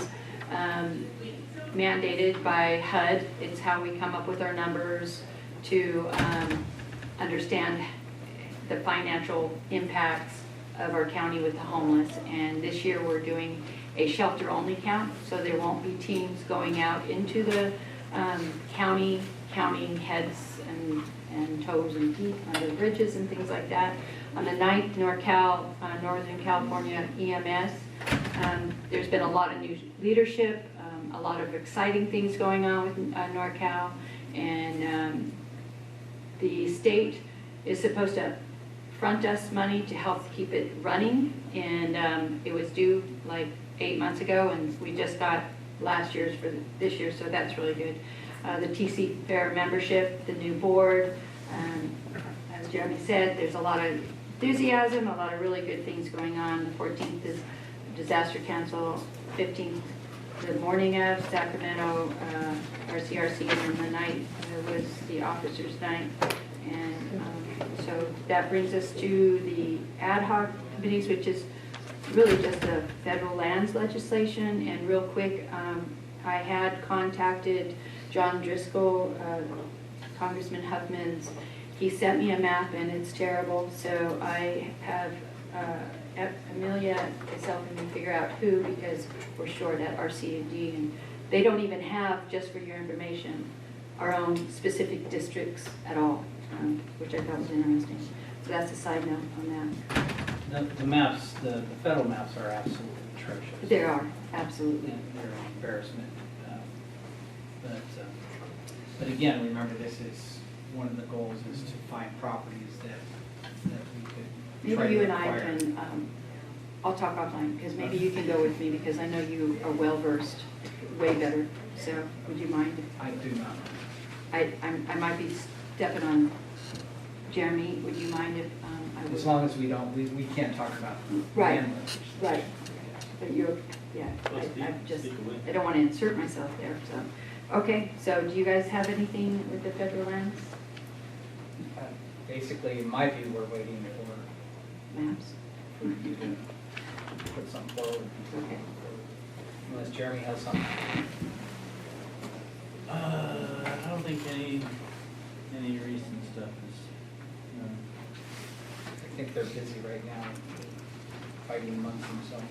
mandated by HUD. It's how we come up with our numbers to understand the financial impacts of our county with the homeless. And this year we're doing a shelter-only count, so there won't be teams going out into the county, counting heads and toes and feet under bridges and things like that. On the 9th, Northern California EMS, there's been a lot of new leadership, a lot of exciting things going on with NorCal, and the state is supposed to front us money to help keep it running, and it was due like 8 months ago, and we just got last year's for this year, so that's really good. The TC Fair membership, the new board, as Jeremy said, there's a lot of enthusiasm, a lot of really good things going on. The 14th is disaster council, 15th the morning of Sacramento RCRC, and then the night was the officers' night. And so that brings us to the ad hoc committees, which is really just the federal lands legislation. And real quick, I had contacted John Driscoll, Congressman Huffman's. He sent me a map and it's terrible, so I have Amelia is helping me figure out who, because we're short at RC&D, and they don't even have, just for your information, our own specific districts at all, which I thought was interesting. So that's a side note on that. The maps, the federal maps are absolutely atrocious. There are, absolutely. They're an embarrassment. But again, remember, this is, one of the goals is to find properties that we could try Maybe to you and I acquire. can, I'll talk offline, because maybe you can go with me, because I know you are well-versed, way better. So would you mind? I do not. I might be stepping on Jeremy. Would you mind if I would? As long as we don't, we can't talk about Right, land limits. right. But you're, yeah, I don't want to insert myself there, so. Okay, so do you guys have anything with the federal lands? Basically, in my view, we're waiting for Maps? you to put something forward. Okay. Unless Jeremy has something. I don't think any recent stuff is, I think they're busy right now, fighting amongst themselves.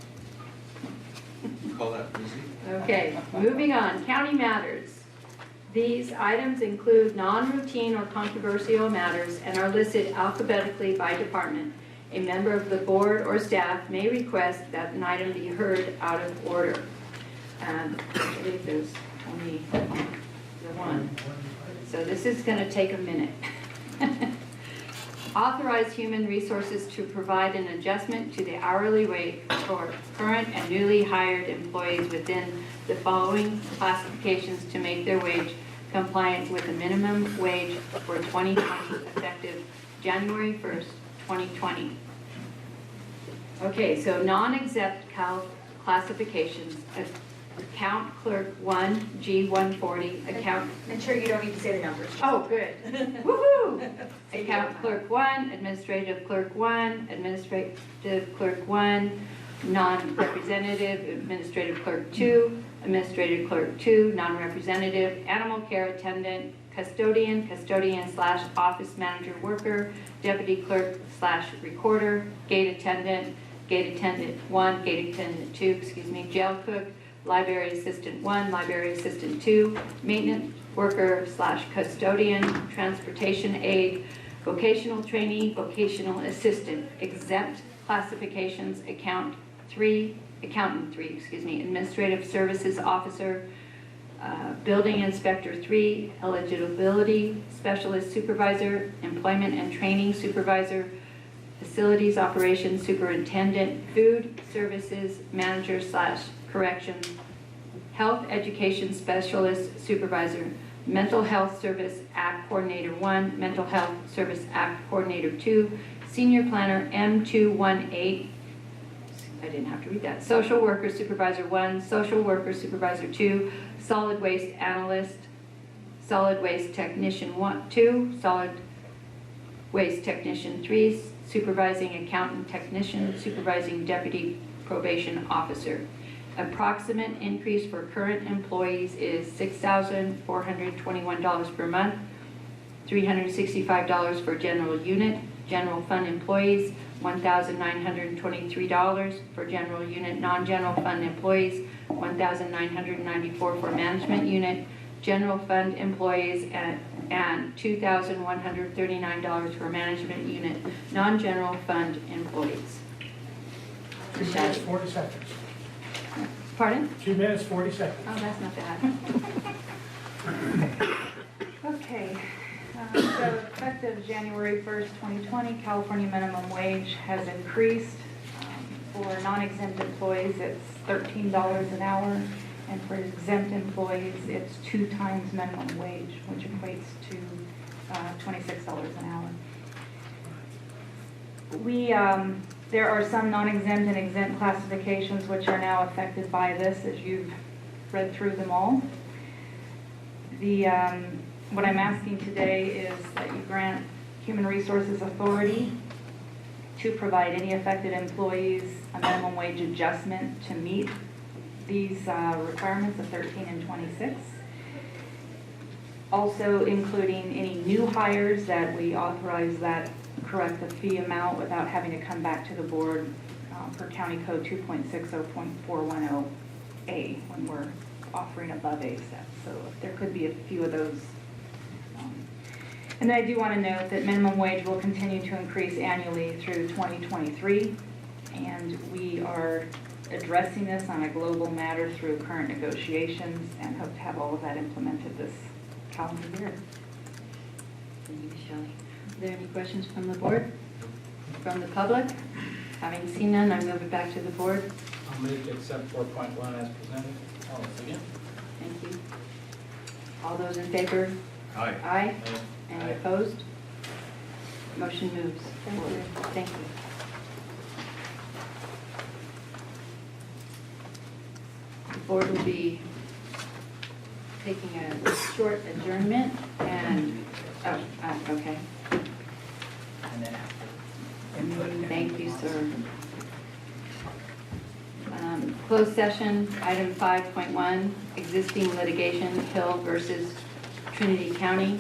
You call that busy? Okay, moving on, county matters. These items include non-routine or controversial matters and are listed alphabetically by department. A member of the board or staff may request that an item be heard out of order. And I believe there's only the one. So this is going to take a minute. Authorize human resources to provide an adjustment to the hourly rate for current and newly hired employees within the following classifications to make their wage compliant with the minimum wage for 2020 effective January 1st, 2020. Okay, so non-exempt classifications. Account clerk 1, G140, account... I'm sure you don't need to say the numbers. Oh, good. Woohoo! Account clerk 1, administrative clerk 1, administrative clerk 1, non-representative, administrative clerk 2, administrative clerk 2, non-representative, animal care attendant, custodian slash office manager worker, deputy clerk slash recorder, gate attendant 1, gate attendant 2, jail cook, library assistant 1, library assistant 2, maintenance worker slash custodian, transportation aide, vocational trainee, vocational assistant, exempt classifications, accountant 3, administrative services officer, building inspector 3, eligibility specialist supervisor, employment and training supervisor, facilities operations superintendent, food services manager slash corrections, health education specialist supervisor, mental health service act coordinator 1, mental health service act coordinator 2, senior planner M218, I didn't have to read that, social worker supervisor 1, social worker supervisor 2, solid waste analyst, solid waste technician 2, solid waste technician 3, supervising accountant technician, supervising deputy probation officer. Approximate increase for current employees is $6,421 per month, $365 for general unit, general fund employees, $1,923 for general unit, non-general fund employees, $1,994 for management unit, general fund employees, and $2,139 for management unit, non-general fund employees. 2 minutes, 40 seconds. Pardon? 2 minutes, 40 seconds. Oh, that's not bad. Okay, so effective January 1st, 2020, California minimum wage has increased. For non-exempt employees, it's $13 an hour, and for exempt employees, it's 2 times minimum wage, which equates to $26 an hour. There are some non-exempt and exempt classifications which are now affected by this, as you've read through them all. What I'm asking today is that you grant Human Resources Authority to provide any affected employees a minimum wage adjustment to meet these requirements of 13 and 26. Also including any new hires that we authorize that correct the fee amount without having to come back to the board per County Code 2.60.410A when we're offering above A steps. So there could be a few of those. And I do want to note that minimum wage will continue to increase annually through 2023. And we are addressing this on a global matter through current negotiations and hope to have all of that implemented this calendar year. Thank you, Shelley. Are there any questions from the board? From the public? Having seen none, I move it back to the board. I'll move to accept 4.1 as presented. Oh, second. Thank you. All those in favor? Aye. Aye. Any opposed? Motion moves forward. Thank you. The board will be taking a short adjournment and, okay. And then after. Thank you, sir. Closed session, item 5.1, existing litigation, Hill versus Trinity County.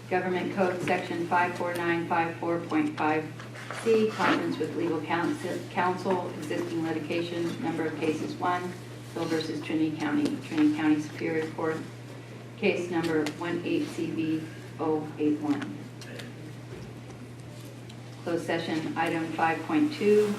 Government Code Section 54954.5C, conference with legal counsel, existing litigation, number of cases 1, Hill versus Trinity County Superior Court, case number 18CV081. Closed session, item 5.2,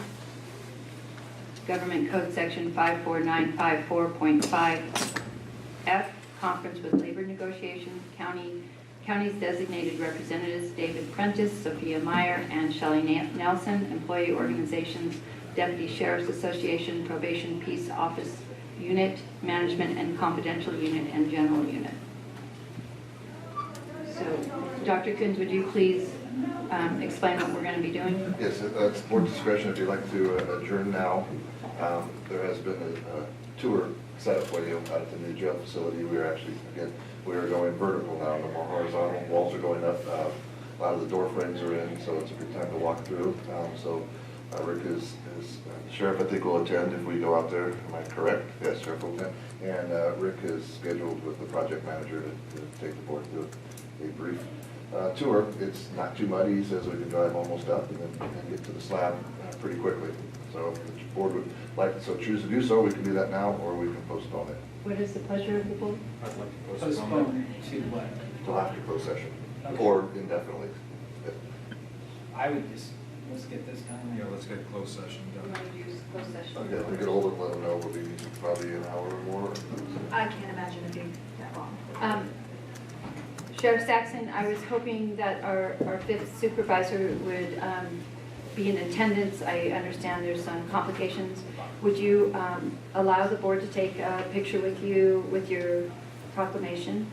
Government Code Section 54954.5F, conference with labor negotiations, county's designated representatives, David Prentice, Sophia Meyer, and Shelley Nelson, employee organizations, Deputy Sheriff's Association, Probation Peace Office Unit, Management and Confidential Unit, and General Unit. So, Dr. Coons, would you please explain what we're going to be doing? Yes, it's board discretion if you'd like to adjourn now. There has been a tour set up for you out at the new jail facility. We are going vertical now, no more horizontal. Walls are going up. A lot of the door frames are in, so it's a good time to walk through. Rick is the sheriff, I think, will attend if we go out there. Am I correct? Yes, sheriff will attend. And Rick is scheduled with the project manager to take the board through a brief tour. It's not too muddy. He says we can drive almost up and then get to the slab pretty quickly. So if the board would like to choose to do so, we can do that now, or we can postpone it. What is the pleasure of the board? I'd like to Postpone to what? Till after closed session, Okay. or indefinitely. I would just, let's get this done. Yeah, let's get closed session You done. want to use closed session? Okay, if we get hold of them, let them know, we'll be probably an hour or more. I can't imagine it being that long. Sheriff Saxon, I was hoping that our fifth supervisor would be in attendance. I understand there's some complications. Would you allow the board to take a picture with you with your proclamation?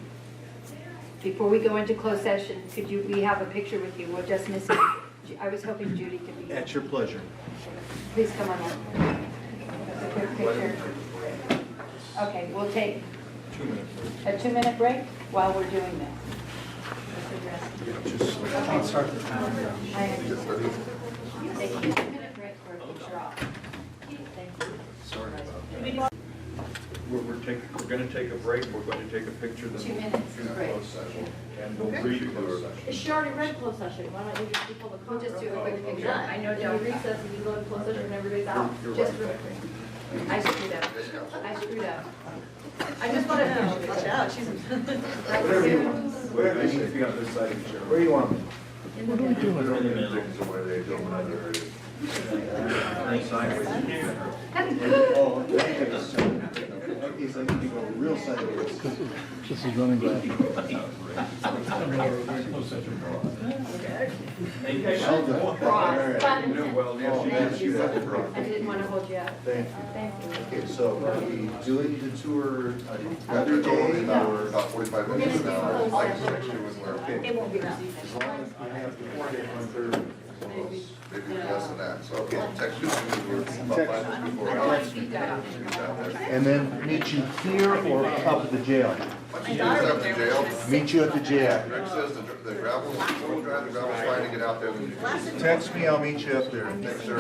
Before we go into closed session, we have a picture with you? We're just missing, I was hoping Judy could be. At your pleasure. Please come on up. That's a quick picture. Okay, we'll take 2 minutes. a 2-minute break while we're doing this. I'll start the timer. Take a 2-minute break for a picture off. Thank you. Sorry about that. We're going to take a break. We're going to take a picture. 2 minutes break. And we'll read closed session. She already read closed session, why don't you just pull the We'll just do a quick picture. Done. I know Then Joe. you recess and you go to closed session when everybody's out. Just real quick. I screwed up. I just want to know. Watch out, she's. Whatever you want. Where is it? Be on this side of the chair. Where do you want me? In the middle. Things are where they don't want to hurt it. Oh, he's like, you go real sideways. This is running back. Well, yes, you have to. I didn't want to hold you up. Thank you. Thank you. Okay, so are we doing the tour After another day? an hour, about 45 minutes an hour. Like next year was where. It won't be that. As long as I have before day 1:30. Maybe less than that, so text you about 5 minutes before. And then meet you here or up at the jail? Meet up the jail. Meet you at the jail. Rick says the gravel, someone drive the gravel's fine to get out there. Then you can- Text me, I'll meet you up there. Thanks, sir.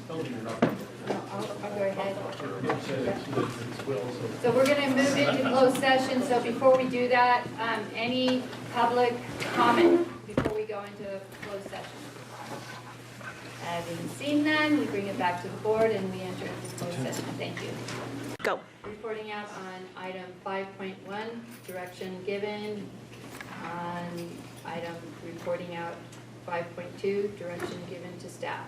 I'll go ahead. It's Will, So we're going to move into closed session, so before we do that, any public comment before we go into closed session? Having seen none, we bring it back to the board and we enter into closed session. Thank you. Go. Reporting out on item 5.1, direction given. On item reporting out 5.2, direction given to staff.